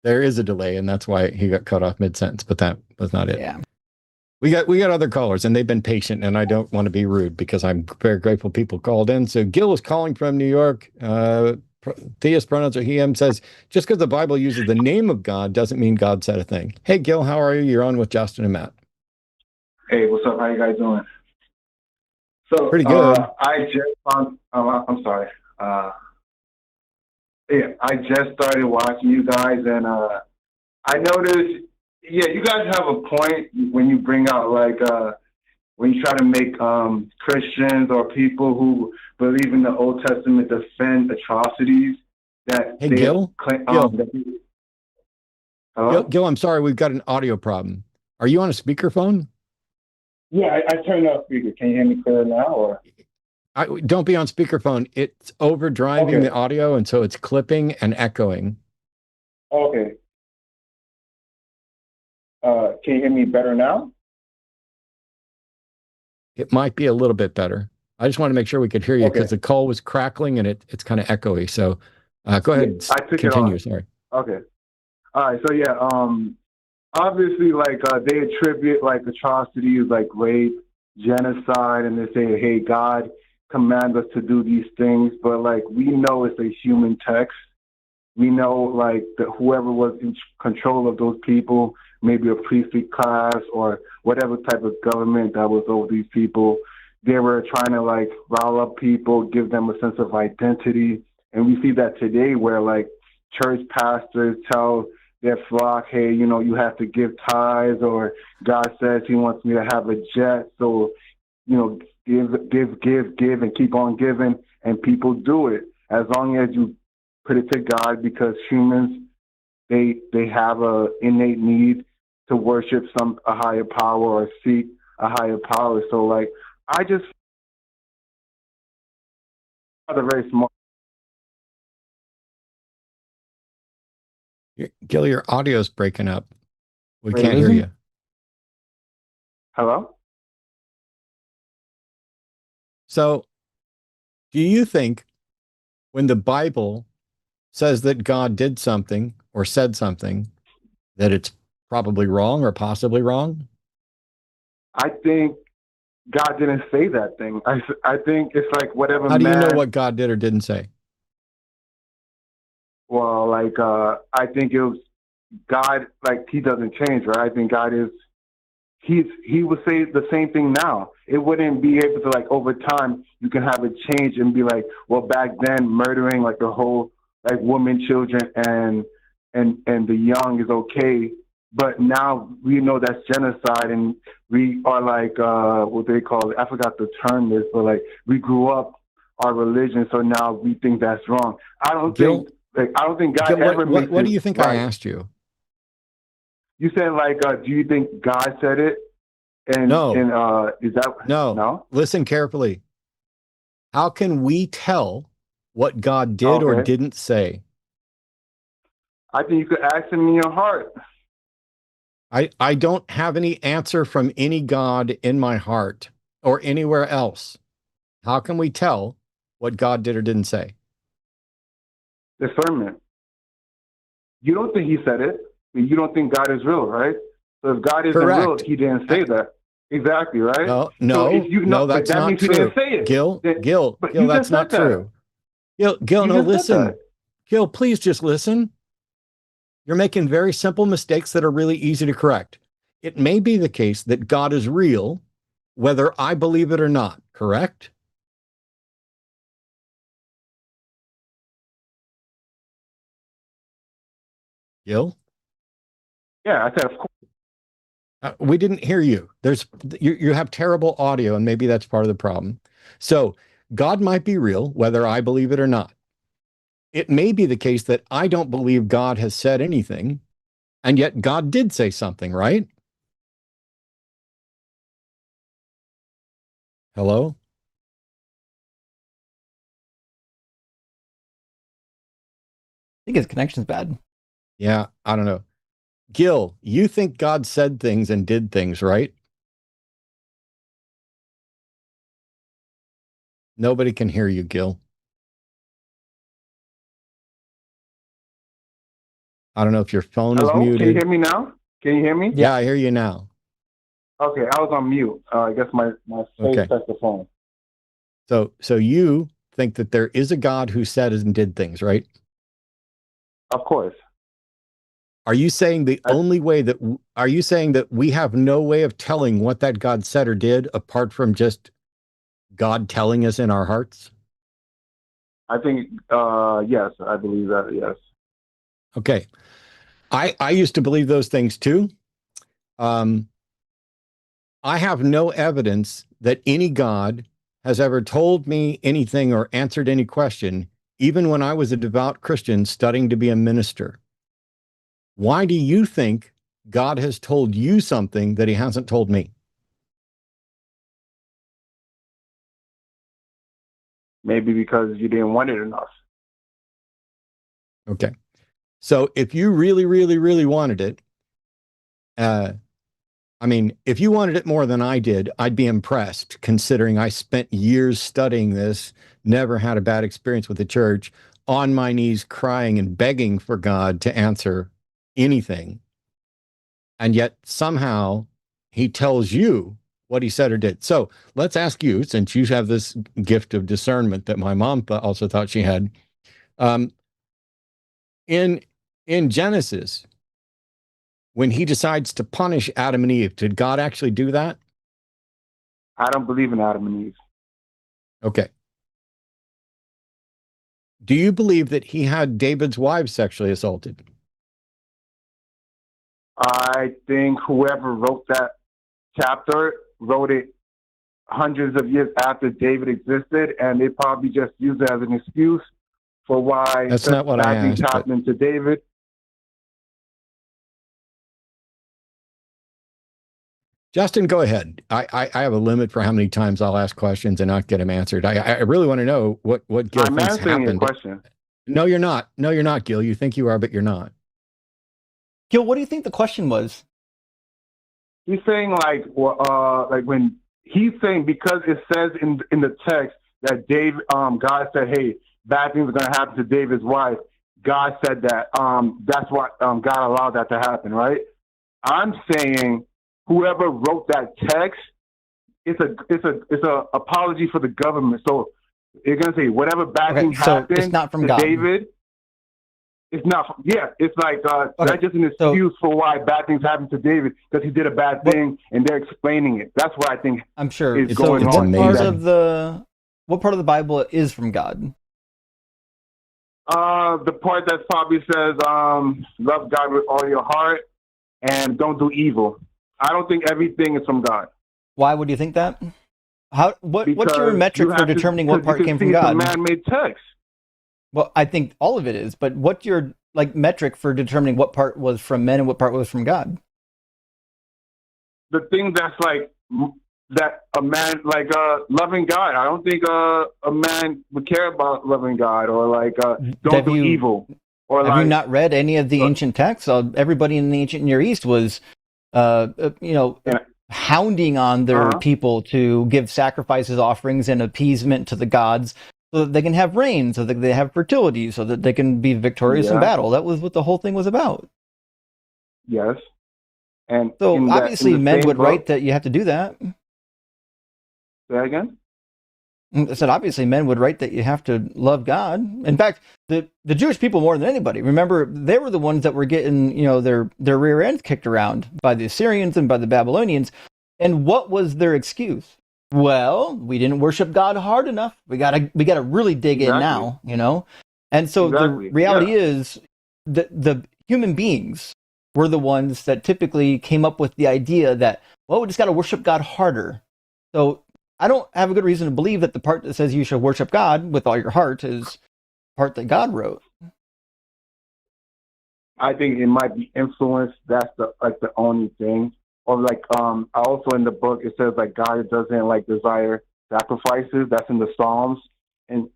There is a delay, and that's why he got cut off mid-sentence, but that was not it. Yeah. We got other callers, and they've been patient, and I don't want to be rude because I'm very grateful people called in. So Gil is calling from New York. Theist pronouns are he, him, says, just because the Bible uses the name of God doesn't mean God said a thing. Hey, Gil, how are you? You're on with Justin and Matt. Hey, what's up? How you guys doing? So pretty good. I just found. I'm sorry. Yeah, I just started watching you guys, and I noticed. Yeah, you guys have a point when you bring out when you try to make Christians or people who believe in the Old Testament defend atrocities that. Hey, Gil. Hello? Gil, I'm sorry, we've got an audio problem. Are you on a speakerphone? Yeah, I turned off speaker. Can you hear me clear now, or? Don't be on speakerphone. It's overdriving the audio, and so it's clipping and echoing. Okay. Can you hear me better now? It might be a little bit better. I just want to make sure we could hear you because the call was crackling and it's kind of echoey. So go ahead. I took continue. It Sorry. Okay. All right. So yeah, obviously they attribute atrocities like rape, genocide, and they say, hey, God command us to do these things, but we know it's a human text. We know that whoever was in control of those people, maybe a priestly class or whatever type of government that was over these people, they were trying to rile up people, give them a sense of identity. And we see that today where church pastors tell their flock, hey, you have to give tithes, or God says he wants me to have a jet. So, give, and keep on giving. And people do it as long as you put it to God, because humans, they have a innate need to worship a higher power or seek a higher power. So I just very smart. Gil, your audio's breaking up. We can't hear you. Hello? So do you think when the Bible says that God did something or said something, that it's probably wrong or possibly wrong? I think God didn't say that thing. I think it's whatever. How do you know what God did or didn't say? Well, I think it was God, he doesn't change, right? I think God is, he would say the same thing now. It wouldn't be able to, over time, you can have a change and be well, back then, murdering, the whole, women, children, and the young is okay, but now we know that's genocide, and we are like what they call it. I forgot the term is, but like we grew up our religion, so now we think that's wrong. I don't think God Gil, ever makes what it do you think right. I asked you? You said like, do you think God said it? And No. And is that No? Listen carefully. How can we tell what God did or didn't say? I think you could ask him in your heart. I don't have any answer from any God in my heart or anywhere else. How can we tell what God did or didn't say? Discernment. You don't think he said it. You don't think God is real, right? So if God isn't real, he didn't say that. Exactly, right? No, that's that not means true. He didn't say it. Gil, that's not true. Gil, You no, just said listen. that. Gil, please just listen. You're making very simple mistakes that are really easy to correct. It may be the case that God is real, whether I believe it or not, correct? Gil? Yeah, I said, of course. We didn't hear you. You have terrible audio, and maybe that's part of the problem. So God might be real, whether I believe it or not. It may be the case that I don't believe God has said anything, and yet God did say something, right? Hello? I think his connection's bad. Yeah, I don't know. Gil, you think God said things and did things, right? Nobody can hear you, Gil. I don't know if your phone is muted. Can you hear me now? Can you hear me? Yeah, I hear you now. Okay, I was on mute. I guess my face touched the phone. So you think that there is a God who said and did things, right? Of course. Are you saying are you saying that we have no way of telling what that God said or did apart from just God telling us in our hearts? I think, yes, I believe that, yes. Okay. I used to believe those things too. I have no evidence that any God has ever told me anything or answered any question, even when I was a devout Christian studying to be a minister. Why do you think God has told you something that he hasn't told me? Maybe because you didn't want it enough. Okay. So if you really, really, really wanted it, if you wanted it more than I did, I'd be impressed, considering I spent years studying this, never had a bad experience with the church, on my knees crying and begging for God to answer anything. And yet somehow he tells you what he said or did. So let's ask you, since you have this gift of discernment that my mom also thought she had, in Genesis, when he decides to punish Adam and Eve, did God actually do that? I don't believe in Adam and Eve. Okay. Do you believe that he had David's wives sexually assaulted? I think whoever wrote that chapter wrote it hundreds of years after David existed, and they probably just used it as an excuse for why that's not what I asked, happened to David. Justin, go ahead. I have a limit for how many times I'll ask questions and not get them answered. I really want to know what Gil I'm thinks answering happened. your question. No, you're not. No, you're not, Gil. You think you are, but you're not. Gil, what do you think the question was? He's saying like when he's saying, because it says in the text that God said, hey, bad things are going to happen to David's wife. God said that. That's why God allowed that to happen, right? I'm saying whoever wrote that text, it's a apology for the government. So you're going to say whatever bad thing happened it's not from to God. David. It's not. Yeah, it's like that's just an excuse for why bad things happen to David, because he did a bad thing, and they're explaining it. That's what I think. I'm sure is going on. What part of the Bible is from God? The part that probably says, "Love God with all your heart," and don't do evil. I don't think everything is from God. Why would you think that? What's your Because metric you for have to- determining what because part you came can from see it's a God? man-made text. Well, I think all of it is, but what's your like metric for determining what part was from men and what part was from God? The thing that's like that a man like loving God. I don't think a man would care about loving God or like don't do evil. Or have you not read any of the ancient texts? Everybody in the ancient Near East was, hounding on their people to give sacrifices, offerings, and appeasement to the gods, so that they can have rain, so that they have fertility, so that they can be victorious in battle. That was what the whole thing was about. Yes. And so obviously men would write that you have to do that. Say that again? I said obviously men would write that you have to love God. In fact, the Jewish people more than anybody, remember, they were the ones that were getting, their rear ends kicked around by the Assyrians and by the Babylonians. And what was their excuse? Well, we didn't worship God hard enough. We gotta really dig in now, And so the reality is that the human beings were the ones that typically came up with the idea that, well, we just got to worship God harder. So I don't have a good reason to believe that the part that says you should worship God with all your heart is the part that God wrote. I think it might be influenced. That's the only thing. Or also in the book it says like God doesn't desire sacrifices. That's in the Psalms and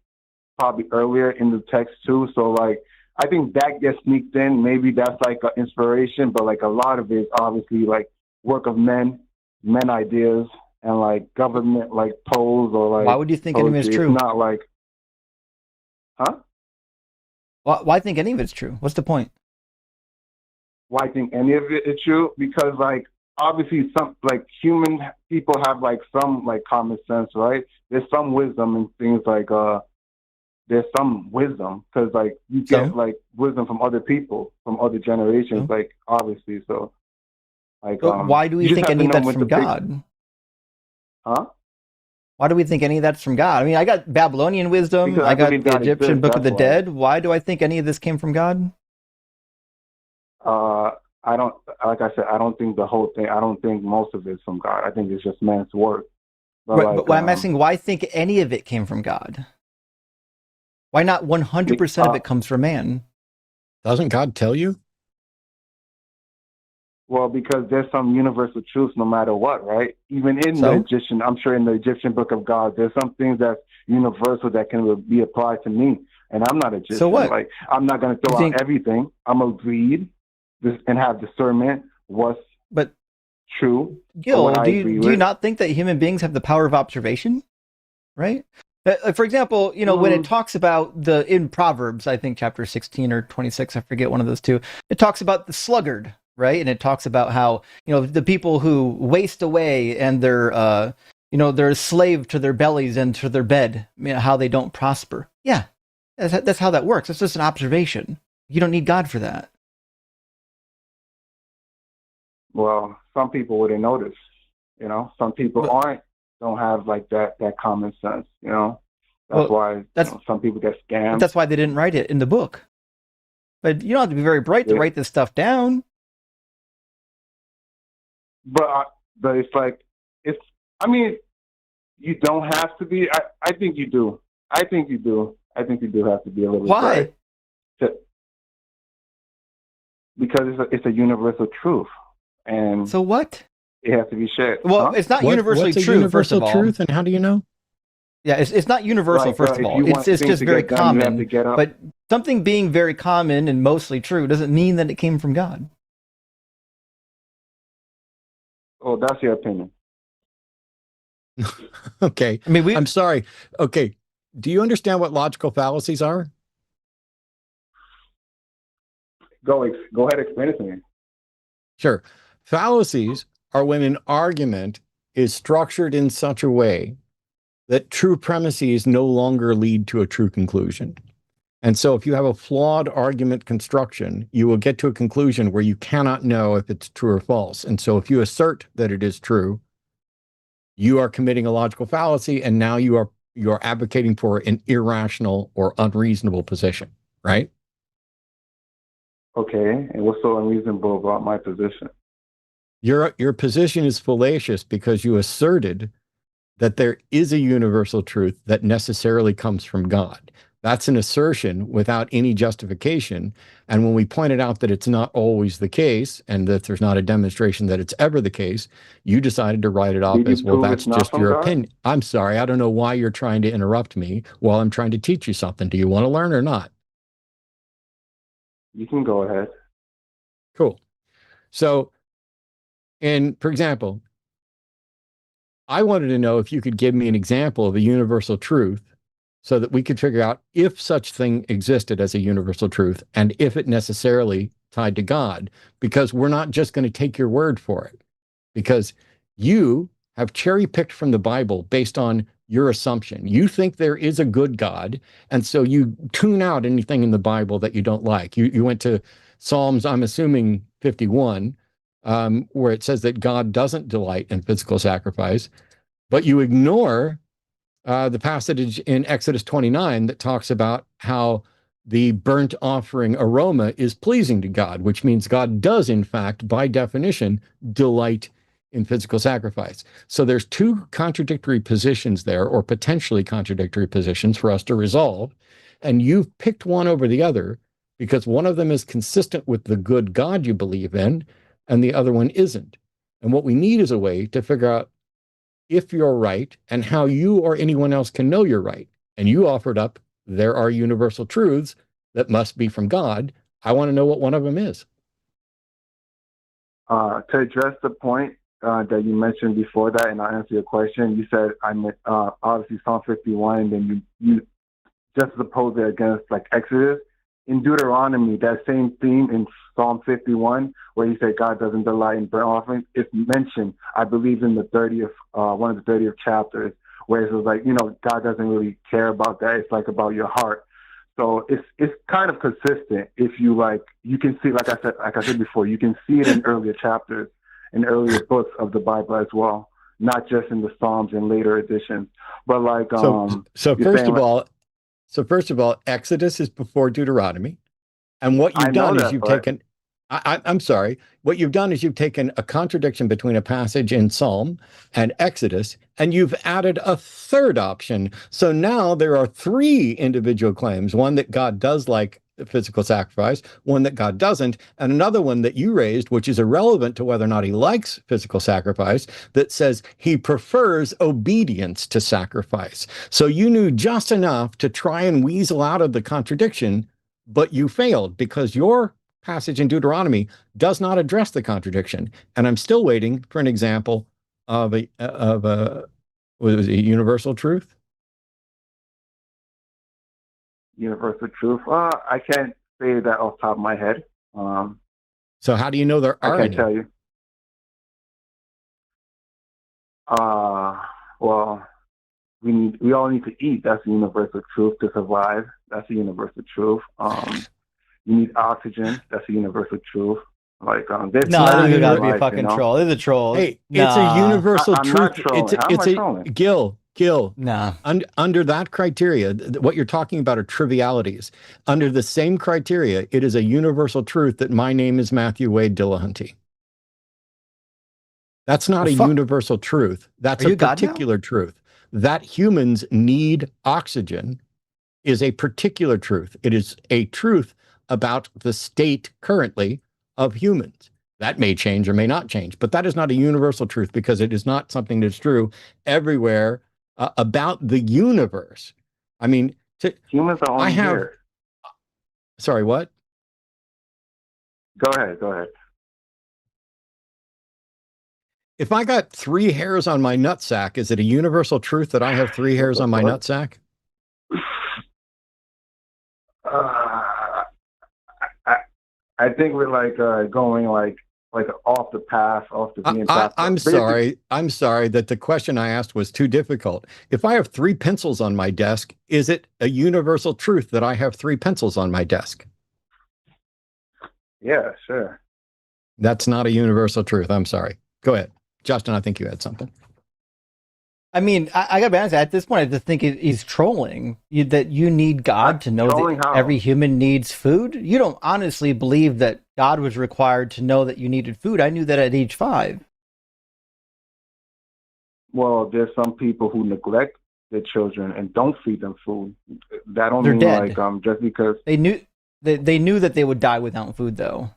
probably earlier in the text too. So I think that gets sneaked in. Maybe that's an inspiration, but a lot of it is obviously work of men ideas and government polls or Why would you think any of it's true? It's not huh? Why think any of it's true? What's the point? Why I think any of it is true? Because obviously some human people have some common sense, right? There's some wisdom and things there's some wisdom because you get wisdom from other people, from other generations, obviously. So why do we think any of that's from God? Huh? Why do we think any of that's from God? I mean, I got Babylonian wisdom. Because I got the God Egyptian exists, Book of the why. Dead. Why do I think any of this came from God? I don't, like I said, I don't think the whole thing, I don't think most of it's from God. I think it's just man's work. But I'm asking, why think any of it came from God? Why not 100% of it comes from man? Doesn't God tell you? Well, because there's some universal truths no matter what, right? Even in the Egyptian, I'm sure in the Egyptian Book of God, there's some things that's universal that can be applied to me. And I'm not Egyptian. So what? I'm not going to throw out everything. I'm going to read and have discernment what's true. Gil, do you not think that human beings have the power of observation? Right? For example, when it talks about in Proverbs, I think chapter 16 or 26, I forget one of those two, it talks about the sluggard, right? And it talks about how, the people who waste away and they're a slave to their bellies and to their bed, how they don't prosper. Yeah, that's how that works. It's just an observation. You don't need God for that. Well, some people wouldn't notice, some people don't have that common sense, That's why some people get scammed. That's why they didn't write it in the book. But you don't have to be very bright to write this stuff down. But you don't have to be. I think you do. I think you do. I think you do have to be a little bit bright. Why? Because it's a universal truth. And so what? It has to be shared. Well, it's not universally true. Universal first of all, truth, and how do you know? Yeah, it's not universal. First of all, it's just very common. But something being very common and mostly true doesn't mean that it came from God. Oh, that's your opinion. Okay. I mean, I'm sorry. Okay. Do you understand what logical fallacies are? Go ahead, explain it to me. Sure. Fallacies are when an argument is structured in such a way that true premises no longer lead to a true conclusion. And so if you have a flawed argument construction, you will get to a conclusion where you cannot know if it's true or false. And so if you assert that it is true, you are committing a logical fallacy, and now you are advocating for an irrational or unreasonable position, right? Okay, and what's so unreasonable about my position? Your position is fallacious because you asserted that there is a universal truth that necessarily comes from God. That's an assertion without any justification. And when we pointed out that it's not always the case and that there's not a demonstration that it's ever the case, you decided to write it off Did you as, well, prove that's it's not just from your God? opinion. I'm sorry. I don't know why you're trying to interrupt me while I'm trying to teach you something. Do you want to learn or not? You can go ahead. Cool. So, for example, I wanted to know if you could give me an example of a universal truth so that we could figure out if such thing existed as a universal truth and if it necessarily tied to God, because we're not just going to take your word for it, because you have cherry picked from the Bible based on your assumption. You think there is a good God, and so you tune out anything in the Bible that you don't like. You went to Psalms, I'm assuming 51, where it says that God doesn't delight in physical sacrifice, but you ignore the passage in Exodus 29 that talks about how the burnt offering aroma is pleasing to God, which means God does, in fact, by definition, delight in physical sacrifice. So there's two contradictory positions there, or potentially contradictory positions for us to resolve. And you've picked one over the other because one of them is consistent with the good God you believe in, and the other one isn't. And what we need is a way to figure out if you're right and how you or anyone else can know you're right. And you offered up, there are universal truths that must be from God. I want to know what one of them is. To address the point that you mentioned before that, and I'll answer your question, you said I meant obviously Psalm 51, and then you just opposed it against like Exodus. In Deuteronomy, that same theme in Psalm 51, where he said God doesn't delight in burnt offerings, it's mentioned, I believe, in the 30th, one of the 30th chapters, where it was like, God doesn't really care about that. It's like about your heart. So it's kind of consistent. If you you can see, like I said before, you can see it in earlier chapters, in earlier books of the Bible as well, not just in the Psalms and later editions. But So first of all, Exodus is before Deuteronomy. And what I you've know done is that, you've but taken, I'm sorry, what you've done is you've taken a contradiction between a passage in Psalm and Exodus, and you've added a third option. So now there are three individual claims, one that God does like physical sacrifice, one that God doesn't, and another one that you raised, which is irrelevant to whether or not he likes physical sacrifice, that says he prefers obedience to sacrifice. So you knew just enough to try and weasel out of the contradiction, but you failed because your passage in Deuteronomy does not address the contradiction. And I'm still waiting for an example of a what was it, universal truth? universal truth. I can't say that off the top of my head. So how do you know there I are can't any? tell you. Well, we all need to eat. That's the universal truth to survive. That's the universal truth. You need oxygen. That's the universal truth. There's No, this has got to be a fucking troll. This is a troll. Hey, it's a universal I'm truth. not trolling. How am I trolling? Gil. Nah. Under that criteria, what you're talking about are trivialities. Under the same criteria, it is a universal truth that my name is Matthew Wade Dillahunty. That's not a universal truth. That's a particular truth. That humans need oxygen is a particular truth. It is a truth about the state currently of humans. That may change or may not change, but that is not a universal truth because it is not something that's true everywhere about the universe. I mean, humans are only here. Sorry, what? Go ahead. If I got 3 hairs on my nutsack, is it a universal truth that I have 3 hairs on my nutsack? I think we're going off the path, off the beaten path. I'm sorry that the question I asked was too difficult. If I have 3 pencils on my desk, is it a universal truth that I have 3 pencils on my desk? Yeah, sure. That's not a universal truth. I'm sorry. Go ahead. Justin, I think you had something. I mean, I gotta be honest, at this point, I just think he's trolling. That you need God to know Trolling that how? every human needs food. You don't honestly believe that God was required to know that you needed food. I knew that at age 5. Well, there's some people who neglect their children and don't feed them food. That don't They're mean dead. like just because. They knew that they would die without food, though.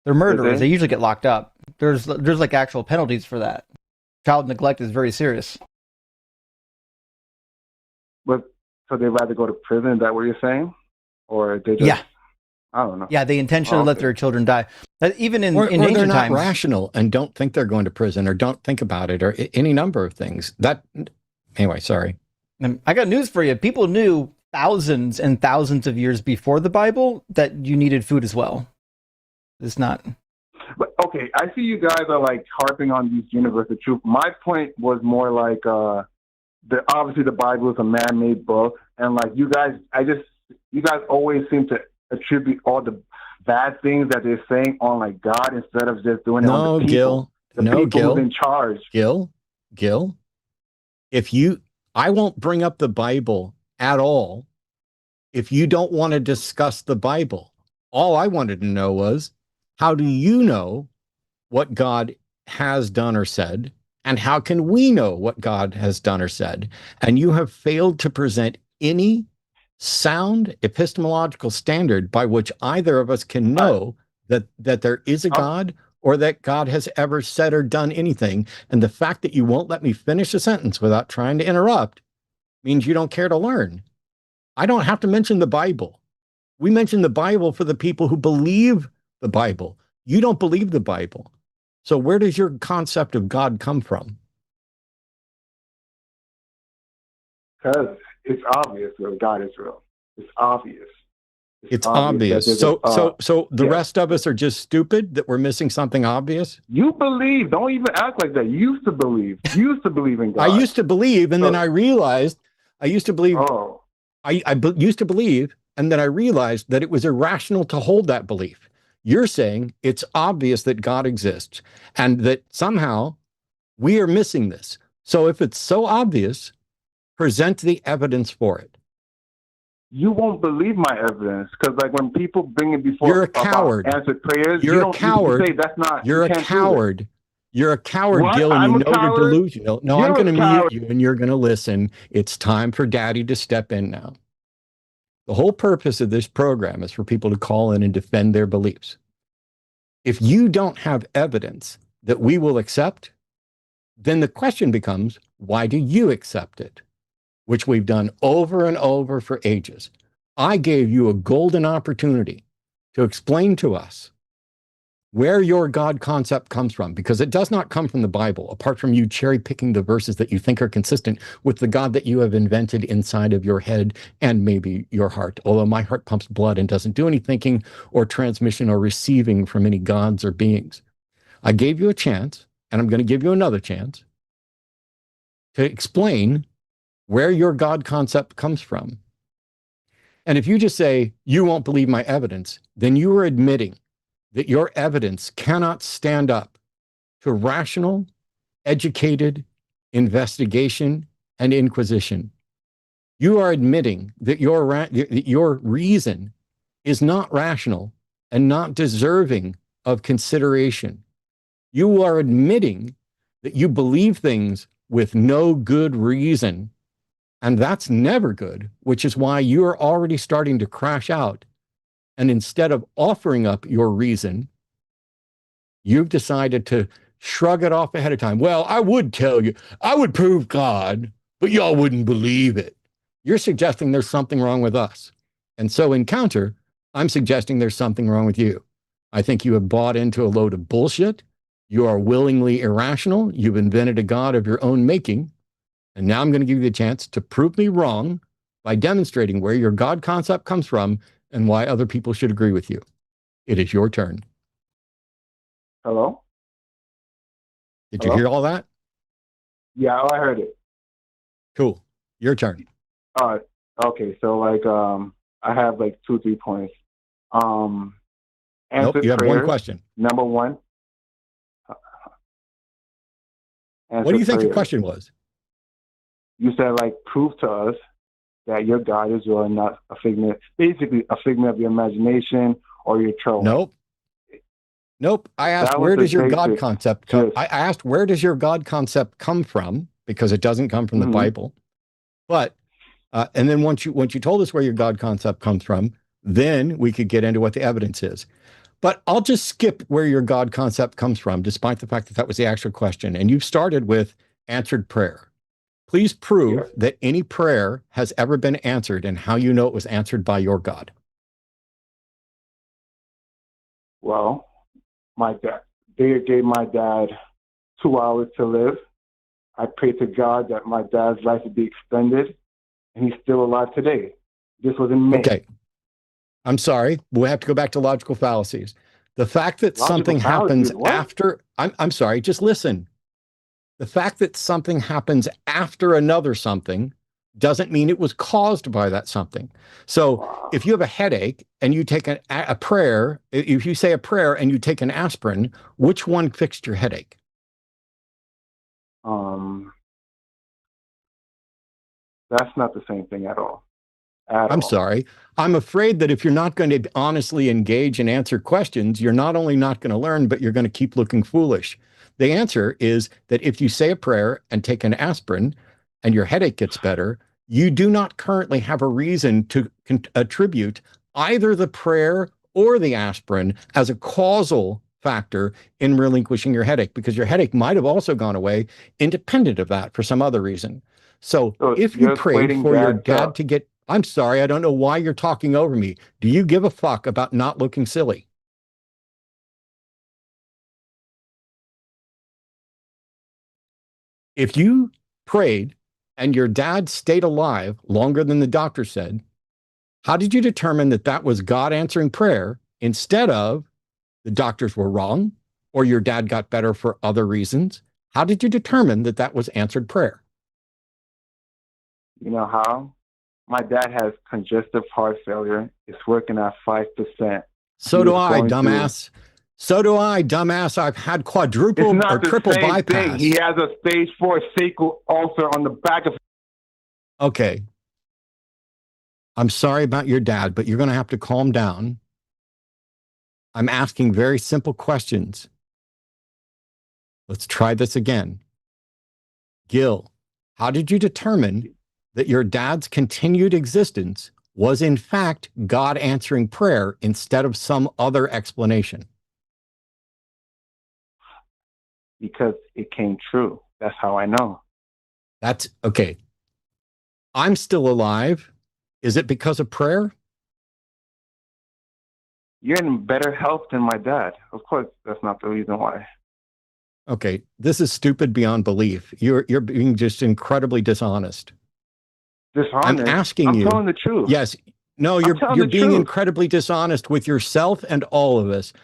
They're murderers. they? They usually get locked up. There's like actual penalties for that. Child neglect is very serious. But so they rather go to prison. Is that what you're saying? Or they just? Yeah. I don't know. Yeah, they intentionally let their children die. Even in Or they're ancient not times, rational and don't think they're going to prison or don't think about it or any number of things. Anyway, sorry. I got news for you. People knew thousands and thousands of years before the Bible that you needed food as well. It's not. But okay, I see you guys are like harping on these universal truth. My point was more like obviously the Bible is a man-made book, and like you guys always seem to attribute all the bad things that they're saying on like God instead of just doing it on the people. Gil, who's in charge. Gil, I won't bring up the Bible at all if you don't want to discuss the Bible. All I wanted to know was, how do you know what God has done or said? And how can we know what God has done or said? And you have failed to present any sound epistemological standard by which either of us can know that there is a God or that God has ever said or done anything. And the fact that you won't let me finish a sentence without trying to interrupt means you don't care to learn. I don't have to mention the Bible. We mention the Bible for the people who believe the Bible. You don't believe the Bible. So where does your concept of God come from? Because it's obvious that God is real. It's obvious. It's obvious. So the rest of us are just stupid that we're missing something obvious? You believe. Don't even act like that. You used to believe. You used to believe in God. I used to believe, and then I realized I used to believe. Used to believe, and then I realized that it was irrational to hold that belief. You're saying it's obvious that God exists and that somehow we are missing this. So if it's so obvious, present the evidence for it. You won't believe my evidence because, like, when people bring it before you're a coward. Answered prayers, you're a coward. You say that's not. You're a coward. You're a coward, what? Gil, and you know you're delusional. No, I'm going to mute you, and you're going to listen. It's time for Daddy to step in now. The whole purpose of this program is for people to call in and defend their beliefs. If you don't have evidence that we will accept, then the question becomes, why do you accept it? Which we've done over and over for ages. I gave you a golden opportunity to explain to us where your God concept comes from, because it does not come from the Bible, apart from you cherry picking the verses that you think are consistent with the God that you have invented inside of your head and maybe your heart. Although my heart pumps blood and doesn't do any thinking or transmission or receiving from any gods or beings. I gave you a chance, and I'm going to give you another chance to explain where your God concept comes from. And if you just say, you won't believe my evidence, then you are admitting that your evidence cannot stand up to rational, educated investigation and inquisition. You are admitting that your reason is not rational and not deserving of consideration. You are admitting that you believe things with no good reason, and that's never good, which is why you are already starting to crash out. And instead of offering up your reason, you've decided to shrug it off ahead of time. Well, I would tell you, I would prove God, but y'all wouldn't believe it. You're suggesting there's something wrong with us. And so in counter, I'm suggesting there's something wrong with you. I think you have bought into a load of bullshit. You are willingly irrational. You've invented a God of your own making. And now I'm going to give you the chance to prove me wrong by demonstrating where your God concept comes from and why other people should agree with you. It is your turn. Hello? Did you hear all that? Yeah, I heard it. Cool. Your turn. Okay, so like I have like 2-3 points. Nope, you have prayers, one question. Number one. What do you think the prayers. question was? You said, like, prove to us that your God is real and not a figment, basically a figment of your imagination or your trolling. Nope. Nope. I asked, That was where the does your God basic concept come? gist. I asked, where does your God concept come from? Because it doesn't come from the Mhm. Bible. But, and then once you told us where your God concept comes from, then we could get into what the evidence is. But I'll just skip where your God concept comes from, despite the fact that that was the actual question. And you've started with answered prayer. Please prove Yeah. that any prayer has ever been answered and how you know it was answered by your God. Well, my dad, they gave my dad 2 hours to live. I pray to God that my dad's life would be extended, and he's still alive today. This was in May. Okay. I'm sorry. We have to go back to logical fallacies. The fact that Logical something happens fallacies, what? after, I'm sorry, just listen. The fact that something happens after another something doesn't mean it was caused by that something. So Wow. if you have a headache and you take a prayer, if you say a prayer and you take an aspirin, which one fixed your headache? That's not the same thing at all. I'm sorry. I'm afraid that if you're not going to honestly engage and answer questions, you're not only not going to learn, but you're going to keep looking foolish. The answer is that if you say a prayer and take an aspirin and your headache gets better, you do not currently have a reason to attribute either the prayer or the aspirin as a causal factor in relinquishing your headache, because your headache might have also gone away independent of that for some other reason. So if you you're prayed equating for your that dad to get, I'm sorry, I don't know why you're talking over me. Do you give a fuck about not looking silly? If you prayed and your dad stayed alive longer than the doctor said, how did you determine that that was God answering prayer instead of the doctors were wrong or your dad got better for other reasons? How did you determine that that was answered prayer? You know how? My dad has congestive heart failure. It's working at 5%. So do I, dumbass. So do I, dumbass. I've had quadruple It's or not the triple same bypass. thing. He has a stage 4 sacral ulcer on the back of. Okay. I'm sorry about your dad, but you're going to have to calm down. I'm asking very simple questions. Let's try this again. Gil, how did you determine that your dad's continued existence was in fact God answering prayer instead of some other explanation? Because it came true. That's how I know. That's okay. I'm still alive. Is it because of prayer? You're in better health than my dad. Of course, that's not the reason why. Okay, this is stupid beyond belief. You're being just incredibly dishonest. Dishonest? I'm asking you. I'm telling the truth. Yes. No, you're being incredibly dishonest with yourself and all of us.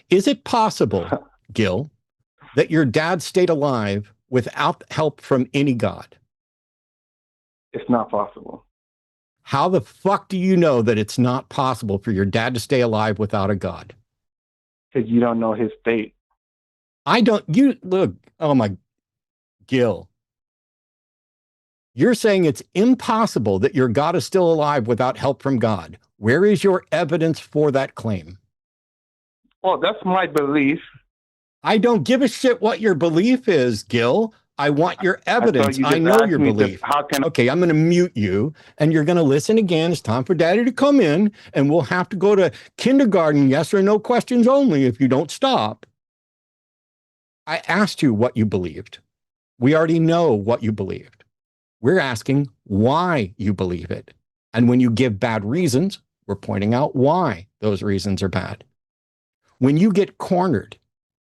Is it possible, Gil, that your dad stayed alive without help from any God? It's not possible. How the fuck do you know that it's not possible for your dad to stay alive without a God? Because you don't know his state. I don't, you look, oh my, Gil. You're saying it's impossible that your God is still alive without help from God. Where is your evidence for that claim? Well, that's my belief. I don't give a shit what your belief is, Gil. I want your evidence. I know your belief. Okay, I'm going to mute you, and you're going to listen again. It's time for Daddy to come in, and we'll have to go to kindergarten, yes or no questions only if you don't stop. I asked you what you believed. We already know what you believed. We're asking why you believe it. And when you give bad reasons, we're pointing out why those reasons are bad. When you get cornered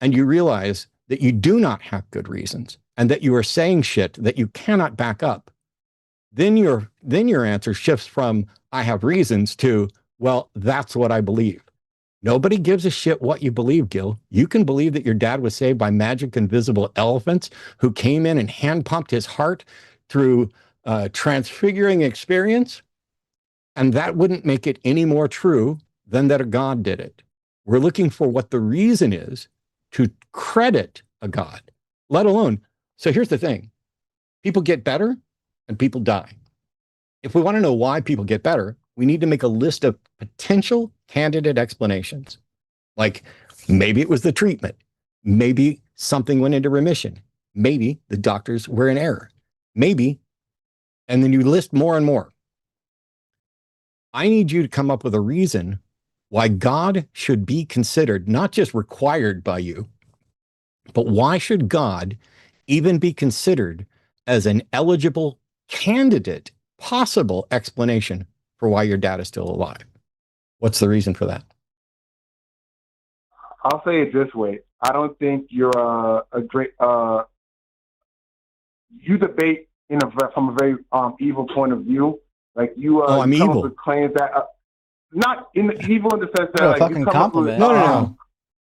and you realize that you do not have good reasons and that you are saying shit that you cannot back up, then your answer shifts from I have reasons to, well, that's what I believe. Nobody gives a shit what you believe, Gil. You can believe that your dad was saved by magic invisible elephants who came in and hand pumped his heart through transfiguring experience, and that wouldn't make it any more true than that a God did it. We're looking for what the reason is to credit a God, let alone So here's the thing. People get better and people die. If we want to know why people get better, we need to make a list of potential candidate explanations. Like maybe it was the treatment. Maybe something went into remission. Maybe the doctors were in error. Maybe, and then you list more and more. I need you to come up with a reason why God should be considered, not just required by you, but why should God even be considered as an eligible candidate, possible explanation for why your dad is still alive? What's the reason for that? I'll say it this way. I don't think you're a great. You debate from a very evil point of view. Like you. I'm you come evil. up with claims that not in the evil in the sense that No, like, fucking you come compliment. Up with,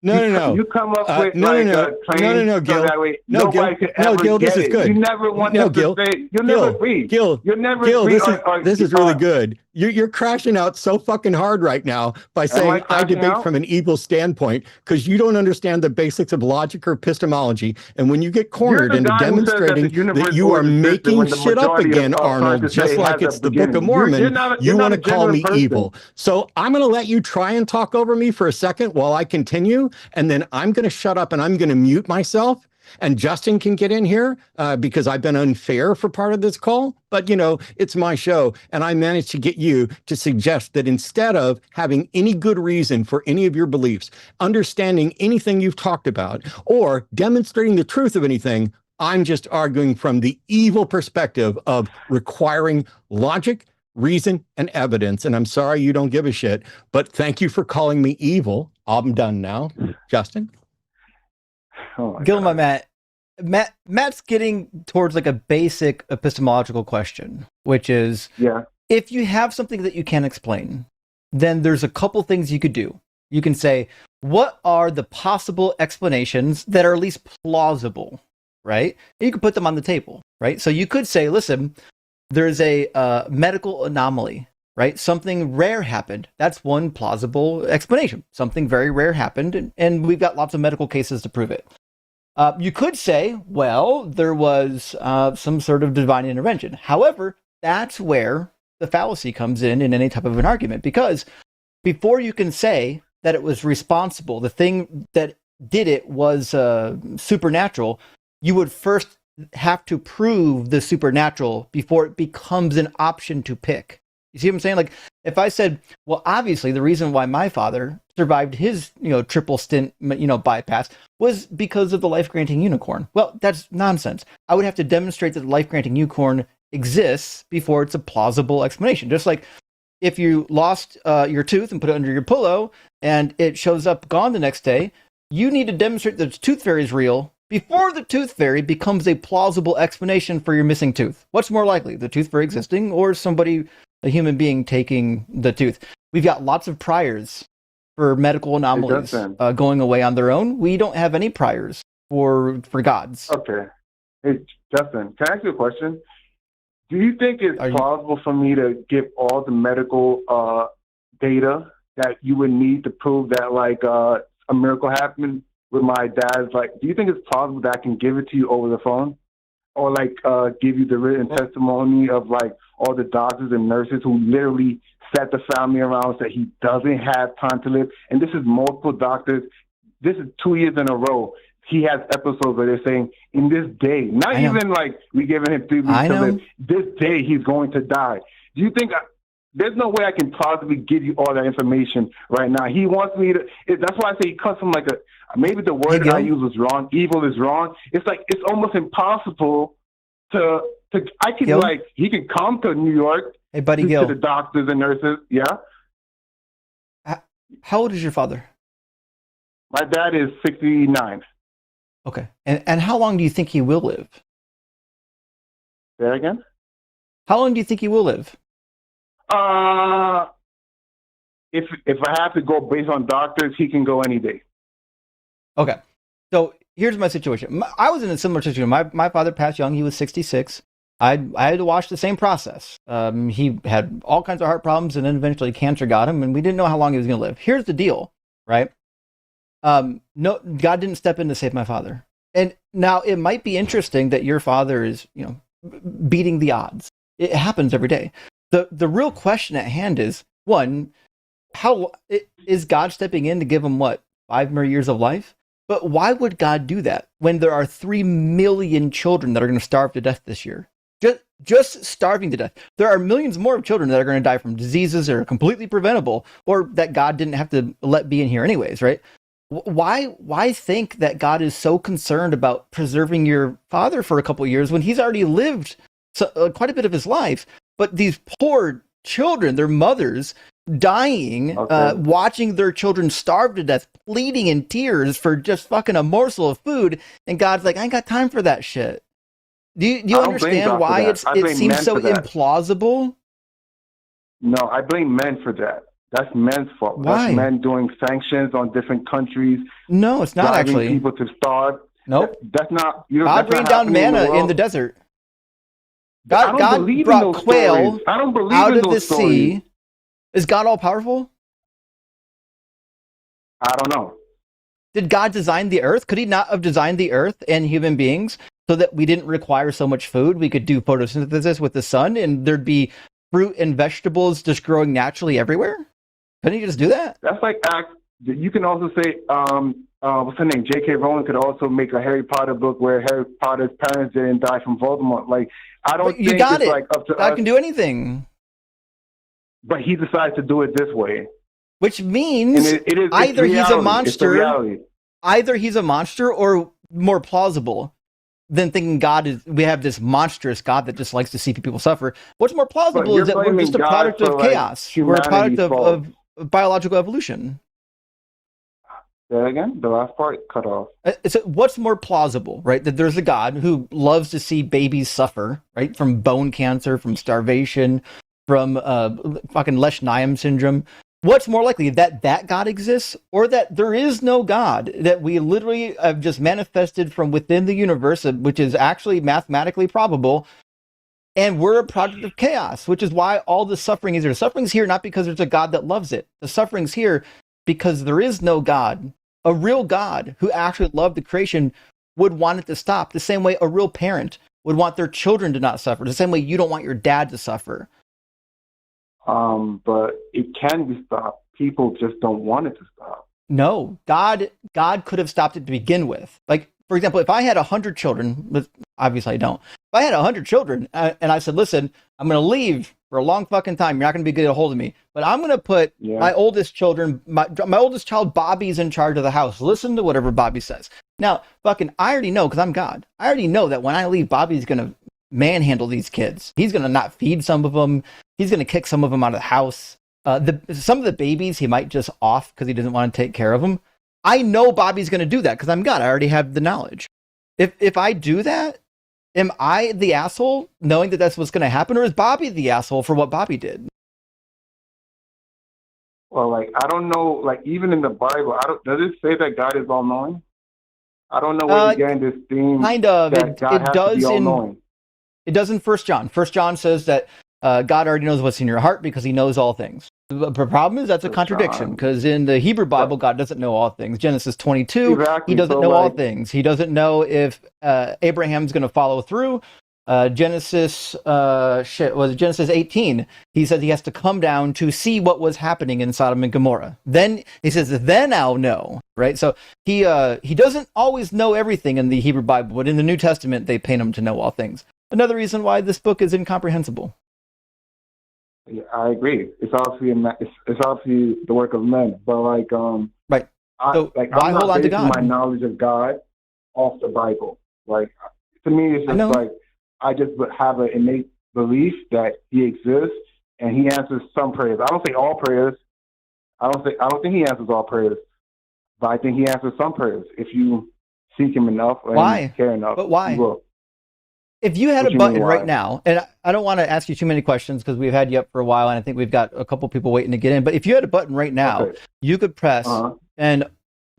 No. You come up with No, claims Gil. so that way No, nobody Gil. could No, ever Gil, this get is it. good. You never want No, them Gil. to say. You'll never agree. Gil, You'll never Gil, agree. this is really good. You're crashing out so fucking hard right now by saying I debate from an evil standpoint because you don't understand the basics of logic or epistemology. And when you get cornered into demonstrating that you are making shit up again, Arnold, just like it's the Book of Mormon, you want to call me evil. So I'm going to let you try and talk over me for a second while I continue, and then I'm going to shut up and I'm going to mute myself. And Justin can get in here because I've been unfair for part of this call. But, it's my show. And I managed to get you to suggest that instead of having any good reason for any of your beliefs, understanding anything you've talked about, or demonstrating the truth of anything, I'm just arguing from the evil perspective of requiring logic, reason, and evidence. And I'm sorry you don't give a shit, but thank you for calling me evil. I'm done now. Justin? Gilma, Matt's getting towards like a basic epistemological question, which is, if you have something that you can't explain, then there's a couple things you could do. You can say, what are the possible explanations that are at least plausible, right? And you can put them on the table, right? So you could say, listen, there's a medical anomaly, right? Something rare happened. That's one plausible explanation. Something very rare happened, and we've got lots of medical cases to prove it. You could say, well, there was some sort of divine intervention. However, that's where the fallacy comes in any type of an argument, because before you can say that it was responsible, the thing that did it was supernatural, you would first have to prove the supernatural before it becomes an option to pick. You see what I'm saying? Like, if I said, well, obviously the reason why my father survived his, triple stint, bypass was because of the life-granting unicorn. Well, that's nonsense. I would have to demonstrate that the life-granting unicorn exists before it's a plausible explanation. Just like if you lost your tooth and put it under your pillow and it shows up gone the next day, you need to demonstrate that the tooth fairy is real before the tooth fairy becomes a plausible explanation for your missing tooth. What's more likely, the tooth fairy existing or a human being taking the tooth? We've got lots of priors for medical anomalies going away on their own. We don't have any priors for gods. Okay. Hey, Justin, can I ask you a question? Do you think it's plausible for me to give all the medical data that you would need to prove that, like, a miracle happened with my dad's? Like, do you think it's plausible that I can give it to you over the phone? Or, like, give you the written testimony of, like, all the doctors and nurses who literally set the family around, said he doesn't have time to live. And this is multiple doctors. This is 2 years in a row. He has episodes where they're saying, in this day, not even like we giving him 3 weeks to live, this day he's going to die. Do you think there's no way I can plausibly give you all that information right now? He wants me to. That's why I say he comes from like maybe the word I use was wrong. Evil is wrong. It's like it's almost impossible to. I can like he can come to New York. Hey, buddy, Gil. To the doctors and nurses. Yeah. How old is your father? My dad is 69. Okay. And how long do you think he will live? Say that again? How long do you think he will live? If I have to go based on doctors, he can go any day. Okay. So here's my situation. I was in a similar situation. My father passed young. He was 66. I had to watch the same process. He had all kinds of heart problems, and then eventually cancer got him, and we didn't know how long he was going to live. Here's the deal, right? No, God didn't step in to save my father. And now it might be interesting that your father is, beating the odds. It happens every day. The real question at hand is, one, how is God stepping in to give him 5 more years of life? But why would God do that when there are 3 million children that are going to starve to death this year? Just starving to death. There are millions more of children that are going to die from diseases that are completely preventable, or that God didn't have to let be in here anyways, right? Why think that God is so concerned about preserving your father for a couple of years when he's already lived quite a bit of his life? But these poor children, their mothers, dying, watching their children starve to death, pleading in tears for just fucking a morsel of food, and God's like, I ain't got time for that shit. Do you understand why it seems so implausible? No, I blame men for that. That's men's fault. Why? That's men doing sanctions on different countries. No, it's not actually. People to starve. Nope. That's not. God rained down manna in the desert. God brought quail out of the sea. Is God all powerful? I don't know. Did God design the earth? Could he not have designed the earth and human beings so that we didn't require so much food? We could do photosynthesis with the sun and there'd be fruit and vegetables just growing naturally everywhere? Couldn't he just do that? That's like, you can also say, what's her name? J.K. Rowling could also make a Harry Potter book where Harry Potter's parents didn't die from Voldemort. Like, I don't think it's like up to us. God can do anything. But he decides to do it this way. Which means either he's a monster, or more plausible than thinking we have this monstrous God that just likes to see people suffer. What's more plausible is that we're just a product of chaos. We're a product of biological evolution. Say that again? The last part cut off. So what's more plausible, right? That there's a God who loves to see babies suffer, right? From bone cancer, from starvation, from fucking Lesch-Nyhan syndrome. What's more likely, that God exists, or that there is no God, that we literally have just manifested from within the universe, which is actually mathematically probable, and we're a product of chaos, which is why all the suffering is here. Suffering's here not because there's a God that loves it. The suffering's here because there is no God. A real God who actually loved the creation would want it to stop, the same way a real parent would want their children to not suffer, the same way you don't want your dad to suffer. But it can be stopped. People just don't want it to stop. No, God could have stopped it to begin with. Like, for example, if I had 100 children, obviously I don't. If I had 100 children and I said, listen, I'm going to leave for a long fucking time. You're not going to be good at hold of me. But I'm going to put my oldest children, my oldest child, Bobby's in charge of the house. Listen to whatever Bobby says. Now, fucking, I already know, because I'm God. I already know that when I leave, Bobby's going to manhandle these kids. He's going to not feed some of them. He's going to kick some of them out of the house. Some of the babies he might just off because he doesn't want to take care of them. I know Bobby's going to do that because I'm God. I already have the knowledge. If I do that, am I the asshole knowing that that's what's going to happen, or is Bobby the asshole for what Bobby did? Well, like, I don't know, like, even in the Bible, does it say that God is all-knowing? I don't know where you're getting this theme. Kind of. That God has to be all-knowing. It does in 1 John. 1 John says that God already knows what's in your heart because he knows all things. The problem is that's a contradiction, because in the Hebrew Bible, God doesn't know all things. Genesis 22, he doesn't know all things. He doesn't know if Abraham's going to follow through. Genesis 18, he says he has to come down to see what was happening in Sodom and Gomorrah. Then he says, then I'll know, right? So he doesn't always know everything in the Hebrew Bible, but in the New Testament, they paint him to know all things. Another reason why this book is incomprehensible. Yeah, I agree. It's obviously the work of men, but like, right. So why I'm hold not on to basing God? my knowledge of God off the Bible. Like, to me, it's just like I just have an innate belief that he exists and he answers some prayers. I don't say all prayers. I don't think he answers all prayers, but I think he answers some prayers if you seek him enough and care enough. But why? He will. If you had a button right now, and I don't want to ask you too many questions because we've had you up for a while, and I think we've got a couple people waiting to get in, but if you had a button right now, you could press, and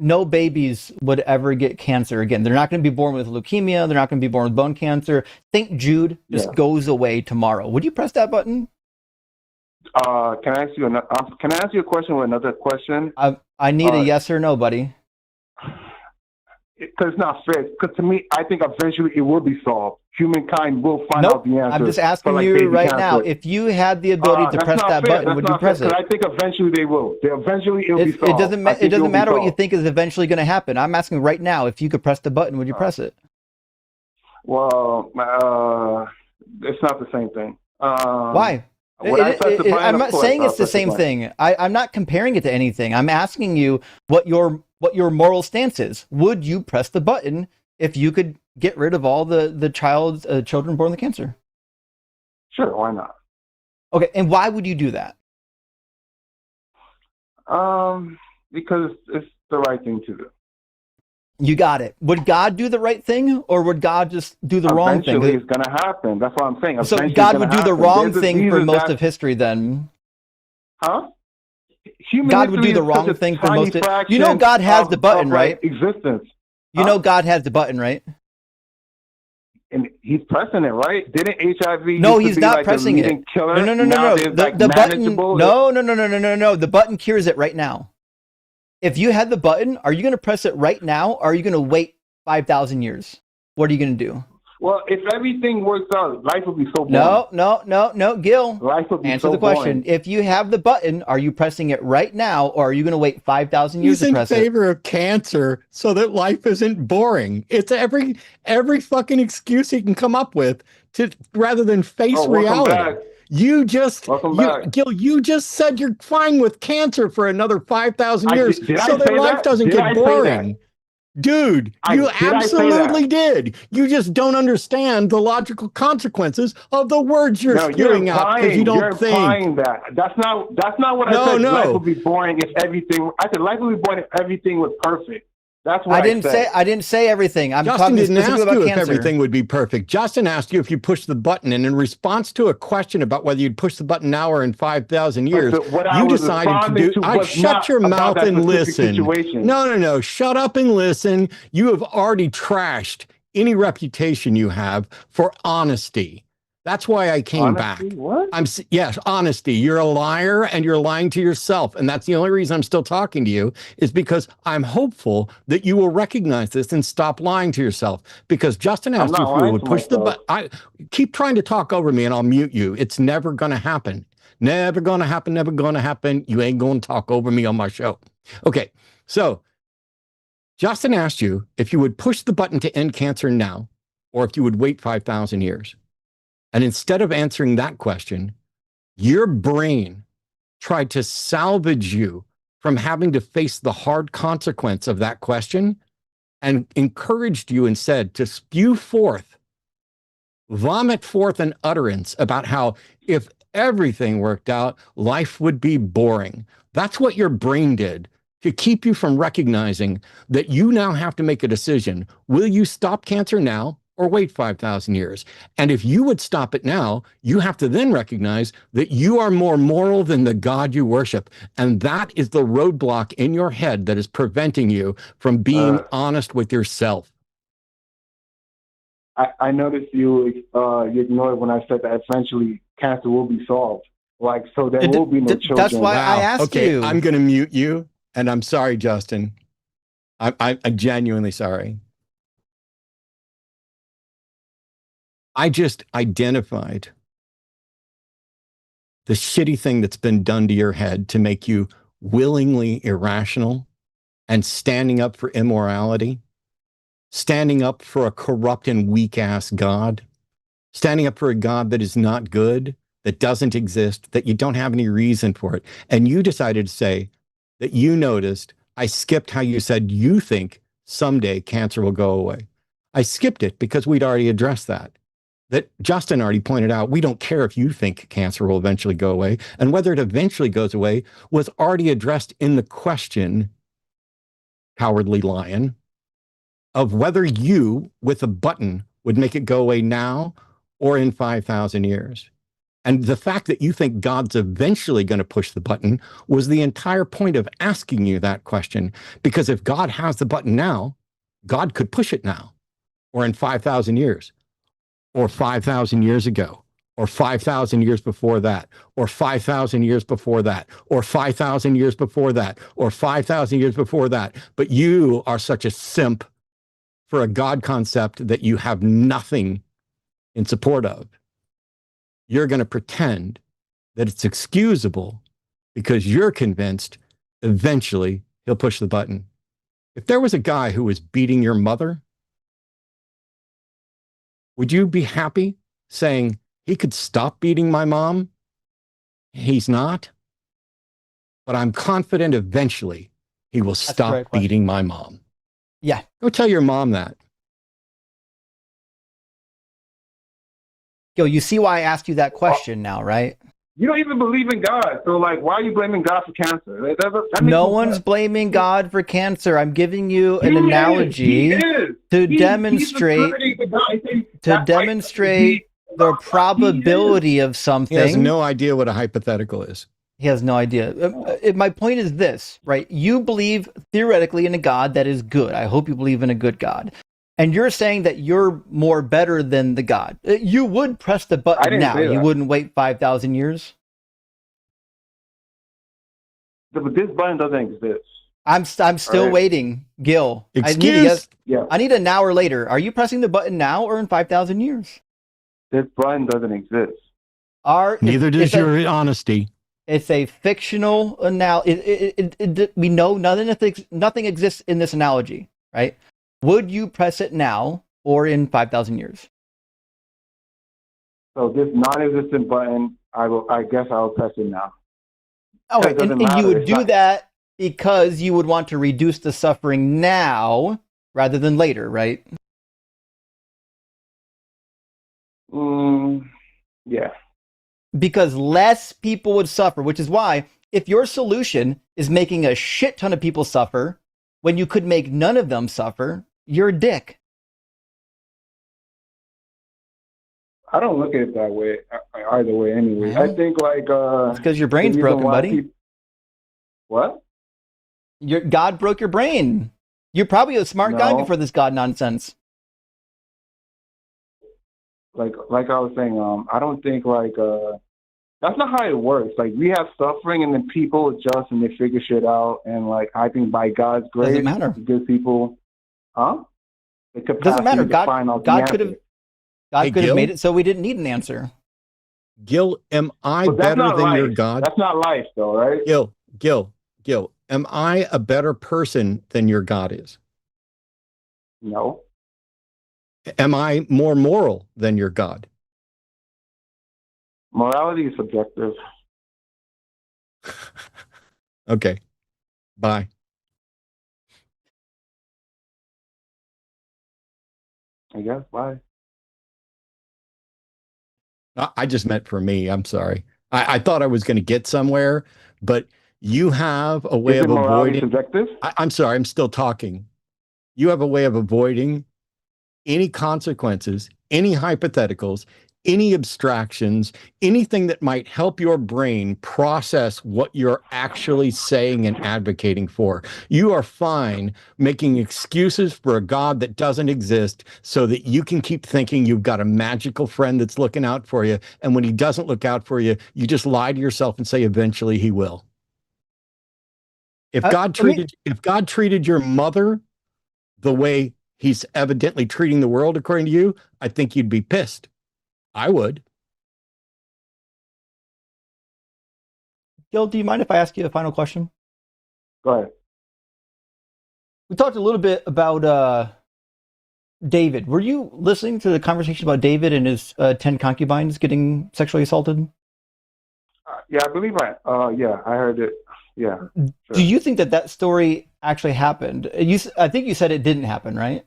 no babies would ever get cancer again. They're not going to be born with leukemia. They're not going to be born with bone cancer. St. Jude just goes away tomorrow. Would you press that button? Can I ask you a question with another question? I need a yes or no, buddy. because it's not fair. Because to me, I think eventually it will be solved. Humankind will find out the answer. I'm just asking for, you baby right cancer. now, if you had the ability to press that button, would you press it? I think eventually they will. Eventually it'll be solved. It doesn't matter what you think is eventually going to happen. I'm asking right now, if you could press the button, would you press it? Well, it's not the same thing. Why? I'm I'm not saying it's the same thing. I'm not comparing it to anything. I'm asking you what your moral stance is. Would you press the button if you could get rid of all the children born with cancer? Sure, why not? Okay, and why would you do that? Because it's the right thing to do. You got it. Would God do the right thing, or would God just do the wrong thing? Eventually, it's going to happen. That's what I'm saying. So God would do the wrong thing for most of history, then? Huh? God would do the wrong thing for most of... You know God has the button, right? Existence. You know God has the button, right? And he's pressing it, right? Didn't HIV? No, he's not pressing it. Killer? No. The button. No. The button cures it right now. If you had the button, are you going to press it right now, or are you going to wait 5,000 years? What are you going to do? Well, if everything works out, life would be so boring. No, Gil. Life would be Answer so the question. boring. If you have the button, are you pressing it right now, or are you going to wait 5,000 years to press it? He's in favor of cancer so that life isn't boring. It's every fucking excuse he can come up with rather than face reality. Back. You just, Gil, you just said you're fine with cancer for another 5,000 years so that life doesn't get boring. Dude, you absolutely did. You just don't understand the logical consequences of the words you're spewing out because you don't think. That's not what I said. Life would be boring if everything. I said life would be boring if everything was perfect. That's what I said. I didn't say everything. I'm Justin talking didn't ask specifically you about if cancer. everything would be perfect. Justin asked you if you pushed the button, and in response to a question about whether you'd push the button now or in 5,000 years, you decided to do. Shut your mouth and listen. No. Shut up and listen. You have already trashed any reputation you have for honesty. That's why I came back. What? Yes, honesty. You're a liar and you're lying to yourself. And that's the only reason I'm still talking to you is because I'm hopeful that you will recognize this and stop lying to yourself. Because Justin asked you if you would push the button. Keep trying to talk over me and I'll mute you. It's never going to happen. Never going to happen. Never going to happen. You ain't going to talk over me on my show. Okay. So Justin asked you if you would push the button to end cancer now, or if you would wait 5,000 years. And instead of answering that question, your brain tried to salvage you from having to face the hard consequence of that question and encouraged you instead to spew forth, vomit forth an utterance about how if everything worked out, life would be boring. That's what your brain did to keep you from recognizing that you now have to make a decision. Will you stop cancer now? Or wait 5,000 years. And if you would stop it now, you have to then recognize that you are more moral than the God you worship. And that is the roadblock in your head that is preventing you from being honest with yourself. I noticed you ignored when I said that eventually cancer will be solved. Like, so there will be no children. That's why I asked you. I'm going to mute you. And I'm sorry, Justin. I'm genuinely sorry. I just identified the shitty thing that's been done to your head to make you willingly irrational and standing up for immorality, standing up for a corrupt and weak-ass God, standing up for a God that is not good, that doesn't exist, that you don't have any reason for it. And you decided to say that you noticed, I skipped how you said you think someday cancer will go away. I skipped it because we'd already addressed that Justin already pointed out, we don't care if you think cancer will eventually go away. And whether it eventually goes away was already addressed in the question, cowardly lion, of whether you, with a button, would make it go away now or in 5,000 years. And the fact that you think God's eventually going to push the button was the entire point of asking you that question. Because if God has the button now, God could push it now or in 5,000 years. Or 5,000 years ago, or 5,000 years before that, or 5,000 years before that, or 5,000 years before that, or 5,000 years before that. But you are such a simp for a God concept that you have nothing in support of, you're going to pretend that it's excusable because you're convinced eventually he'll push the button. If there was a guy who was beating your mother, would you be happy saying he could stop beating my mom? He's not. But I'm confident eventually he will stop beating my mom. Yeah. Go tell your mom that. Yo, you see why I asked you that question now, right? You don't even believe in God, so like, why are you blaming God for cancer? No one's blaming God for cancer. I'm giving you an analogy to demonstrate the probability of something. He has no idea what a hypothetical is. He has no idea. My point is this, right? You believe theoretically in a God that is good. I hope you believe in a good God. And you're saying that you're more better than the God. You would press the button now. You wouldn't wait 5,000 years. But this button doesn't exist. I'm still waiting, Gil. Excuse? I need an hour later. Are you pressing the button now or in 5,000 years? This button doesn't exist. Neither does your honesty. It's a fictional analogy. We know nothing exists in this analogy, right? Would you press it now or in 5,000 years? So this non-existent button, I guess I'll press it now. Okay, and you would do that because you would want to reduce the suffering now rather than later, right? Yeah. Because less people would suffer, which is why if your solution is making a shit ton of people suffer when you could make none of them suffer, you're a dick. I don't look at it that way, either way anyway. I think like... it's because your brain's broken, buddy. What? God broke your brain. You're probably a smart guy before this God nonsense. Like I was saying, I don't think like... that's not how it works. Like, we have suffering and then people adjust and they figure shit out. And like, I think by God's grace... Doesn't matter. Good people... Huh? Doesn't matter. God could have made it so we didn't need an answer. Gil, am I better than your God? That's not life, though, right? Gil, am I a better person than your God is? No. Am I more moral than your God? Morality is subjective. Okay. Bye. I guess. Bye. I just meant for me. I'm sorry. I thought I was going to get somewhere, but you have a way of avoiding. Subjective? I'm sorry. I'm still talking. You have a way of avoiding any consequences, any hypotheticals, any abstractions, anything that might help your brain process what you're actually saying and advocating for. You are fine making excuses for a God that doesn't exist so that you can keep thinking you've got a magical friend that's looking out for you. And when he doesn't look out for you, you just lie to yourself and say, eventually he will. If God treated your mother the way he's evidently treating the world, according to you, I think you'd be pissed. I would. Gil, do you mind if I ask you a final question? Go ahead. We talked a little bit about David. Were you listening to the conversation about David and his 10 concubines getting sexually assaulted? Yeah, I believe I heard it. Yeah. Sure. Do you think that story actually happened? I think you said it didn't happen, right?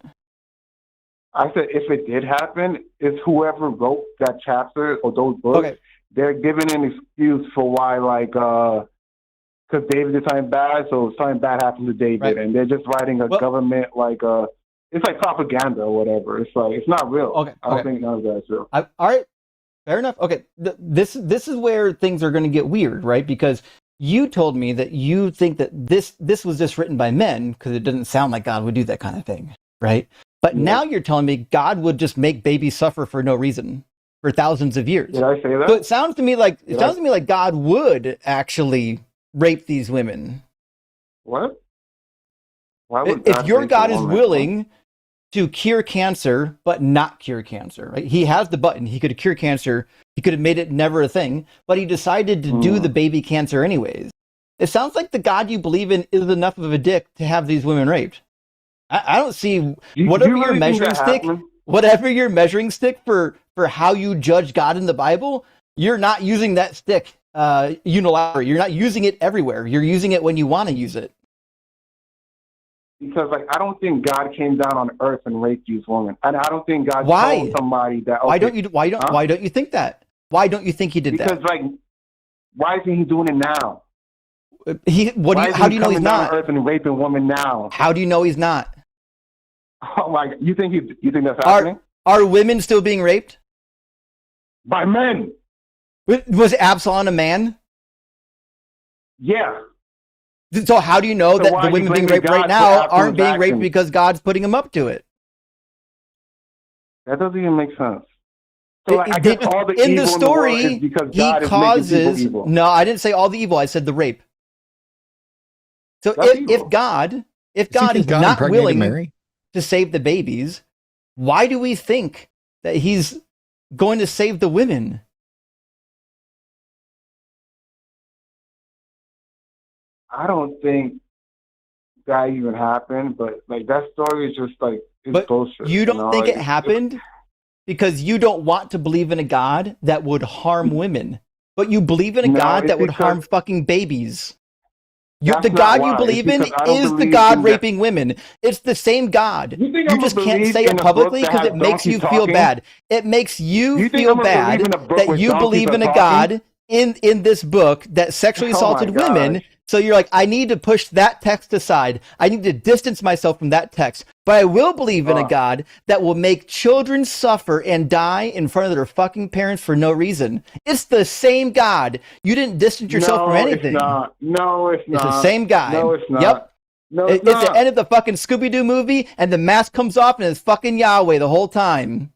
I said if it did happen, it's whoever wrote that chapter or those books, they're giving an excuse for why, like, because David did something bad, so something bad happened to David, right. And they're just writing a government, like, it's like propaganda or whatever. It's like, it's not real. I don't think none of that's real. All right, fair enough. Okay, this is where things are going to get weird, right? Because you told me that you think that this was just written by men because it doesn't sound like God would do that kind of thing, right? But now you're telling me God would just make babies suffer for no reason for thousands of years. Did I say that? So it sounds to me like God would actually rape these women. What? Why would if your God is willing to cure cancer, but not cure cancer. Right? He has the button. He could cure cancer. He could have made it never a thing, but he decided to do the baby cancer anyways. It sounds like the God you believe in is enough of a dick to have these women raped. I don't see whatever your measuring stick, whatever your measuring stick for how you judge God in the Bible, you're not using that stick unilaterally. You're not using it everywhere. You're using it when you want to use it. Because like I don't think God came down on earth and raped these women, and I don't think God told somebody that. Okay, why don't you think that? Why don't you think he did that? Because like, why isn't he doing it now? How do you know he's not? On earth and raping women now. How do you know he's not? Oh my! You think that's happening? Are women still being raped by men? Was Absalom a man? Yeah. So how do you know that the women being raped right now aren't being raped because God's putting them up to it? That doesn't even make sense. So I guess all the in evil the story, in the world is because he God causes. Is making people evil. No, I didn't say all the evil. I said the rape. So if God is not willing to save the babies, why do we think that he's going to save the women? I don't think that even happened, but like that story is just like it's bullshit. You don't think it happened because you don't want to believe in a God that would harm women, but you believe in a God that would harm fucking babies. The God you believe in is the God raping women. It's the same God. You just can't say it publicly because it makes you feel bad. It makes you feel bad that you believe in a God in this book that sexually assaulted women. So you're like, I need to push that text aside. I need to distance myself from that text. But I will believe in a God that will make children suffer and die in front of their fucking parents for no reason. It's the same God. You didn't distance yourself from anything. It's not. No, it's not. It's the same guy. No, it's not. Yep. No, it's the end of the fucking Scooby-Doo movie, and the mask comes off, and it's fucking Yahweh the whole time.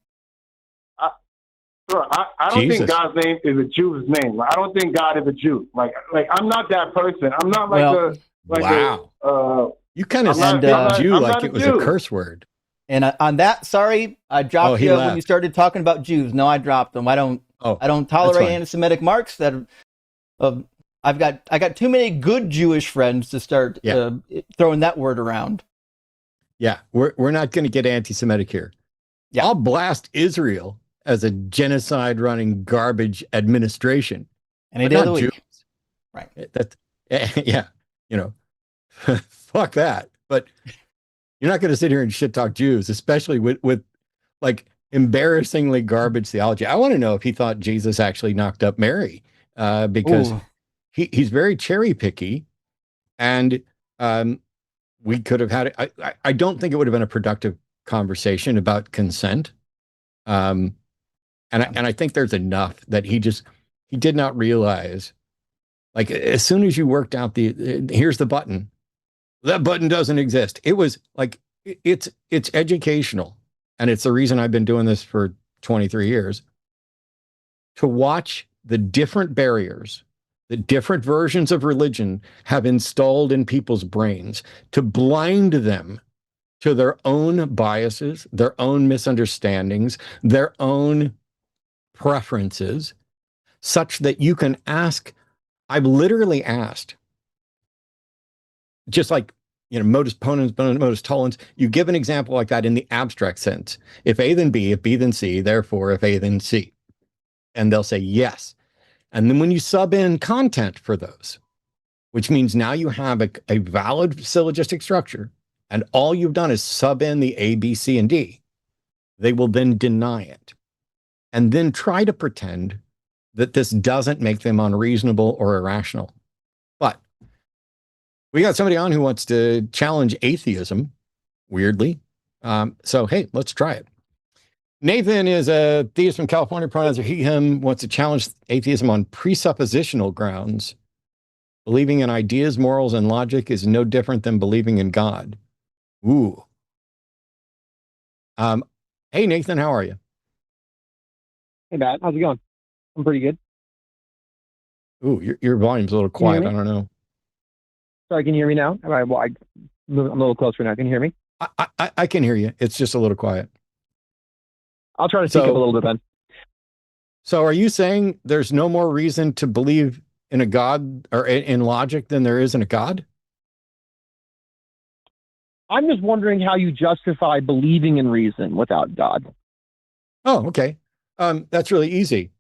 I don't think God's name is a Jew's name. I don't think God is a Jew. Like I'm not that person. I'm not you kind of said Jew like it was a curse word. And on that, sorry, I dropped you when you started talking about Jews. No, I dropped them. I don't tolerate anti-Semitic marks. That I got too many good Jewish friends to start throwing that word around. Yeah, we're not going to get anti-Semitic here. Yeah. I'll blast Israel as a genocide running garbage administration. And it is Jews. Right. That's fuck that. But you're not going to sit here and shit talk Jews, especially with like embarrassingly garbage theology. I want to know if he thought Jesus actually knocked up Mary, because he's very cherry picky, and we could have had it. I don't think it would have been a productive conversation about consent. And I think there's enough that he did not realize, like, as soon as you worked out here's the button, that button doesn't exist. It was like, it's educational. And it's the reason I've been doing this for 23 years, to watch the different barriers, the different versions of religion have installed in people's brains to blind them to their own biases, their own misunderstandings, their own preferences, such that you can ask. I've literally asked, just like, modus ponens, modus tollens, you give an example like that in the abstract sense. If A then B, if B then C, therefore if A then C. And they'll say yes. And then when you sub in content for those, which means now you have a valid syllogistic structure, and all you've done is sub in the A, B, C, and D, they will then deny it. And then try to pretend that this doesn't make them unreasonable or irrational. But we got somebody on who wants to challenge atheism, weirdly. So, hey, let's try it. Nathan is a theist from California, pronouns are he, him, wants to challenge atheism on presuppositional grounds. Believing in ideas, morals, and logic is no different than believing in God. Ooh. Hey, Nathan, how are you? Hey, Matt. How's it going? I'm pretty good. Ooh, your volume's a little quiet. I don't know. Sorry, can you hear me now? All right, well, I'm a little closer now. Can you hear me? I can hear you. It's just a little quiet. I'll try to speak up a little bit then. So are you saying there's no more reason to believe in a God or in logic than there is in a God? I'm just wondering how you justify believing in reason without God. Oh, okay. That's really easy.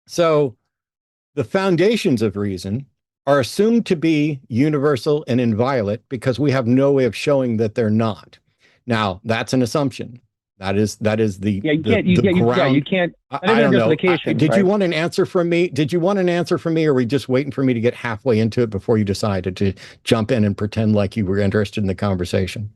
So the foundations of reason are assumed to be universal and inviolate because we have no way of showing that they're not. Now, that's an assumption. That is the ground. You can't. I don't know. Did right? you want an answer from me? Did you want an answer from me, or are we just waiting for me to get halfway into it before you decided to jump in and pretend like you were interested in the conversation?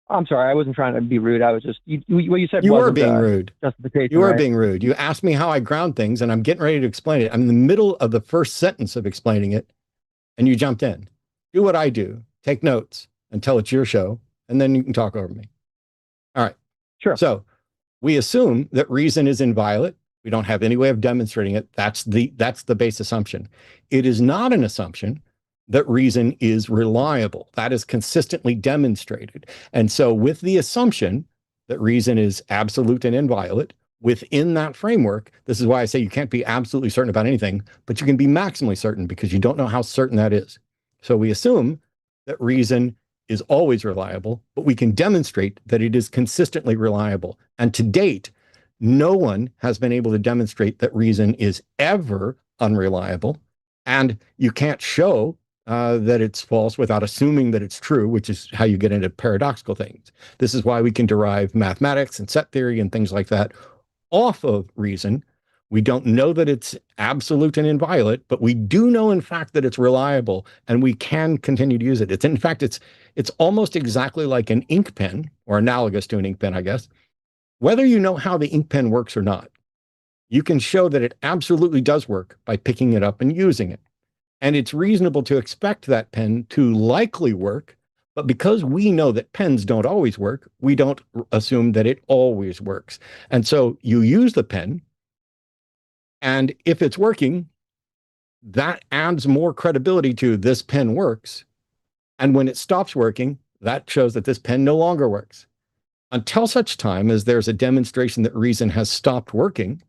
I'm sorry, I wasn't trying to be rude. I was just what you said. You were being rude. Justification. You were right? being rude. You asked me how I ground things, and I'm getting ready to explain it. I'm in the middle of the first sentence of explaining it, and you jumped in. Do what I do. Take notes until it's your show, and then you can talk over me. All right. Sure. So we assume that reason is inviolate. We don't have any way of demonstrating it. That's the base assumption. It is not an assumption that reason is reliable. That is consistently demonstrated. And so with the assumption that reason is absolute and inviolate, within that framework, this is why I say you can't be absolutely certain about anything, but you can be maximally certain because you don't know how certain that is. So we assume that reason is always reliable, but we can demonstrate that it is consistently reliable. And to date, no one has been able to demonstrate that reason is ever unreliable. And you can't show that it's false without assuming that it's true, which is how you get into paradoxical things. This is why we can derive mathematics and set theory and things like that off of reason. We don't know that it's absolute and inviolate, but we do know, in fact, that it's reliable, and we can continue to use it. In fact, it's almost exactly like an ink pen, or analogous to an ink pen, I guess. Whether you know how the ink pen works or not, you can show that it absolutely does work by picking it up and using it. And it's reasonable to expect that pen to likely work, but because we know that pens don't always work, we don't assume that it always works. And so you use the pen, and if it's working, that adds more credibility to this pen works. And when it stops working, that shows that this pen no longer works. Until such time as there's a demonstration that reason has stopped working,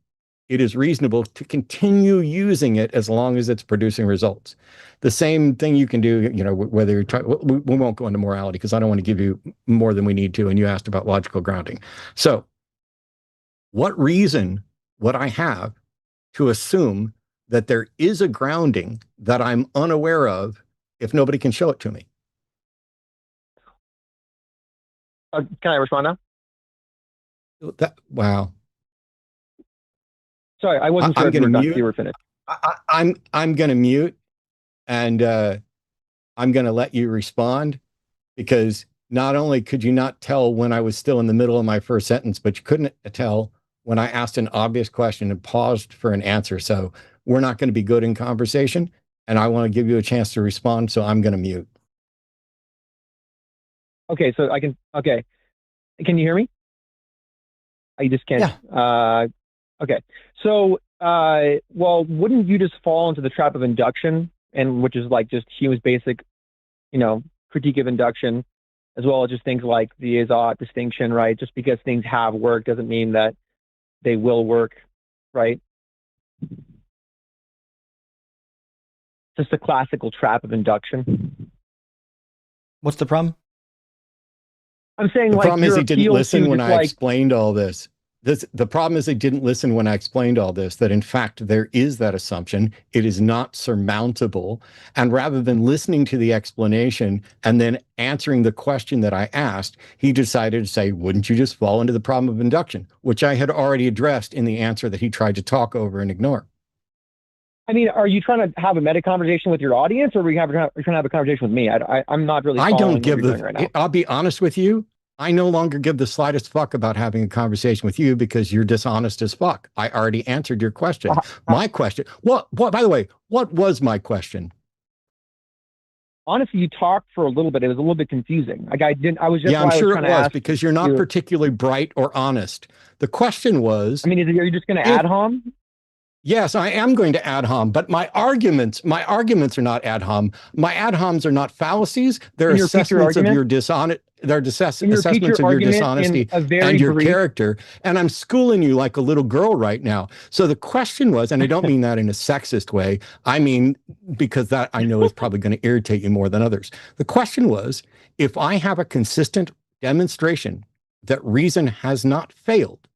it is reasonable to continue using it as long as it's producing results. The same thing you can do, whether you're trying, we won't go into morality because I don't want to give you more than we need to. And you asked about logical grounding. So what reason would I have to assume that there is a grounding that I'm unaware of if nobody can show it to me? Can I respond now? Wow. Sorry, I wasn't sure if you were finished. I'm going to mute, and I'm going to let you respond, because not only could you not tell when I was still in the middle of my first sentence, but you couldn't tell when I asked an obvious question and paused for an answer. So we're not going to be good in conversation, and I want to give you a chance to respond, so I'm going to mute. Okay, so okay. Can you hear me? I just can't. Yeah. Okay. So, well, wouldn't you just fall into the trap of induction, and which is like just Hume's basic, critique of induction, as well as just things like the is-ought distinction, right? Just because things have worked doesn't mean that they will work, right? Just a classical trap of induction. What's the problem? I'm saying the problem is he didn't listen when I explained all this. The problem is they didn't listen when I explained all this, that in fact there is that assumption. It is not surmountable. And rather than listening to the explanation and then answering the question that I asked, he decided to say, wouldn't you just fall into the problem of induction, which I had already addressed in the answer that he tried to talk over and ignore. I mean, are you trying to have a meta conversation with your audience, or are you trying to have a conversation with me? I'm not really following what you're doing right now. I'll be honest with you. I no longer give the slightest fuck about having a conversation with you because you're dishonest as fuck. I already answered your question. My question, what, by the way, what was my question? Honestly, you talked for a little bit. It was a little bit confusing. Like I'm sure it was because you're not particularly bright or honest. The question was, I mean, are you just going to ad hom? Yes, I am going to ad hom, but my arguments are not ad hom. My ad homs are not fallacies. They're Can you repeat your assessments of argument? your dishonest. They're Can you repeat assessments your of your argument in dishonesty a very and your brief? character. And I'm schooling you like a little girl right now. So the question was, and I don't mean that in a sexist way. I mean, because that I know is probably going to irritate you more than others. The question was, if I have a consistent demonstration that reason has not failed,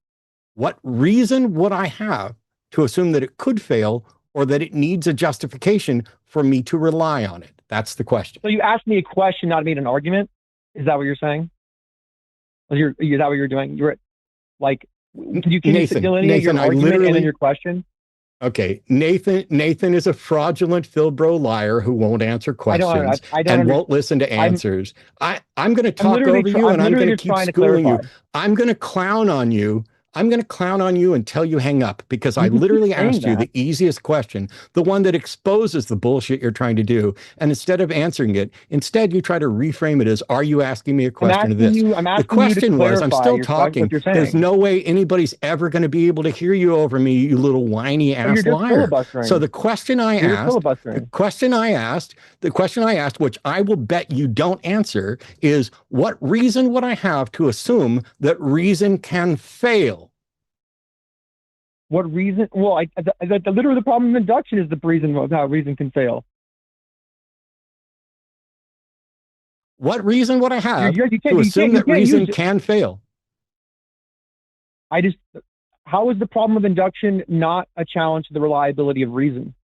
what reason would I have to assume that it could fail or that it needs a justification for me to rely on it? That's the question. So you asked me a question, not made an argument. Is that what you're saying? Is that what you're doing? You're like, can you delineate your argument and then your question? Okay, Nathan is a fraudulent Philbro liar who won't answer questions and won't listen to answers. I'm going to talk over you, and I'm going to keep schooling you. I'm going to clown on you. I'm going to clown on you until you hang up, because I literally asked you the easiest question, the one that exposes the bullshit you're trying to do. And instead of answering it, instead you try to reframe it as, are you asking me a question of this? The question was, I'm still talking. There's no way anybody's ever going to be able to hear you over me, you little whiny ass liar. So the question I asked, which I will bet you don't answer, is what reason would I have to assume that reason can fail? What reason? Well, literally the problem of induction is the reason of how reason can fail. What reason would I have to assume that reason can fail? How is the problem of induction not a challenge to the reliability of reason?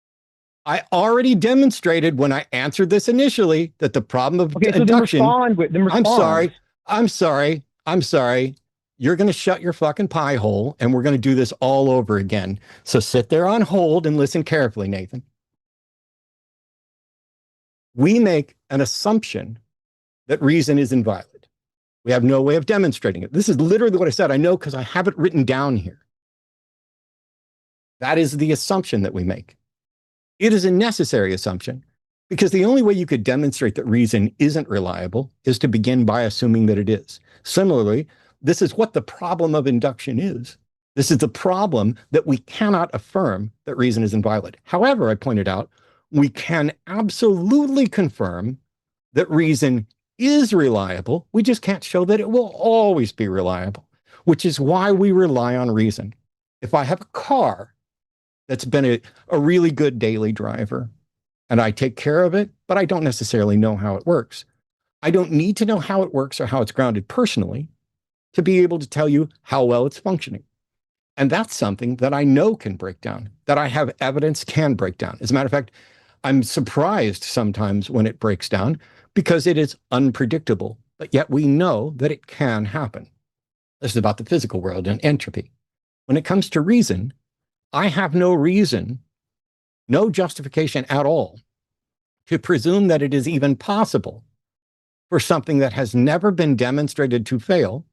I already demonstrated when I answered this initially that the problem of induction. Then respond. I'm sorry. You're going to shut your fucking pie hole, and we're going to do this all over again. So sit there on hold and listen carefully, Nathan. We make an assumption that reason is inviolate. We have no way of demonstrating it. This is literally what I said. I know because I have it written down here. That is the assumption that we make. It is a necessary assumption, because the only way you could demonstrate that reason isn't reliable is to begin by assuming that it is. Similarly, this is what the problem of induction is. This is the problem that we cannot affirm that reason is inviolate. However, I pointed out, we can absolutely confirm that reason is reliable. We just can't show that it will always be reliable, which is why we rely on reason. If I have a car that's been a really good daily driver, and I take care of it, but I don't necessarily know how it works, I don't need to know how it works or how it's grounded personally to be able to tell you how well it's functioning. And that's something that I know can break down, that I have evidence can break down. As a matter of fact, I'm surprised sometimes when it breaks down because it is unpredictable, but yet we know that it can happen. This is about the physical world and entropy. When it comes to reason, I have no reason, no justification at all to presume that it is even possible for something that has never been demonstrated to fail.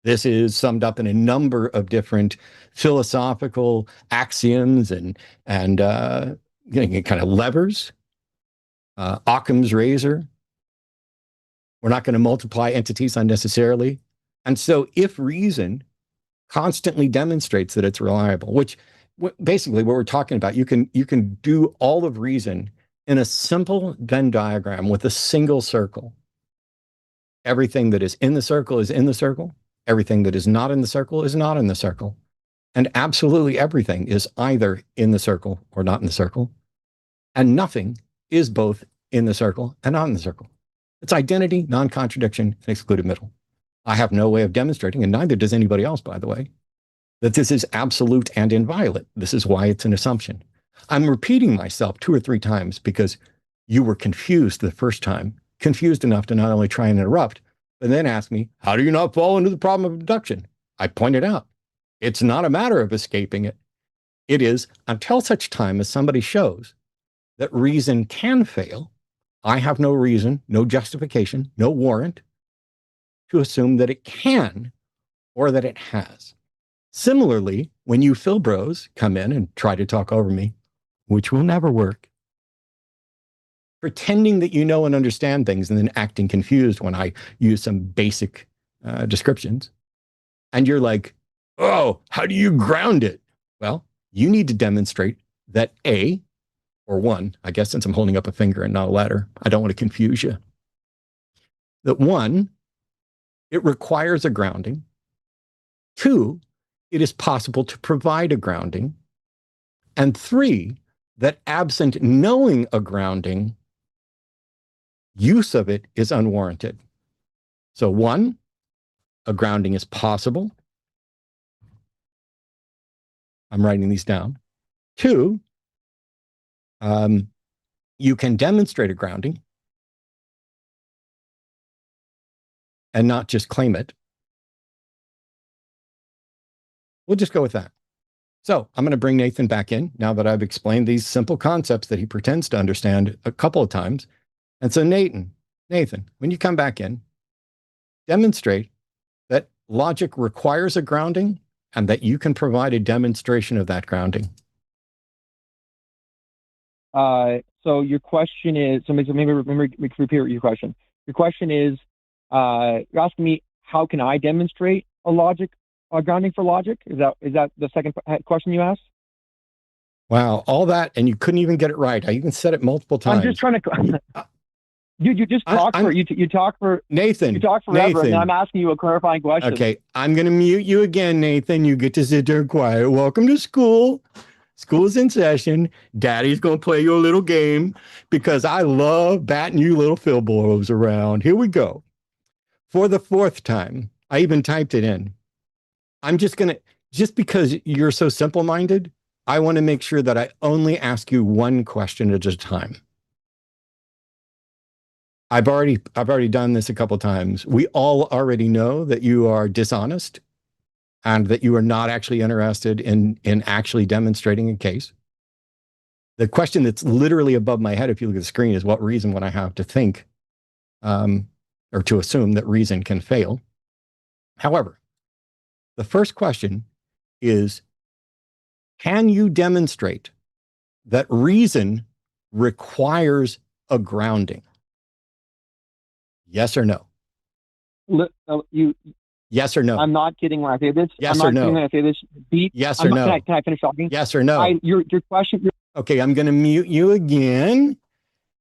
This is summed up in a number of different philosophical axioms and kind of levers. Occam's razor. We're not going to multiply entities unnecessarily. And so if reason constantly demonstrates that it's reliable, which basically what we're talking about, you can do all of reason in a simple Venn diagram with a single circle. Everything that is in the circle is in the circle. Everything that is not in the circle is not in the circle. And absolutely everything is either in the circle or not in the circle. And nothing is both in the circle and not in the circle. It's identity, non-contradiction, and excluded middle. I have no way of demonstrating, and neither does anybody else, by the way, that this is absolute and inviolate. This is why it's an assumption. I'm repeating myself 2 or 3 times because you were confused the first time, confused enough to not only try and interrupt, but then ask me, how do you not fall into the problem of induction? I pointed out, it's not a matter of escaping it. It is until such time as somebody shows that reason can fail, I have no reason, no justification, no warrant to assume that it can or that it has. Similarly, when you Philbros come in and try to talk over me, which will never work, pretending that you know and understand things and then acting confused when I use some basic descriptions, and you're like, Oh, how do you ground it? Well, you need to demonstrate that A, or one, I guess, since I'm holding up a finger and not a letter, I don't want to confuse you. That one, it requires a grounding. Two, it is possible to provide a grounding. And three, that absent knowing a grounding, use of it is unwarranted. So one, a grounding is possible. I'm writing these down. Two, you can demonstrate a grounding and not just claim it. We'll just go with that. So I'm going to bring Nathan back in now that I've explained these simple concepts that he pretends to understand a couple of times. And so Nathan, when you come back in, demonstrate that logic requires a grounding and that you can provide a demonstration of that grounding. So your question is, so maybe repeat your question. Your question is, you're asking me, how can I demonstrate a grounding for logic? Is that the second question you asked? Wow, all that, and you couldn't even get it right. I even said it multiple times. I'm just trying to. You just talk you talk for Nathan. You talk forever, and I'm asking you a clarifying question. Okay, I'm going to mute you again, Nathan. You get to sit there quiet. Welcome to school. School's in session. Daddy's going to play you a little game because I love batting you little Philboros around. Here we go. For the fourth time, I even typed it in. I'm just going to, just because you're so simple-minded, I want to make sure that I only ask you one question at a time. I've already done this a couple times. We all already know that you are dishonest and that you are not actually interested in actually demonstrating a case. The question that's literally above my head, if you look at the screen, is what reason would I have to think or to assume that reason can fail? However, the first question is, can you demonstrate that reason requires a grounding? Yes or no? Yes or no? I'm not kidding when I say this. Yes I'm or not no? kidding when I say this. Yes or no? Can I finish talking? Yes or no? Your question. Okay, I'm going to mute you again.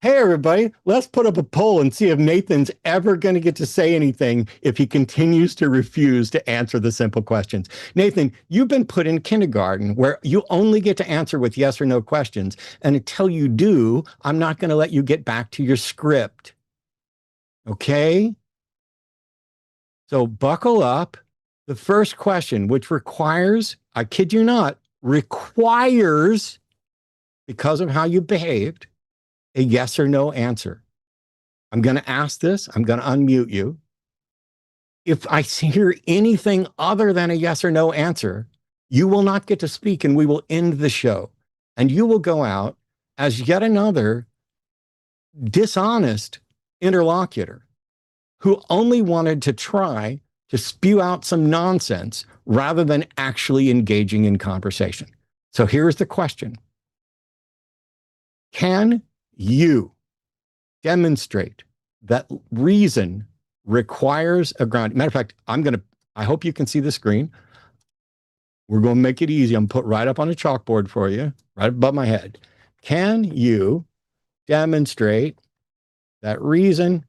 Hey, everybody, let's put up a poll and see if Nathan's ever going to get to say anything if he continues to refuse to answer the simple questions. Nathan, you've been put in kindergarten where you only get to answer with yes or no questions. And until you do, I'm not going to let you get back to your script. Okay? So buckle up. The first question, which requires, I kid you not, requires, because of how you behaved, a yes or no answer. I'm going to ask this. I'm going to unmute you. If I hear anything other than a yes or no answer, you will not get to speak and we will end the show. And you will go out as yet another dishonest interlocutor who only wanted to try to spew out some nonsense rather than actually engaging in conversation. So here's the question. Can you demonstrate that reason requires a ground? Matter of fact, I hope you can see the screen. We're going to make it easy. I'm going to put right up on a chalkboard for you, right above my head. Can you demonstrate that reason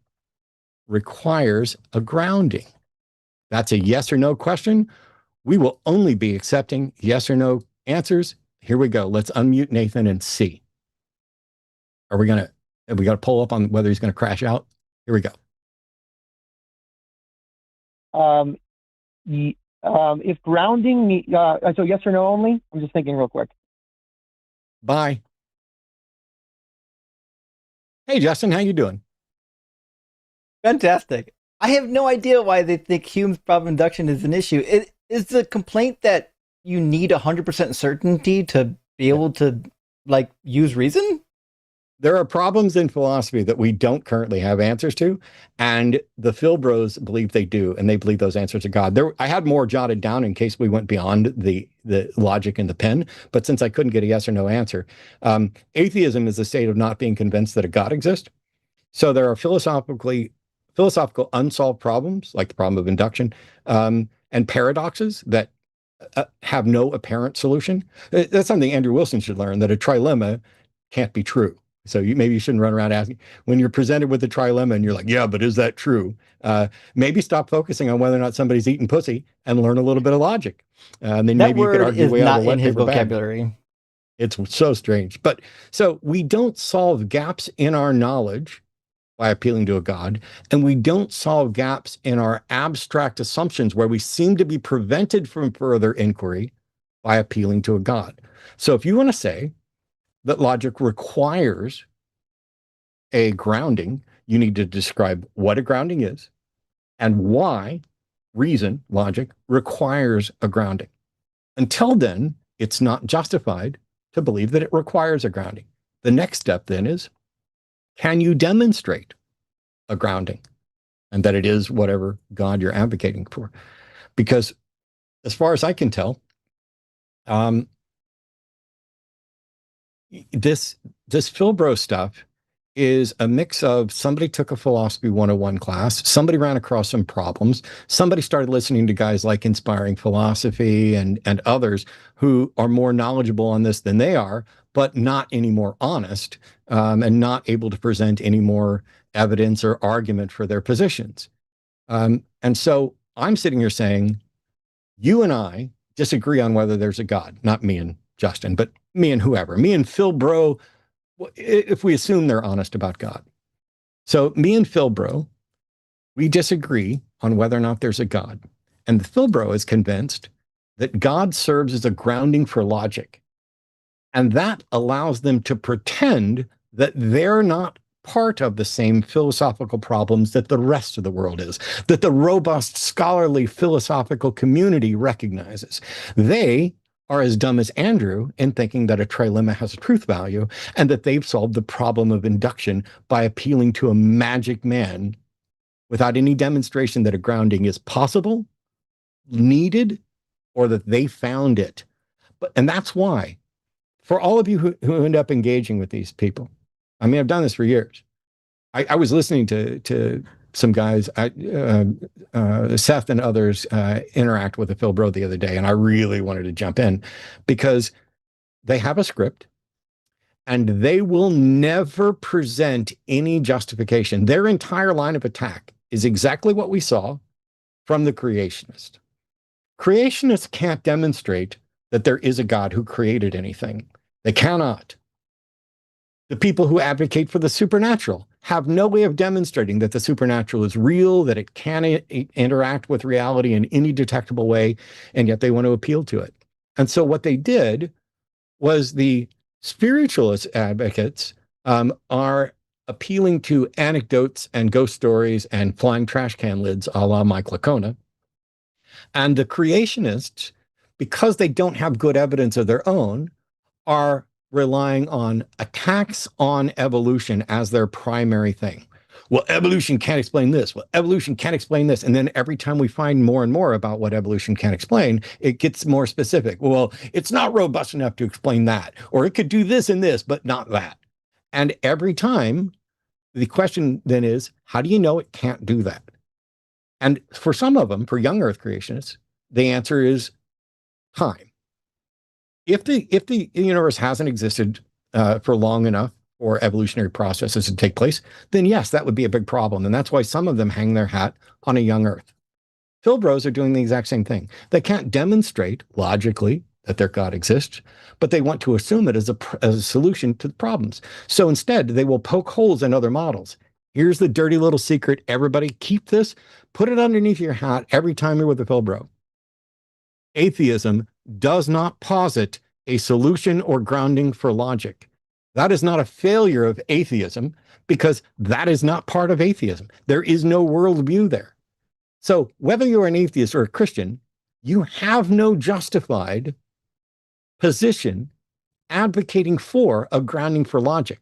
requires a grounding? That's a yes or no question. We will only be accepting yes or no answers. Here we go. Let's unmute Nathan and see. Have we got to pull up on whether he's going to crash out? Here we go. If grounding, so yes or no only? I'm just thinking real quick. Bye. Hey, Justin, how you doing? Fantastic. I have no idea why they think Hume's problem induction is an issue. It is the complaint that you need 100% certainty to be able to use reason? There are problems in philosophy that we don't currently have answers to, and the Phil Bros believe they do, and they believe those answers are God. I had more jotted down in case we went beyond the logic and the pen, but since I couldn't get a yes or no answer, atheism is the state of not being convinced that a God exists. So there are philosophical unsolved problems, like the problem of induction, and paradoxes that have no apparent solution. That's something Andrew Wilson should learn, that a trilemma can't be true. So maybe you shouldn't run around asking, when you're presented with a trilemma and you're like, yeah, but is that true? Maybe stop focusing on whether or not somebody's eating pussy and learn a little bit of logic. And then That maybe you could word argue is way out not of a wet in his paper bag. vocabulary. It's so strange. But so we don't solve gaps in our knowledge by appealing to a God, and we don't solve gaps in our abstract assumptions where we seem to be prevented from further inquiry by appealing to a God. So if you want to say that logic requires a grounding, you need to describe what a grounding is and why reason, logic, requires a grounding. Until then, it's not justified to believe that it requires a grounding. The next step then is, can you demonstrate a grounding and that it is whatever God you're advocating for? Because as far as I can tell, this Philbro stuff is a mix of somebody took a philosophy 101 class, somebody ran across some problems, somebody started listening to guys like Inspiring Philosophy and others who are more knowledgeable on this than they are, but not any more honest, and not able to present any more evidence or argument for their positions. And so I'm sitting here saying, you and I disagree on whether there's a God, not me and Justin, but me and whoever, me and Phil Bro, if we assume they're honest about God. So me and Phil Bro, we disagree on whether or not there's a God. And the Phil Bro is convinced that God serves as a grounding for logic. And that allows them to pretend that they're not part of the same philosophical problems that the rest of the world is, that the robust, scholarly philosophical community recognizes. They are as dumb as Andrew in thinking that a trilemma has a truth value and that they've solved the problem of induction by appealing to a magic man without any demonstration that a grounding is possible, needed, or that they found it. And that's why, for all of you who end up engaging with these people, I mean, I've done this for years. I was listening to some guys, Seth and others, interact with a Phil Bro the other day, and I really wanted to jump in because they have a script and they will never present any justification. Their entire line of attack is exactly what we saw from the creationist. Creationists can't demonstrate that there is a God who created anything. They cannot. The people who advocate for the supernatural have no way of demonstrating that the supernatural is real, that it can interact with reality in any detectable way, and yet they want to appeal to it. And so what they did was the spiritualist advocates are appealing to anecdotes and ghost stories and flying trash can lids a la Mike Lacona. And the creationists, because they don't have good evidence of their own, are relying on attacks on evolution as their primary thing. Well, evolution can't explain this. Well, evolution can't explain this. And then every time we find more and more about what evolution can explain, it gets more specific. Well, it's not robust enough to explain that, or it could do this and this, but not that. And every time the question then is, how do you know it can't do that? And for some of them, for young Earth creationists, the answer is time. If the universe hasn't existed for long enough for evolutionary processes to take place, then yes, that would be a big problem. And that's why some of them hang their hat on a young Earth. Phil Bros are doing the exact same thing. They can't demonstrate logically that their God exists, but they want to assume it as a solution to the problems. So instead, they will poke holes in other models. Here's the dirty little secret. Everybody keep this, put it underneath your hat every time you're with a Phil Bro. Atheism does not posit a solution or grounding for logic. That is not a failure of atheism, because that is not part of atheism. There is no worldview there. So whether you're an atheist or a Christian, you have no justified position advocating for a grounding for logic.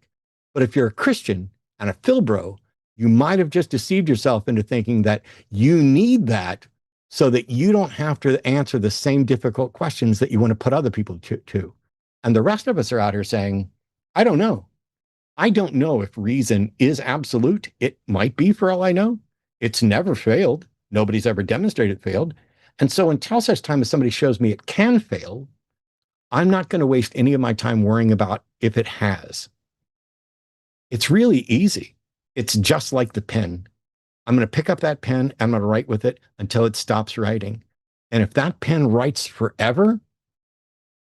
But if you're a Christian and a Phil Bro, you might have just deceived yourself into thinking that you need that so that you don't have to answer the same difficult questions that you want to put other people to. And the rest of us are out here saying, I don't know. I don't know if reason is absolute. It might be, for all I know. It's never failed. Nobody's ever demonstrated it failed. And so until such time as somebody shows me it can fail, I'm not going to waste any of my time worrying about if it has. It's really easy. It's just like the pen. I'm going to pick up that pen. I'm going to write with it until it stops writing. And if that pen writes forever,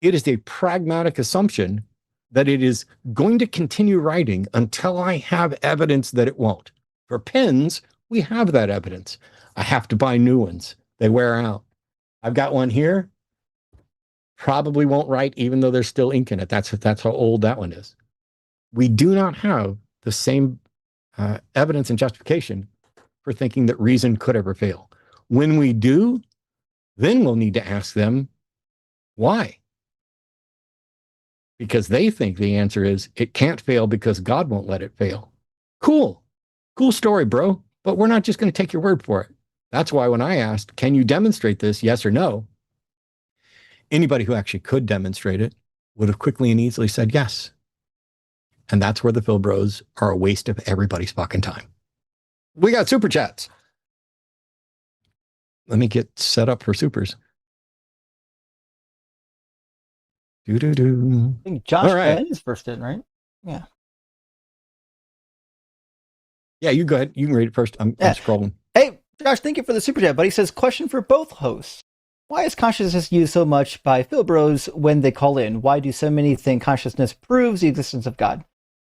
it is a pragmatic assumption that it is going to continue writing until I have evidence that it won't. For pens, we have that evidence. I have to buy new ones. They wear out. I've got one here. Probably won't write even though there's still ink in it. That's how old that one is. We do not have the same evidence and justification for thinking that reason could ever fail. When we do, then we'll need to ask them why. Because they think the answer is it can't fail because God won't let it fail. Cool story, bro. But we're not just going to take your word for it. That's why when I asked, can you demonstrate this, yes or no? Anybody who actually could demonstrate it would have quickly and easily said yes. And that's where the Phil Bros are a waste of everybody's fucking time. We got super chats. Let me get set up for supers. I think Josh Ben is first in, right? Yeah. Yeah, you go ahead. You can read it first. I'm scrolling. Hey, Josh, thank you for the super chat, buddy. He says, question for both hosts. Why is consciousness used so much by Phil Bros when they call in? Why do so many think consciousness proves the existence of God?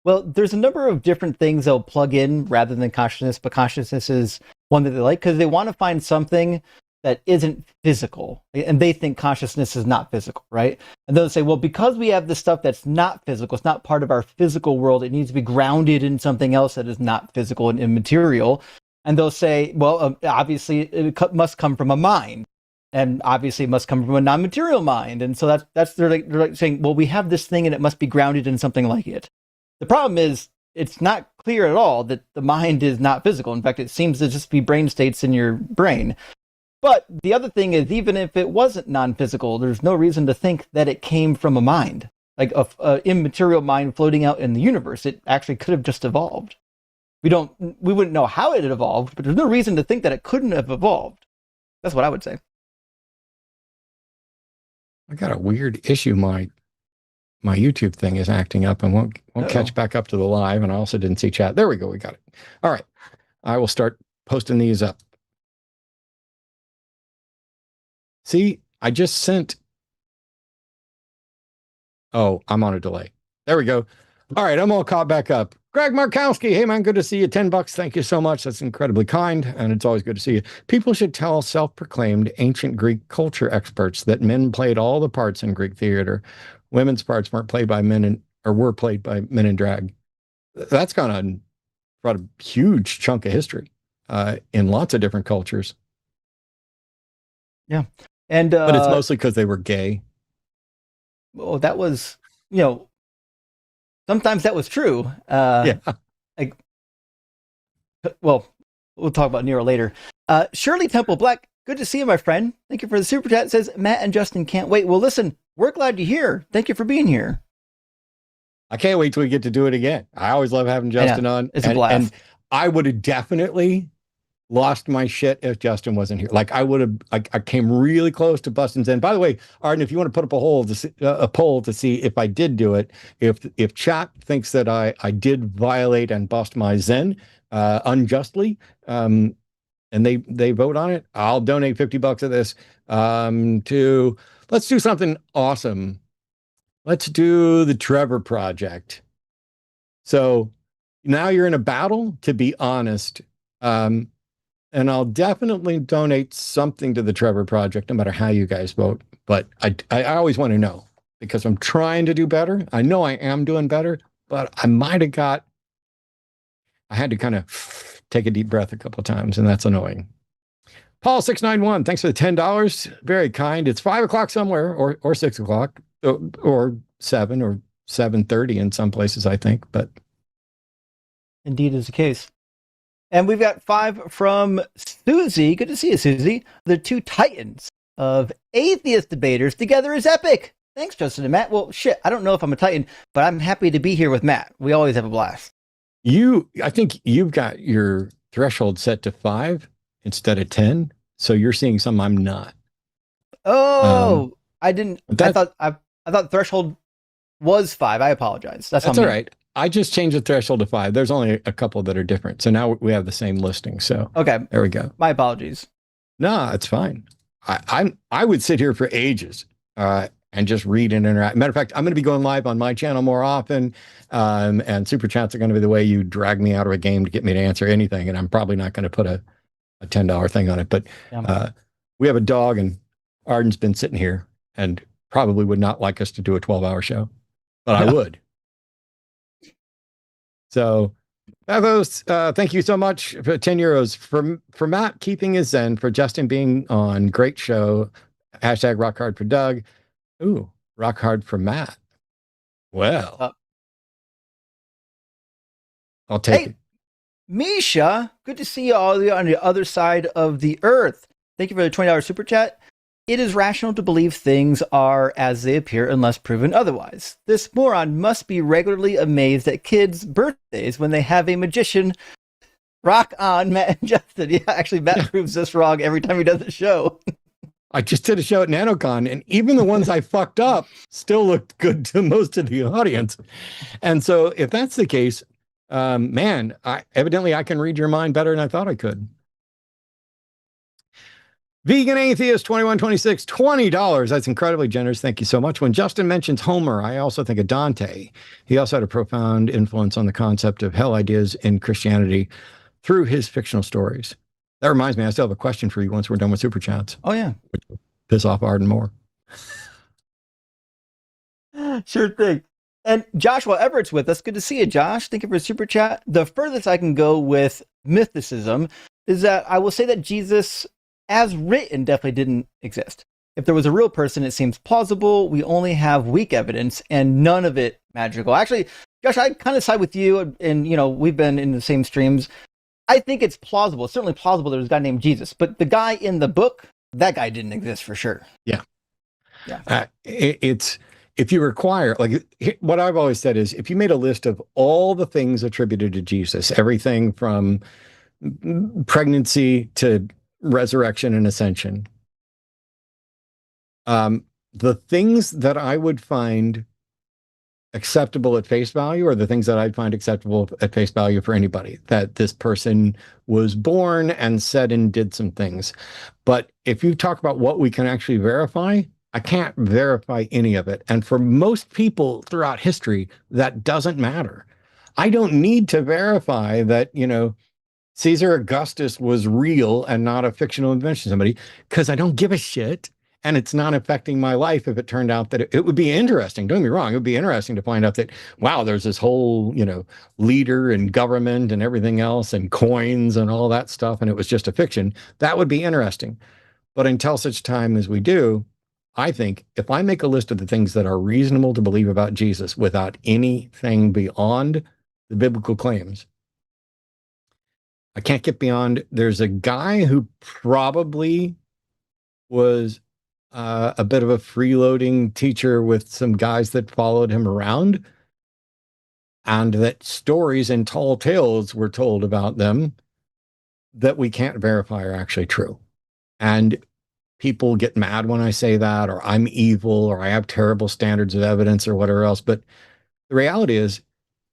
Well, there's a number of different things they'll plug in rather than consciousness, but consciousness is one that they like because they want to find something that isn't physical. And they think consciousness is not physical, right? And they'll say, well, because we have this stuff that's not physical, it's not part of our physical world, it needs to be grounded in something else that is not physical and immaterial. And they'll say, well, obviously it must come from a mind. And obviously it must come from a non-material mind. And so they're like saying, well, we have this thing and it must be grounded in something like it. The problem is it's not clear at all that the mind is not physical. In fact, it seems to just be brain states in your brain. But the other thing is, even if it wasn't non-physical, there's no reason to think that it came from a mind, like an immaterial mind floating out in the universe. It actually could have just evolved. We wouldn't know how it had evolved, but there's no reason to think that it couldn't have evolved. That's what I would say. I got a weird issue. My YouTube thing is acting up and won't catch back up to the live. And I also didn't see chat. There we go. We got it. All right. I will start posting these up. See, I just sent. Oh, I'm on a delay. There we go. All right. I'm all caught back up. Greg Markowski. Hey, man. Good to see you. $10. Thank you so much. That's incredibly kind. And it's always good to see you. People should tell self-proclaimed ancient Greek culture experts that men played all the parts in Greek theater. Women's parts weren't played by men were played by men in drag. That's gone on brought a huge chunk of history in lots of different cultures. Yeah. But it's mostly because they were gay. Well, that was, sometimes that was true. Yeah. Well, we'll talk about Nero later. Shirley Temple Black, good to see you, my friend. Thank you for the super chat. It says, Matt and Justin can't wait. Well, listen, we're glad you're here. Thank you for being here. I can't wait till we get to do it again. I always love having Justin on. It's a blast. And I would have definitely lost my shit if Justin wasn't here. Like I came really close to busting Zen. By the way, Arden, if you want to put up a poll to see if I did do it, if chat thinks that I did violate and bust my Zen unjustly, and they vote on it, I'll donate $50 of this to, let's do something awesome. Let's do the Trevor Project. So now you're in a battle, to be honest. And I'll definitely donate something to the Trevor Project, no matter how you guys vote. But I always want to know, because I'm trying to do better. I know I am doing better, but I had to kind of take a deep breath a couple of times, and that's annoying. Paul691, thanks for the $10. Very kind. It's 5 o'clock somewhere, or 6 o'clock, or 7 or 7:30 in some places, I think. But indeed is the case. And we've got 5 from Susie. Good to see you, Susie. The two titans of atheist debaters together is epic. Thanks, Justin and Matt. Well, shit, I don't know if I'm a titan, but I'm happy to be here with Matt. We always have a blast. I think you've got your threshold set to 5 instead of 10. So you're seeing some I'm not. Oh, I didn't. That- I thought threshold was 5. I apologize. That's That's on all me. right. I just changed the threshold to 5. There's only a couple that are different. So now we have the same listing. So Okay. there we go. My apologies. No, it's fine. I would sit here for ages and just read and interact. Matter of fact, I'm going to be going live on my channel more often. And super chats are going to be the way you drag me out of a game to get me to answer anything. And I'm probably not going to put a $10 thing on it. But we have a dog, and Arden's been sitting here and probably would not like us to do a 12-hour show, but I would. So, Davos, thank you so much for 10 euros. For Matt keeping his zen, for Justin being on, great show. Hashtag rock hard for Doug. Ooh, rock hard for Matt. Well, I'll take it. Misha, good to see you all on the other side of the earth. Thank you for the $20 super chat. It is rational to believe things are as they appear unless proven otherwise. This moron must be regularly amazed at kids' birthdays when they have a magician. Rock on, Matt and Justin. Yeah, actually, Matt proves this wrong every time he does the show. I just did a show at NanoCon, and even the ones I fucked up still looked good to most of the audience. And so if that's the case, man, evidently I can read your mind better than I thought I could. Vegan Atheist 2126, $20. That's incredibly generous. Thank you so much. When Justin mentions Homer, I also think of Dante. He also had a profound influence on the concept of hell ideas in Christianity through his fictional stories. That reminds me, I still have a question for you once we're done with super chats. Oh, yeah. Which will piss off Arden more. Sure thing. And Joshua Everett's with us. Good to see you, Josh. Thank you for a super chat. The furthest I can go with mythicism is that I will say that Jesus, as written, definitely didn't exist. If there was a real person, it seems plausible. We only have weak evidence and none of it magical. Actually, Josh, I kind of side with you, and we've been in the same streams. I think it's plausible. It's certainly plausible there was a guy named Jesus, but the guy in the book, that guy didn't exist for sure. Yeah. Yeah. It's, if you require, like what I've always said is, if you made a list of all the things attributed to Jesus, everything from pregnancy to resurrection and ascension, the things that I would find acceptable at face value are the things that I'd find acceptable at face value for anybody, that this person was born and said and did some things. But if you talk about what we can actually verify, I can't verify any of it. And for most people throughout history, that doesn't matter. I don't need to verify that, Caesar Augustus was real and not a fictional invention of somebody, because I don't give a shit. And it's not affecting my life if it turned out that it would be interesting. Don't get me wrong. It would be interesting to find out that, wow, there's this whole, leader and government and everything else and coins and all that stuff, and it was just a fiction. That would be interesting. But until such time as we do, I think if I make a list of the things that are reasonable to believe about Jesus without anything beyond the biblical claims, I can't get beyond, there's a guy who probably was a bit of a freeloading teacher with some guys that followed him around, and that stories and tall tales were told about them that we can't verify are actually true. And people get mad when I say that, or I'm evil, or I have terrible standards of evidence, or whatever else. But the reality is,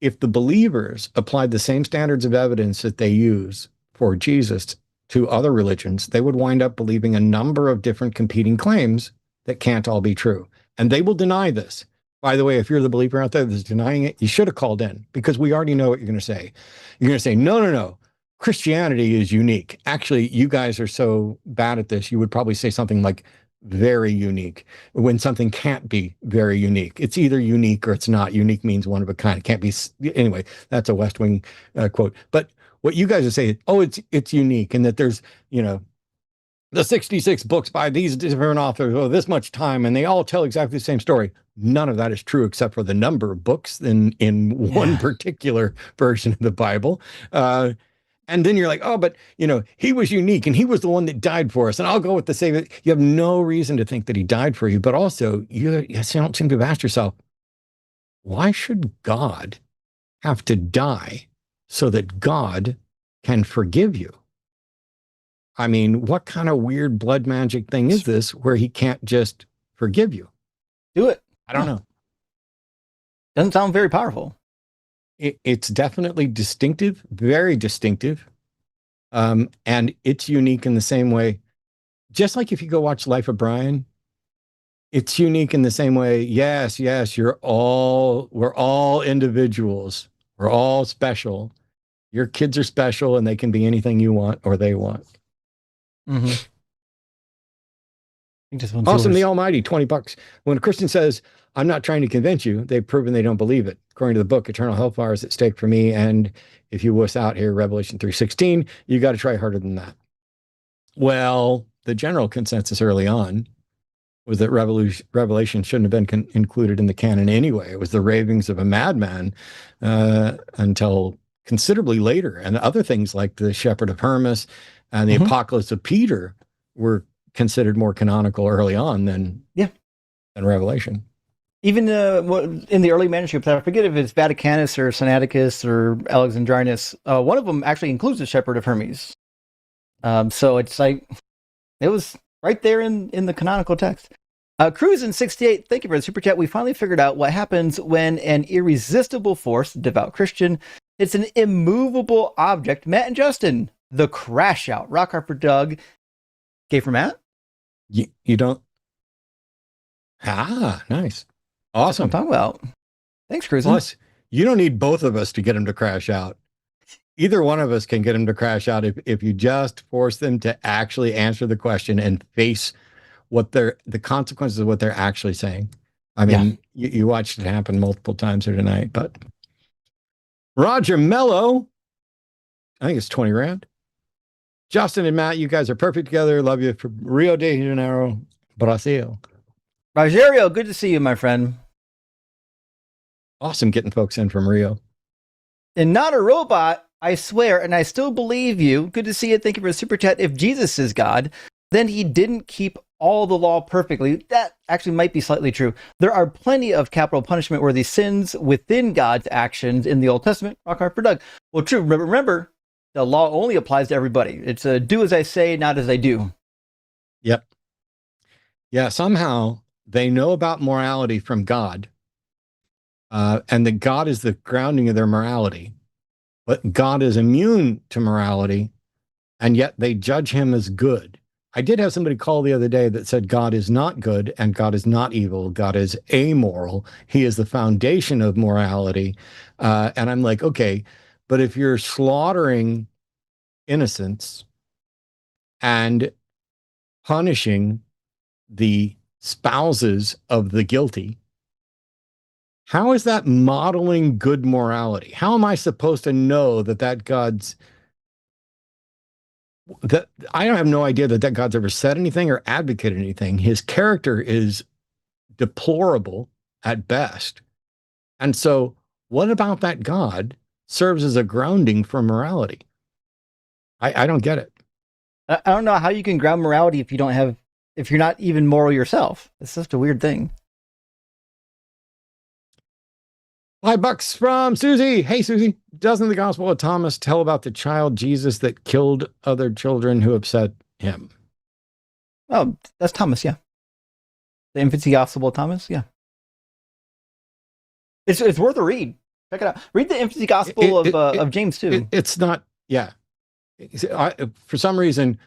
if the believers applied the same standards of evidence that they use for Jesus to other religions, they would wind up believing a number of different competing claims that can't all be true. And they will deny this. By the way, if you're the believer out there that's denying it, you should have called in, because we already know what you're going to say. You're going to say, no, Christianity is unique. Actually, you guys are so bad at this, you would probably say something like very unique, when something can't be very unique. It's either unique or it's not. Unique means one of a kind. It can't be. Anyway, that's a West Wing quote. But what you guys are saying, it's unique, and that there's, the 66 books by these different authors over this much time, and they all tell exactly the same story. None of that is true, except for the number of books in one particular version of the Bible. And then you're like, oh, but, he was unique, and he was the one that died for us. And I'll go with the same. You have no reason to think that he died for you. But also, you don't seem to have asked yourself, why should God have to die so that God can forgive you? I mean, what kind of weird blood magic thing is this where he can't just forgive you? Do it. I don't know. Doesn't sound very powerful. It's definitely distinctive, very distinctive. And it's unique in the same way. Just like if you go watch Life of Brian, it's unique in the same way. Yes, we're all individuals. We're all special. Your kids are special and they can be anything you want or they want. Mm-hmm. Awesome, the Almighty, $20. When a Christian says, I'm not trying to convince you, they've proven they don't believe it. According to the book, eternal hellfire is at stake for me. And if you wuss out here, Revelation 3:16, you got to try harder than that. Well, the general consensus early on was that Revelation shouldn't have been included in the canon anyway. It was the ravings of a madman until considerably later. And other things like the Shepherd of Hermas and the Apocalypse of Peter were considered more canonical early on than Revelation. Even in the early manuscripts, I forget if it's Vaticanus or Sinaiticus or Alexandrinus, one of them actually includes the Shepherd of Hermes. So it's like, it was right there in the canonical text. Cruz in 68, thank you for the super chat. We finally figured out what happens when an irresistible force, devout Christian, it's an immovable object. Matt and Justin, the crash out. Rock hard for Doug. Gay for Matt? You don't. Ah, nice. Awesome. That's what I'm talking about. Thanks, Cruz. Plus, you don't need both of us to get him to crash out. Either one of us can get him to crash out if you just force them to actually answer the question and face what the consequences of what they're actually saying. I mean, you watched it happen multiple times here tonight, but Roger Mello, I think it's 20 rand. Justin and Matt, you guys are perfect together. Love you from Rio de Janeiro, Brazil. Rogerio, good to see you, my friend. Awesome getting folks in from Rio. And not a robot, I swear, and I still believe you. Good to see you. Thank you for the super chat. If Jesus is God, then he didn't keep all the law perfectly. That actually might be slightly true. There are plenty of capital punishment worthy sins within God's actions in the Old Testament. Rock hard for Doug. Well, true. Remember, the law only applies to everybody. It's a do as I say, not as I do. Yep. Yeah, somehow they know about morality from God, and that God is the grounding of their morality. But God is immune to morality, and yet they judge him as good. I did have somebody call the other day that said God is not good and God is not evil. God is amoral. He is the foundation of morality. And I'm like, okay, but if you're slaughtering innocents and punishing the spouses of the guilty, how is that modeling good morality? How am I supposed to know that God's, that I don't have no idea that God's ever said anything or advocated anything. His character is deplorable at best. And so what about that God serves as a grounding for morality? I don't get it. I don't know how you can ground morality if you're not even moral yourself. It's just a weird thing. $5 from Susie. Hey, Susie, doesn't the Gospel of Thomas tell about the child Jesus that killed other children who upset him? Oh, that's Thomas, yeah. The Infancy Gospel of Thomas, yeah. It's worth a read. Check it out. Read the Infancy Gospel of James too. It's not, yeah. For some reason,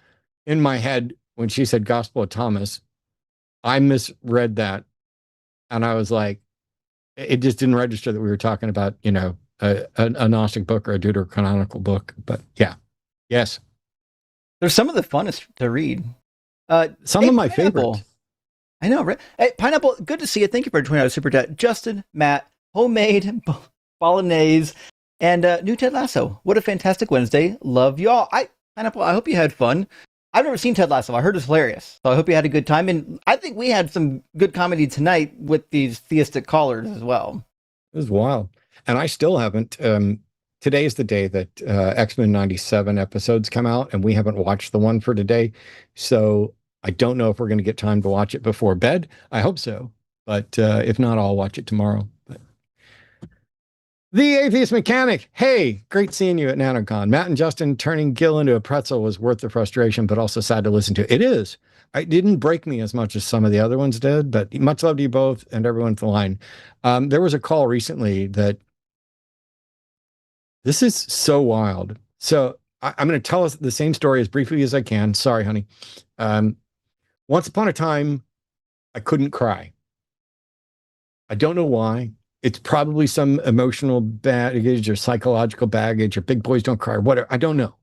in my head, when she said Gospel of Thomas, I misread that, and I was like, it just didn't register that we were talking about, a Gnostic book or a deuterocanonical book. But yeah, yes. They're some of the funnest to read. Some of my favorites. I know, right? Hey, Pineapple, good to see you. Thank you for $20 super chat. Justin, Matt, homemade bolognese, and new Ted Lasso. What a fantastic Wednesday. Love y'all. Pineapple, I hope you had fun. I've never seen Ted Lasso. I heard it's hilarious. So I hope you had a good time. And I think we had some good comedy tonight with these theistic callers as well. It was wild. And I still haven't. Today is the day that X-Men 97 episodes come out, and we haven't watched the one for today. So I don't know if we're going to get time to watch it before bed. I hope so. But if not, I'll watch it tomorrow. But The Atheist Mechanic. Hey, great seeing you at NanoCon. Matt and Justin turning Gil into a pretzel was worth the frustration, but also sad to listen to. It is. It didn't break me as much as some of the other ones did, but much love to you both and everyone to the line. There was a call recently that this is so wild. So I'm going to tell us the same story as briefly as I can. Sorry, honey. Once upon a time, I couldn't cry. I don't know why. It's probably some emotional baggage or psychological baggage or big boys don't cry, whatever. I don't know.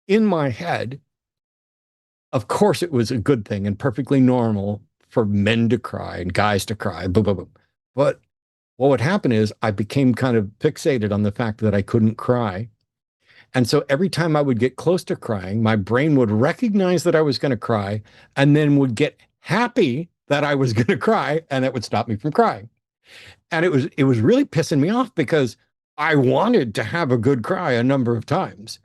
In my head, of course, it was a good thing and perfectly normal for men to cry and guys to cry. Boom, boom, boom. But what would happen is I became kind of fixated on the fact that I couldn't cry. And so every time I would get close to crying, my brain would recognize that I was going to cry and then would get happy that I was going to cry, and that would stop me from crying. And it was really pissing me off because I wanted to have a good cry a number of times,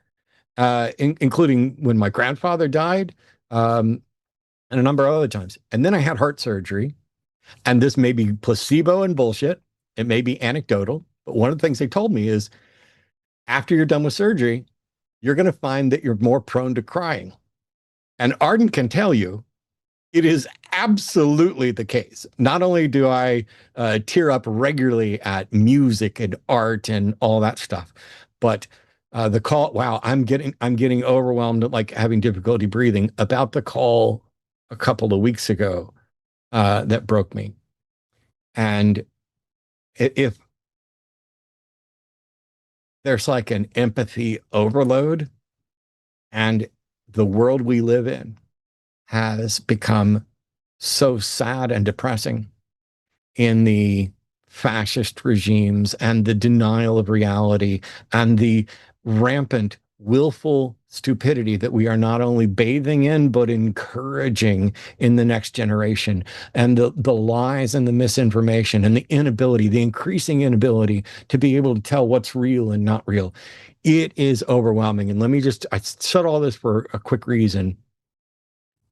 including when my grandfather died, and a number of other times. And then I had heart surgery, and this may be placebo and bullshit. It may be anecdotal, but one of the things they told me is after you're done with surgery, you're going to find that you're more prone to crying. And Arden can tell you, it is absolutely the case. Not only do I tear up regularly at music and art and all that stuff, but the call, wow, I'm getting overwhelmed, like having difficulty breathing about the call a couple of weeks ago that broke me. And if there's like an empathy overload, and the world we live in has become so sad and depressing in the fascist regimes and the denial of reality and the rampant, willful stupidity that we are not only bathing in, but encouraging in the next generation, and the lies and the misinformation and the inability, the increasing inability to be able to tell what's real and not real. It is overwhelming. And I said all this for a quick reason.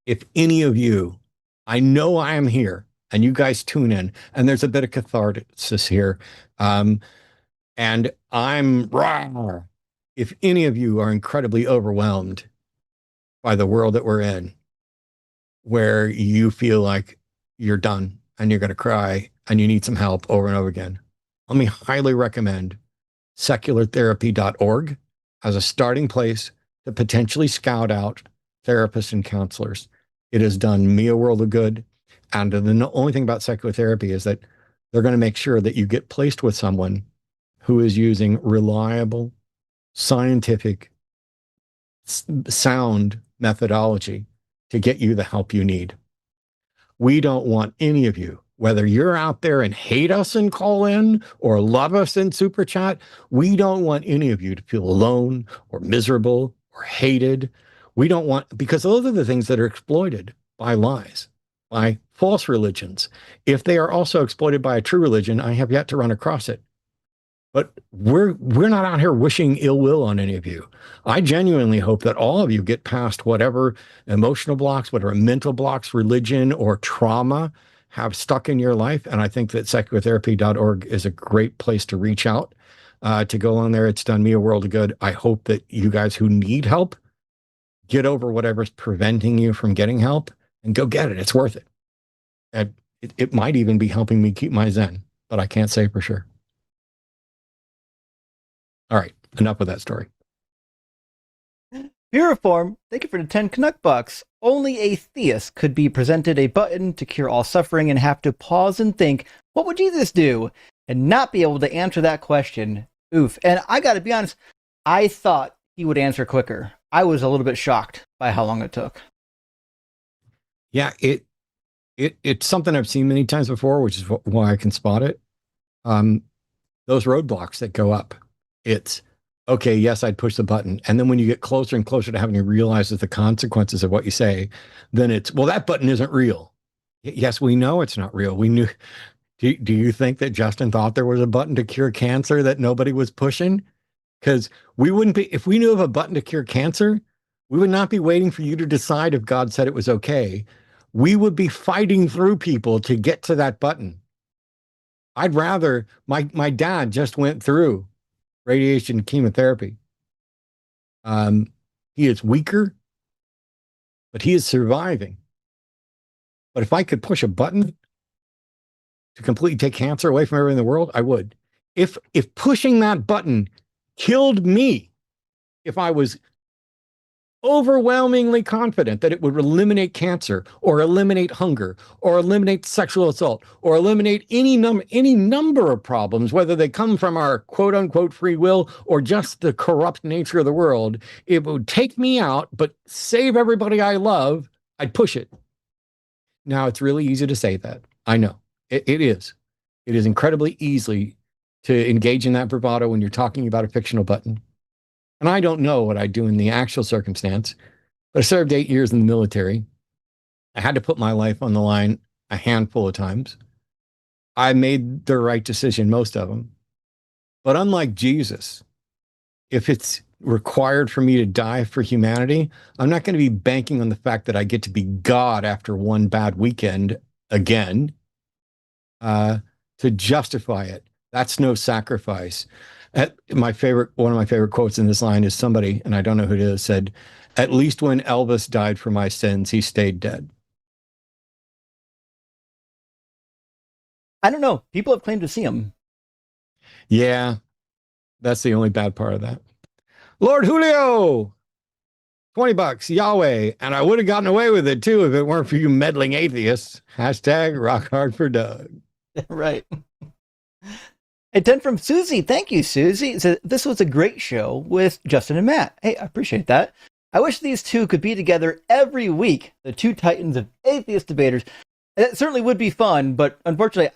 If any of you, I know I am here and you guys tune in, and there's a bit of catharsis here. And I'm raw. If any of you are incredibly overwhelmed by the world that we're in, where you feel like you're done and you're going to cry and you need some help over and over again, let me highly recommend seculartherapy.org as a starting place to potentially scout out therapists and counselors. It has done me a world of good. And the only thing about secular therapy is that they're going to make sure that you get placed with someone who is using reliable, scientific, sound methodology to get you the help you need. We don't want any of you, whether you're out there and hate us and call in or love us in super chat, we don't want any of you to feel alone or miserable or hated. We don't want, because those are the things that are exploited by lies, by false religions. If they are also exploited by a true religion, I have yet to run across it. But we're not out here wishing ill will on any of you. I genuinely hope that all of you get past whatever emotional blocks, whatever mental blocks, religion, or trauma have stuck in your life. And I think that seculartherapy.org is a great place to reach out, to go on there. It's done me a world of good. I hope that you guys who need help get over whatever's preventing you from getting help and go get it. It's worth it. And it might even be helping me keep my Zen, but I can't say for sure. All right, enough with that story. Puriform, thank you for the 10 Canuck bucks. Only a theist could be presented a button to cure all suffering and have to pause and think, what would Jesus do? And not be able to answer that question. Oof. And I gotta be honest, I thought he would answer quicker. I was a little bit shocked by how long it took. Yeah, it's something I've seen many times before, which is why I can spot it. Those roadblocks that go up. It's, okay, yes, I'd push the button. And then when you get closer and closer to having to realize the consequences of what you say, then it's, well, that button isn't real. Yes, we know it's not real. We knew. Do you think that Justin thought there was a button to cure cancer that nobody was pushing? Because we wouldn't be, if we knew of a button to cure cancer, we would not be waiting for you to decide if God said it was okay. We would be fighting through people to get to that button. I'd rather, my dad just went through radiation chemotherapy. He is weaker, but he is surviving. But if I could push a button to completely take cancer away from everyone in the world, I would. If pushing that button killed me, if I was overwhelmingly confident that it would eliminate cancer or eliminate hunger or eliminate sexual assault or eliminate any number of problems, whether they come from our quote unquote free will or just the corrupt nature of the world, it would take me out, but save everybody I love, I'd push it. Now, it's really easy to say that. I know. It is. It is incredibly easy to engage in that bravado when you're talking about a fictional button. And I don't know what I do in the actual circumstance, but I served 8 years in the military. I had to put my life on the line a handful of times. I made the right decision, most of them. But unlike Jesus, if it's required for me to die for humanity, I'm not going to be banking on the fact that I get to be God after one bad weekend again to justify it. That's no sacrifice. One of my favorite quotes in this line is somebody, and I don't know who it is, said, "At least when Elvis died for my sins, he stayed dead." I don't know. People have claimed to see him. Yeah, that's the only bad part of that. Lord Julio, $20, Yahweh, and I would have gotten away with it too if it weren't for you meddling atheists. Hashtag rock hard for Doug. Right. A 10 from Susie. Thank you, Susie. So this was a great show with Justin and Matt. Hey, I appreciate that. I wish these two could be together every week, the two titans of atheist debaters. It certainly would be fun, but unfortunately,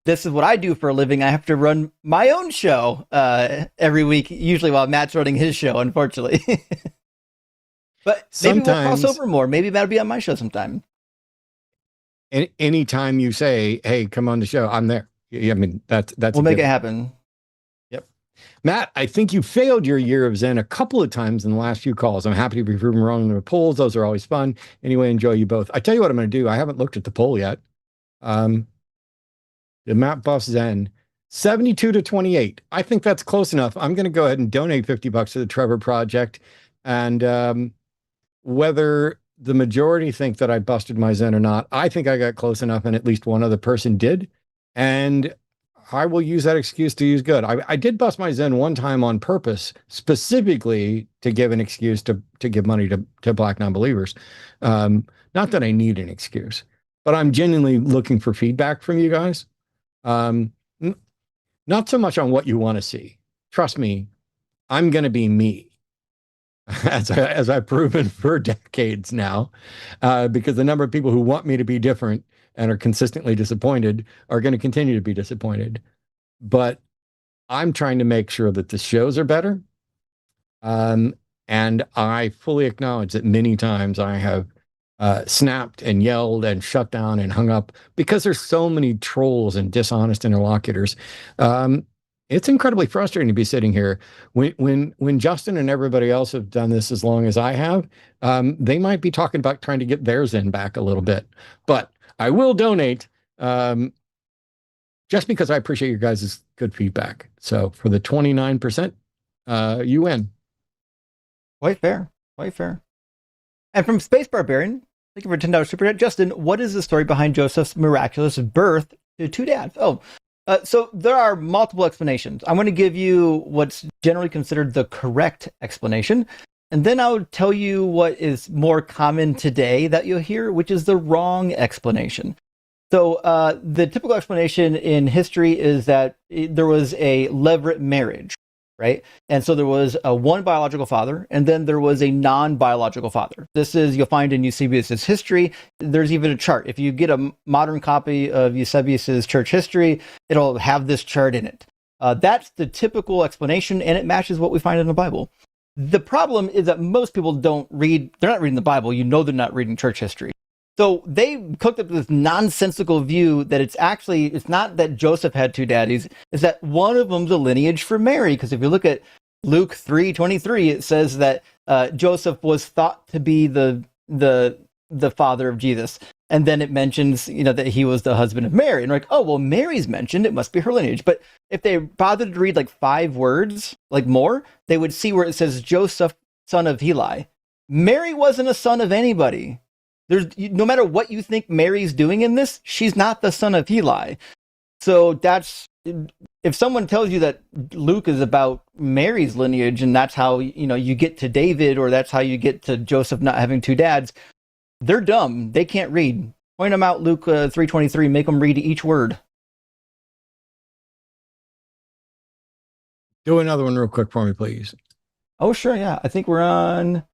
this is what I do for a living. I have to run my own show every week, usually while Matt's running his show, unfortunately. But maybe we'll cross over more. Maybe Matt will be on my show sometime. Anytime you say, "Hey, come on the show," I'm there. I mean, that's we'll make it happen. Yep. Matt, I think you failed your year of Zen a couple of times in the last few calls. I'm happy to be proven wrong in the polls. Those are always fun. Anyway, enjoy you both. I tell you what I'm going to do. I haven't looked at the poll yet. The Matt Buff Zen, 72 to 28. I think that's close enough. I'm going to go ahead and donate $50 to the Trevor Project. And whether the majority think that I busted my Zen or not, I think I got close enough, and at least one other person did. And I will use that excuse to use good. I did bust my Zen one time on purpose, specifically to give an excuse to give money to Black non-believers. Not that I need an excuse, but I'm genuinely looking for feedback from you guys. Not so much on what you want to see. Trust me, I'm going to be me, as I've proven for decades now, because the number of people who want me to be different and are consistently disappointed are going to continue to be disappointed. But I'm trying to make sure that the shows are better. And I fully acknowledge that many times I have snapped and yelled and shut down and hung up because there's so many trolls and dishonest interlocutors. It's incredibly frustrating to be sitting here when Justin and everybody else have done this as long as I have. They might be talking about trying to get their Zen back a little bit, but I will donate just because I appreciate your guys' good feedback. So for the 29%, you win. Quite fair. Quite fair. And from Space Barbarian, thank you for $10 super chat. Justin, what is the story behind Joseph's miraculous birth to two dads? So there are multiple explanations. I'm going to give you what's generally considered the correct explanation. And then I'll tell you what is more common today that you'll hear, which is the wrong explanation. So the typical explanation in history is that there was a levirate marriage, right? And so there was one biological father, and then there was a non-biological father. This is, you'll find in Eusebius's history. There's even a chart. If you get a modern copy of Eusebius's church history, it'll have this chart in it. That's the typical explanation, and it matches what we find in the Bible. The problem is that most people they're not reading the Bible. You know they're not reading church history. So they cooked up this nonsensical view that it's not that Joseph had two daddies, it's that one of them's a lineage for Mary. Because if you look at Luke 3:23, it says that Joseph was thought to be the the father of Jesus. And then it mentions, that he was the husband of Mary. And we're like, oh, well, Mary's mentioned, it must be her lineage. But if they bothered to read like 5 words, like more, they would see where it says Joseph, son of Heli. Mary wasn't a son of anybody. No matter what you think Mary's doing in this, she's not the son of Heli. So if someone tells you that Luke is about Mary's lineage and that's how, you get to David, or that's how you get to Joseph not having 2 dads, they're dumb. They can't read. Point them out, Luke 3:23, make them read each word. Do another one real quick for me, please. Oh, sure, yeah. I think we're on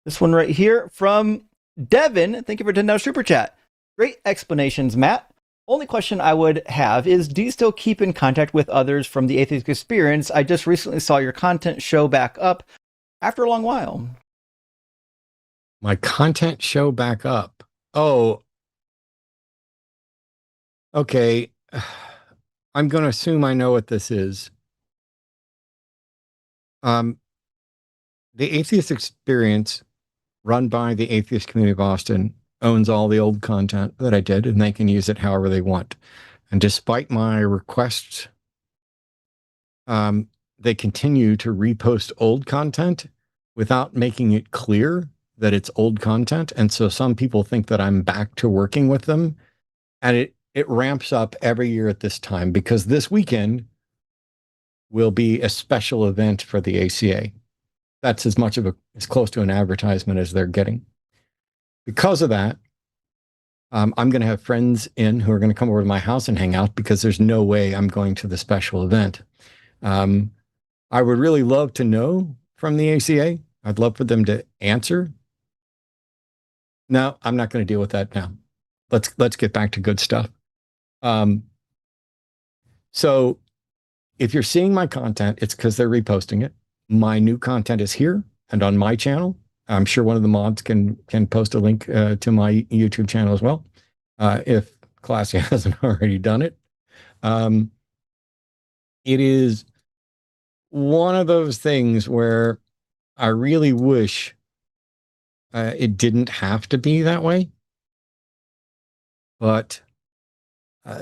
this one right here from Devin. Thank you for $10 super chat. Great explanations, Matt. Only question I would have is, do you still keep in contact with others from the atheist experience? I just recently saw your content show back up after a long while. My content show back up. Oh, okay. I'm going to assume I know what this is. The atheist experience, run by the atheist community of Austin, owns all the old content that I did, and they can use it however they want. And despite my requests, they continue to repost old content without making it clear that it's old content. And so some people think that I'm back to working with them. And it ramps up every year at this time, because this weekend will be a special event for the ACA. That's as close to an advertisement as they're getting. Because of that, I'm going to have friends in who are going to come over to my house and hang out, because there's no way I'm going to the special event. I would really love to know from the ACA. I'd love for them to answer. No, I'm not going to deal with that now. Let's get back to good stuff. So if you're seeing my content, it's because they're reposting it. My new content is here and on my channel. I'm sure one of the mods can post a link to my YouTube channel as well, if Classy hasn't already done it. It is one of those things where I really wish it didn't have to be that way, but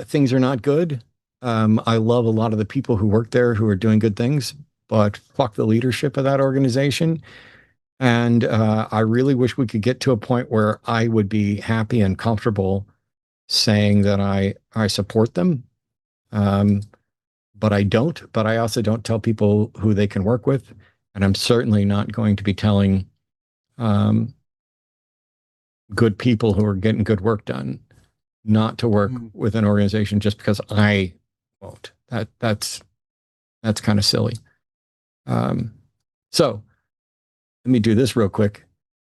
things are not good. I love a lot of the people who work there who are doing good things, but fuck the leadership of that organization. And I really wish we could get to a point where I would be happy and comfortable saying that I support them. But I don't. But I also don't tell people who they can work with. And I'm certainly not going to be telling good people who are getting good work done not to work with an organization just because I won't. That's kind of silly. So let me do this real quick.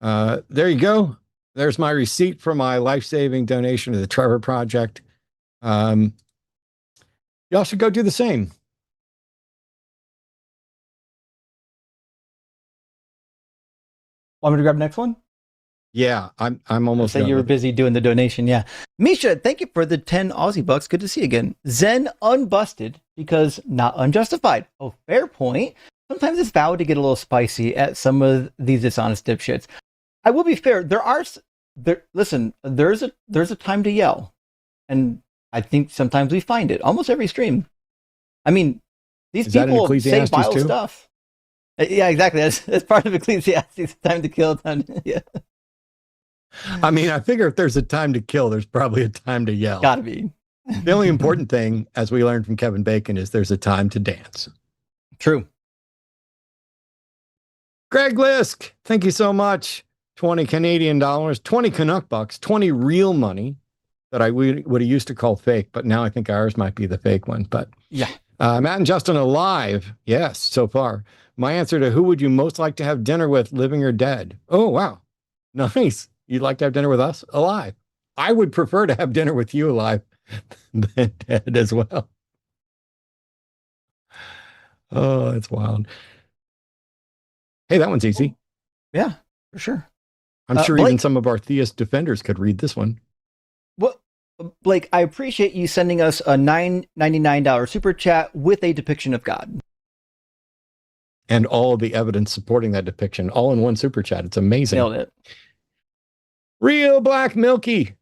There you go. There's my receipt for my life-saving donation to the Trevor Project. Y'all should go do the same. Want me to grab the next one? Yeah, I'm almost done. You were busy doing the donation. Yeah. Misha, thank you for the 10 Aussie bucks. Good to see you again. Zen unbusted because not unjustified. Oh, fair point. Sometimes it's valid to get a little spicy at some of these dishonest dipshits. I will be fair. Listen, there's a time to yell. And I think sometimes we find it. Almost every stream. I mean, these people say vile stuff. Yeah, exactly. That's part of Ecclesiastes. Time to kill. Yeah. I mean, I figure if there's a time to kill, there's probably a time to yell. Gotta be. The only important thing, as we learned from Kevin Bacon, is there's a time to dance. True. Greg Lisk, thank you so much. 20 Canadian dollars, 20 Canuck bucks, 20 real money that I would have used to call fake, but now I think ours might be the fake one. But yeah. Matt and Justin alive. Yes, so far. My answer to who would you most like to have dinner with, living or dead? Oh, wow. Nice. You'd like to have dinner with us? Alive. I would prefer to have dinner with you alive than dead as well. Oh, it's wild. Hey, that one's easy. Yeah, for sure. I'm sure Blake, even some of our theist defenders could read this one. Well, Blake, I appreciate you sending us a $9.99 super chat with a depiction of God. And all the evidence supporting that depiction, all in one super chat. It's amazing. Nailed it. Real Black Milky.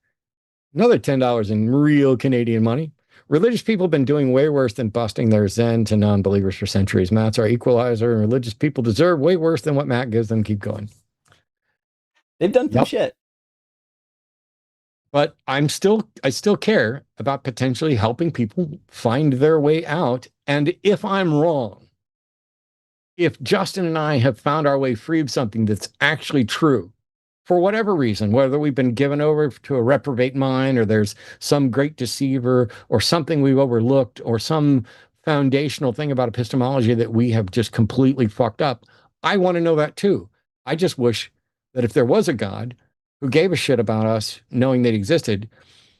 Another $10 in real Canadian money. Religious people have been doing way worse than busting their Zen to non-believers for centuries. Matt's our equalizer, and religious people deserve way worse than what Matt gives them. Keep going. They've done some shit. But I still care about potentially helping people find their way out. And if I'm wrong, if Justin and I have found our way free of something that's actually true, for whatever reason, whether we've been given over to a reprobate mind, or there's some great deceiver, or something we've overlooked, or some foundational thing about epistemology that we have just completely fucked up, I want to know that too. I just wish that if there was a God who gave a shit about us, knowing they existed,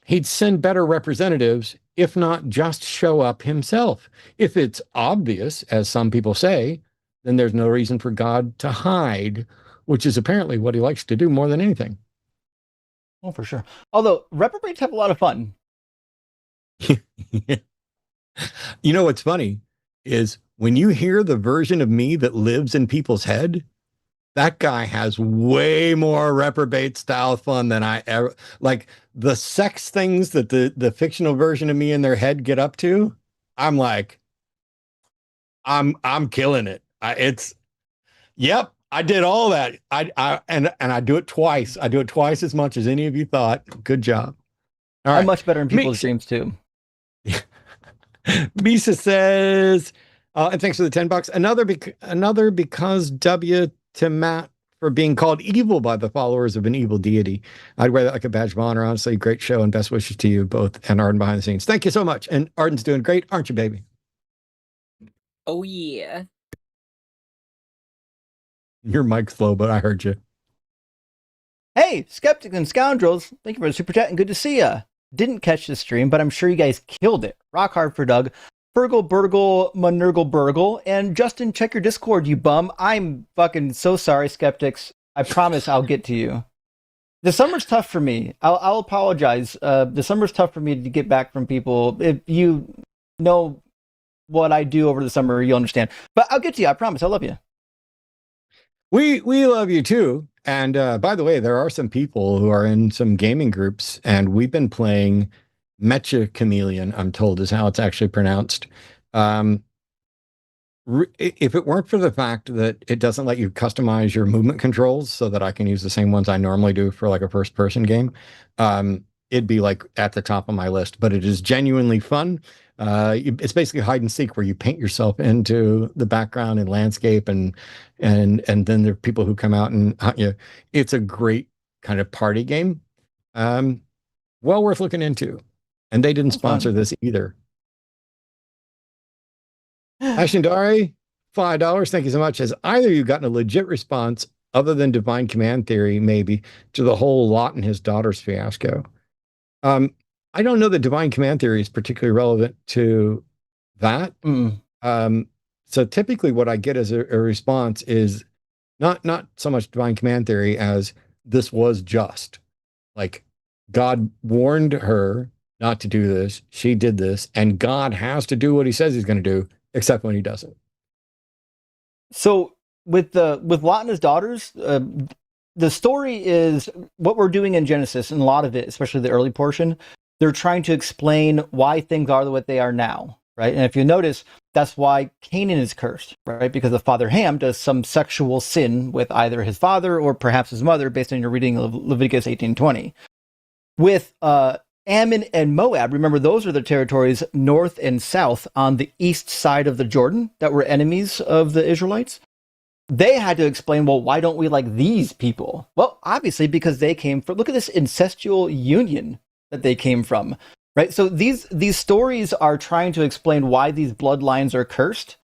he'd send better representatives, if not just show up himself. If it's obvious, as some people say, then there's no reason for God to hide, which is apparently what he likes to do more than anything. Oh, for sure. Although reprobates have a lot of fun. You know what's funny is when you hear the version of me that lives in people's head, that guy has way more reprobate style fun than I ever, like the sex things that the fictional version of me in their head get up to. I'm like, I'm killing it. Yep, I did all that. And I do it twice. I do it twice as much as any of you thought. Good job. All right. I'm much better in people's dreams too. Misa says, and thanks for the $10. Another because W to Matt for being called evil by the followers of an evil deity. I'd wear that like a badge of honor. Honestly, great show, and best wishes to you both and Arden behind the scenes. Thank you so much. And Arden's doing great, aren't you, baby? Oh yeah. Your mic's low, but I heard you. Hey, skeptics and scoundrels, thank you for the super chat and good to see ya. Didn't catch the stream, but I'm sure you guys killed it. Rock hard for Doug. Fergal, Burgle, Manurgle, Burgle, and Justin, check your Discord, you bum. I'm fucking so sorry, skeptics. I promise I'll get to you. The summer's tough for me. I'll apologize. The summer's tough for me to get back from people. If you know what I do over the summer, you'll understand. But I'll get to you. I promise. I love you. We love you too. And by the way, there are some people who are in some gaming groups, and we've been playing Mecha Chameleon, I'm told is how it's actually pronounced. If it weren't for the fact that it doesn't let you customize your movement controls so that I can use the same ones I normally do for like a first person game, it'd be like at the top of my list. But it is genuinely fun. It's basically hide and seek, where you paint yourself into the background and landscape, and then there are people who come out and hunt you. It's a great kind of party game. Well worth looking into. And they didn't sponsor this either. Ashendari, $5. Thank you so much. Has either of you gotten a legit response other than divine command theory, maybe, to the whole Lot and his daughters fiasco? I don't know that divine command theory is particularly relevant to that. So typically what I get as a response is not so much divine command theory as this was just. Like, God warned her not to do this. She did this, and God has to do what he says he's going to do, except when he doesn't. So with Lot and his daughters, the story is what we're doing in Genesis, and a lot of it, especially the early portion, they're trying to explain why things are what they are now, right? And if you notice, that's why Canaan is cursed, right? Because the father Ham does some sexual sin with either his father or perhaps his mother, based on your reading of Leviticus 18:20. With Ammon and Moab, remember, those are the territories north and south on the east side of the Jordan that were enemies of the Israelites. They had to explain, well, why don't we like these people? Well, obviously, because they came from, look at this incestual union that they came from, right? So these stories are trying to explain why these bloodlines are cursed.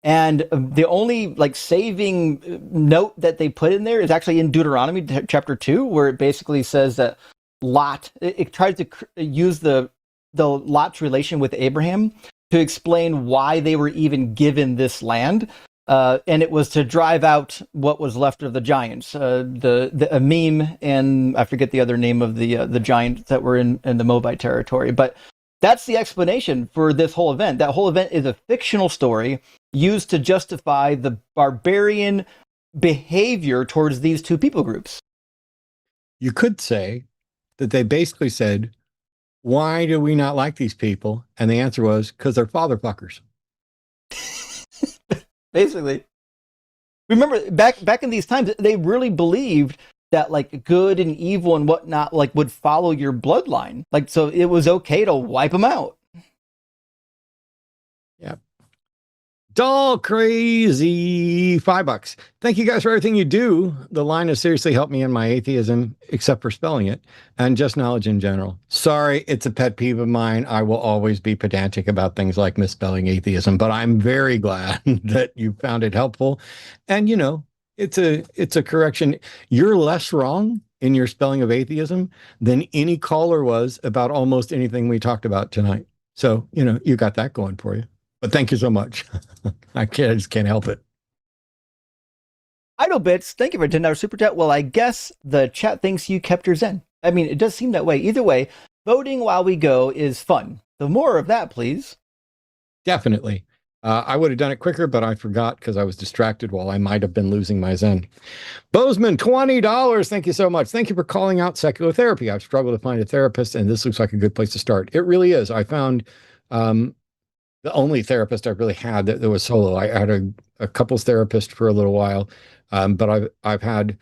And the only like saving note that they put in there is actually in Deuteronomy chapter 2, where it basically says that Lot, it tries to use the Lot's relation with Abraham to explain why they were even given this land. And it was to drive out what was left of the giants, the Amim, and I forget the other name of the giants that were in the Moabite territory. But that's the explanation for this whole event. That whole event is a fictional story used to justify the barbarian behavior towards these two people groups. You could say that they basically said, why do we not like these people? And the answer was, because they're father fuckers. Basically. Remember, back in these times, they really believed that like good and evil and whatnot like would follow your bloodline. Like, so it was okay to wipe them out. Yeah. Doll crazy $5. Thank you guys for everything you do. The line has seriously helped me in my atheism, except for spelling it, and just knowledge in general. Sorry, it's a pet peeve of mine. I will always be pedantic about things like misspelling atheism, but I'm very glad that you found it helpful. And you know, it's a correction. You're less wrong in your spelling of atheism than any caller was about almost anything we talked about tonight. So, you know, you got that going for you. But thank you so much. I just can't help it. Idle Bits, thank you for a $10 super chat. Well, I guess the chat thinks you kept your zen. I mean, it does seem that way. Either way, voting while we go is fun. The more of that, please. Definitely. I would have done it quicker, but I forgot because I was distracted while I might have been losing my zen. Bozeman, $20. Thank you so much. Thank you for calling out psychotherapy. I've struggled to find a therapist, and this looks like a good place to start. It really is. I found the only therapist I really had that was solo. I had a couples therapist for a little while, but I've had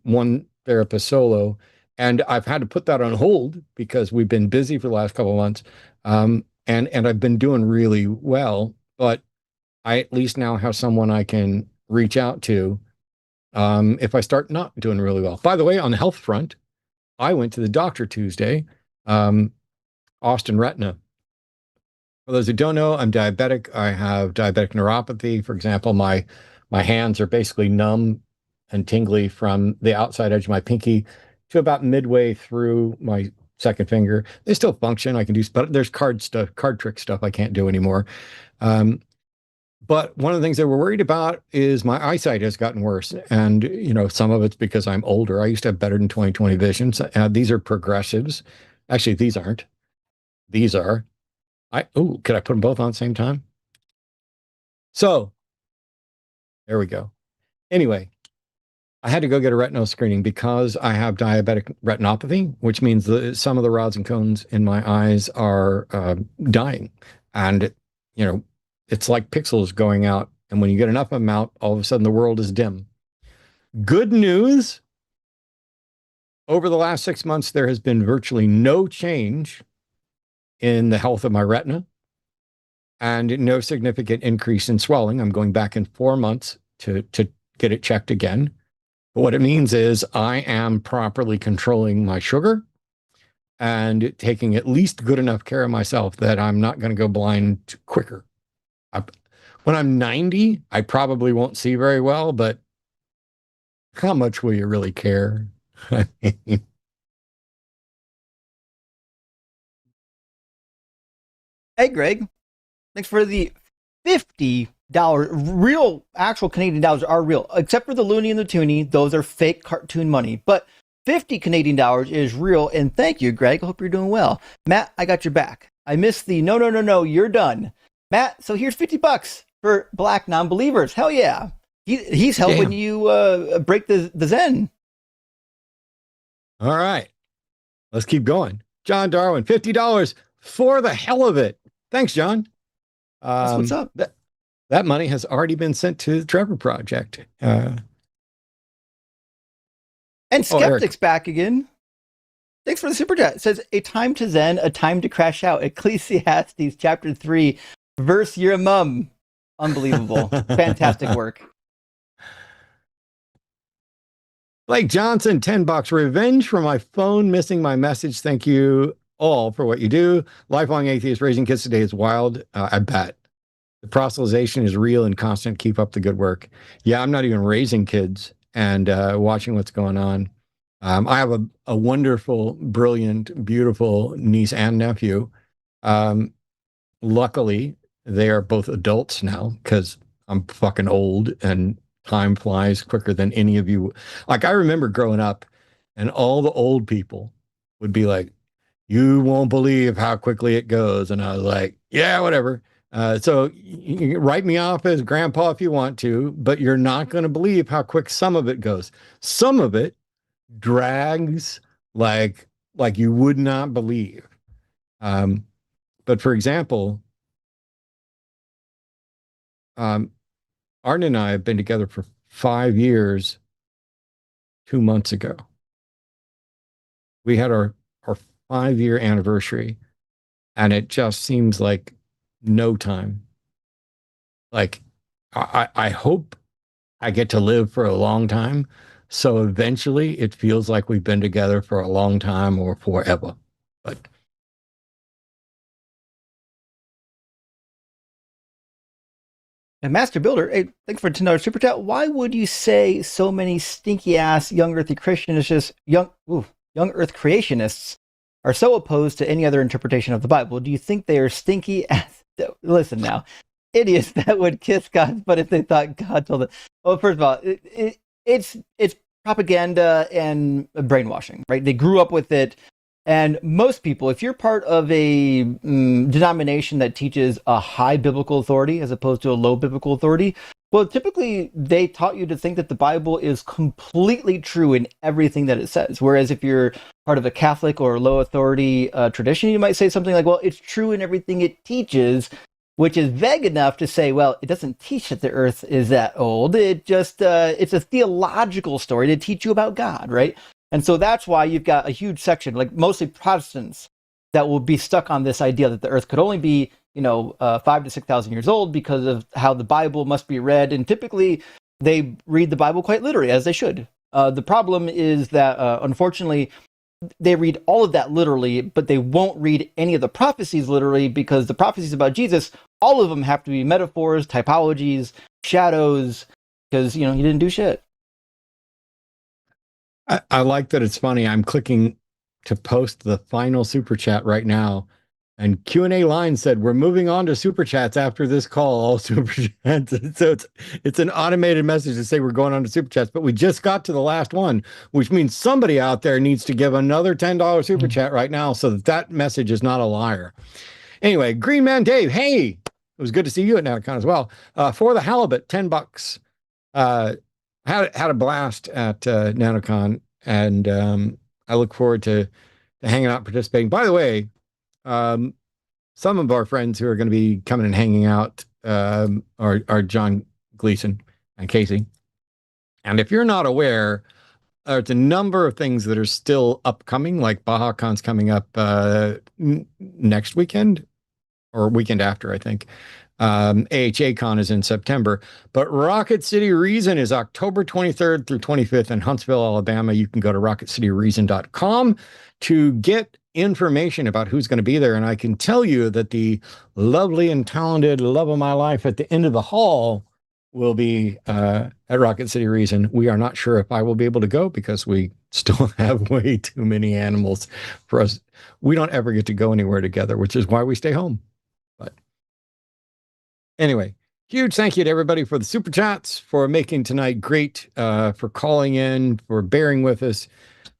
one therapist solo, and I've had to put that on hold because we've been busy for the last couple of months, and I've been doing really well. But I at least now have someone I can reach out to if I start not doing really well. By the way, on the health front, I went to the doctor Tuesday, Austin Retina. For those who don't know, I'm diabetic. I have diabetic neuropathy. For example, my hands are basically numb and tingly from the outside edge of my pinky to about midway through my second finger. They still function. I can do, but there's card trick stuff I can't do anymore. But one of the things that we're worried about is my eyesight has gotten worse. And, you know, some of it's because I'm older. I used to have better than 20/20 vision. These are progressives. Actually, these aren't. These are. Could I put them both on at the same time? So there we go. Anyway, I had to go get a retinal screening because I have diabetic retinopathy, which means that some of the rods and cones in my eyes are dying. And, you know, it's like pixels going out. And when you get enough of them out, all of a sudden the world is dim. Good news. Over the last 6 months, there has been virtually no change in the health of my retina and no significant increase in swelling. I'm going back in 4 months to get it checked again. But what it means is I am properly controlling my sugar and taking at least good enough care of myself that I'm not going to go blind quicker. When I'm 90, I probably won't see very well, but how much will you really care? Hey, Greg. Thanks for the $50 real actual Canadian dollars are real, except for the loony and the toonie. Those are fake cartoon money. But 50 Canadian dollars is real. And thank you, Greg. Hope you're doing well. Matt, I got your back. I missed the no, you're done. Matt, so here's $50 for black non-believers. Hell yeah. He's helping you break the Zen. All right. Let's keep going. John Darwin, $50 for the hell of it. Thanks, John. That's what's up. That money has already been sent to the Trevor Project. And Skeptic's back again. Thanks for the super chat. It says, a time to zen, a time to crash out. Ecclesiastes chapter 3, verse your mum. Unbelievable. Fantastic work. Blake Johnson, $10. Revenge for my phone missing my message. Thank you all for what you do. Lifelong atheist raising kids today is wild. I bet. The proselytization is real and constant. Keep up the good work. Yeah, I'm not even raising kids and watching what's going on. I have a wonderful, brilliant, beautiful niece and nephew. Luckily, they are both adults now because I'm fucking old and time flies quicker than any of you. Like, I remember growing up and all the old people would be like, you won't believe how quickly it goes. And I was like, yeah, whatever. So you can write me off as grandpa if you want to, but you're not going to believe how quick some of it goes. Some of it drags like you would not believe. But for example, Arden and I have been together for 5 years 2 months ago. We had our 5-year anniversary, and it just seems like no time. Like, I hope I get to live for a long time. So eventually it feels like we've been together for a long time or forever. But And Master Builder, hey, thanks for $10 super chat. Why would you say so many stinky ass young earthy Christianists, young earth creationists are so opposed to any other interpretation of the Bible? Do you think they are stinky ass? Listen now, idiots that would kiss God's butt if they thought God told them. Well, first of all, it's propaganda and brainwashing, right? They grew up with it. And most people, if you're part of a denomination that teaches a high biblical authority as opposed to a low biblical authority, well, typically they taught you to think that the Bible is completely true in everything that it says. Whereas if you're part of a Catholic or low authority tradition, you might say something like, well, it's true in everything it teaches, which is vague enough to say, well, it doesn't teach that the earth is that old. It just, it's a theological story to teach you about God, right? And so that's why you've got a huge section, like mostly Protestants, that will be stuck on this idea that the earth could only be, 5,000 to 6,000 years old because of how the Bible must be read. And typically they read the Bible quite literally, as they should. The problem is that, unfortunately, they read all of that literally, but they won't read any of the prophecies literally, because the prophecies about Jesus, all of them have to be metaphors, typologies, shadows, because, he didn't do shit. I like that it's funny. I'm clicking to post the final super chat right now. And Q&A line said, we're moving on to super chats after this call, all super chats. So it's an automated message to say we're going on to super chats, but we just got to the last one, which means somebody out there needs to give another $10 super chat right now so that message is not a liar. Anyway, Green Man Dave, hey, it was good to see you at NanoCon as well. For the halibut, $10. Had a blast at NanoCon, and I look forward to hanging out, participating. By the way, some of our friends who are going to be coming and hanging out are John Gleason and Casey. And if you're not aware, there's a number of things that are still upcoming, like BajaCon's coming up next weekend or weekend after, I think. AHACon is in September, but Rocket City Reason is October 23rd through 25th in Huntsville, Alabama. You can go to rocketcityreason.com to get information about who's going to be there. And I can tell you that the lovely and talented love of my life at the end of the hall will be at Rocket City Reason. We are not sure if I will be able to go because we still have way too many animals for us. We don't ever get to go anywhere together, which is why we stay home. But anyway, huge thank you to everybody for the super chats, for making tonight great, for calling in, for bearing with us,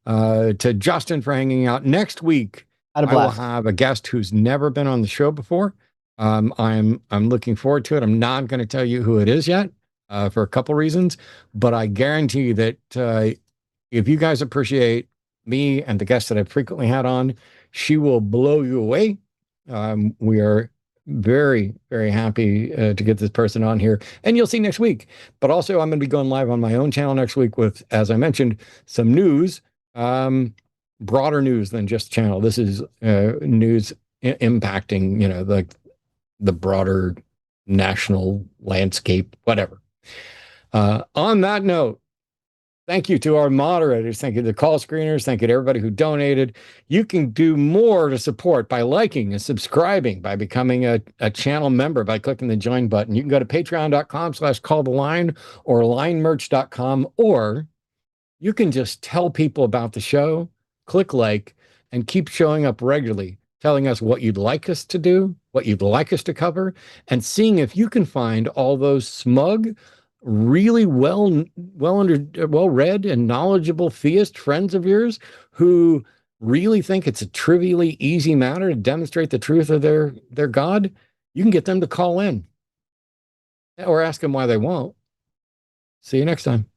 to Justin for hanging out. Next week, I will have a guest who's never been on the show before. I'm looking forward to it. I'm not going to tell you who it is yet, for a couple reasons, but I guarantee that if you guys appreciate me and the guests that I've frequently had on, she will blow you away. We are very, very happy to get this person on here, and you'll see next week. But also, I'm going to be going live on my own channel next week with, as I mentioned, some news, broader news than just channel. This is news impacting, the broader national landscape, whatever. On that note, thank you to our moderators. Thank you to the call screeners. Thank you to everybody who donated. You can do more to support by liking and subscribing, by becoming a channel member, by clicking the join button. You can go to patreon.com/calltheline or linemerch.com, or you can just tell people about the show, click like, and keep showing up regularly, telling us what you'd like us to do, what you'd like us to cover, and seeing if you can find all those smug, really well-read and knowledgeable theist friends of yours who really think it's a trivially easy matter to demonstrate the truth of their God. You can get them to call in or ask them why they won't. See you next time.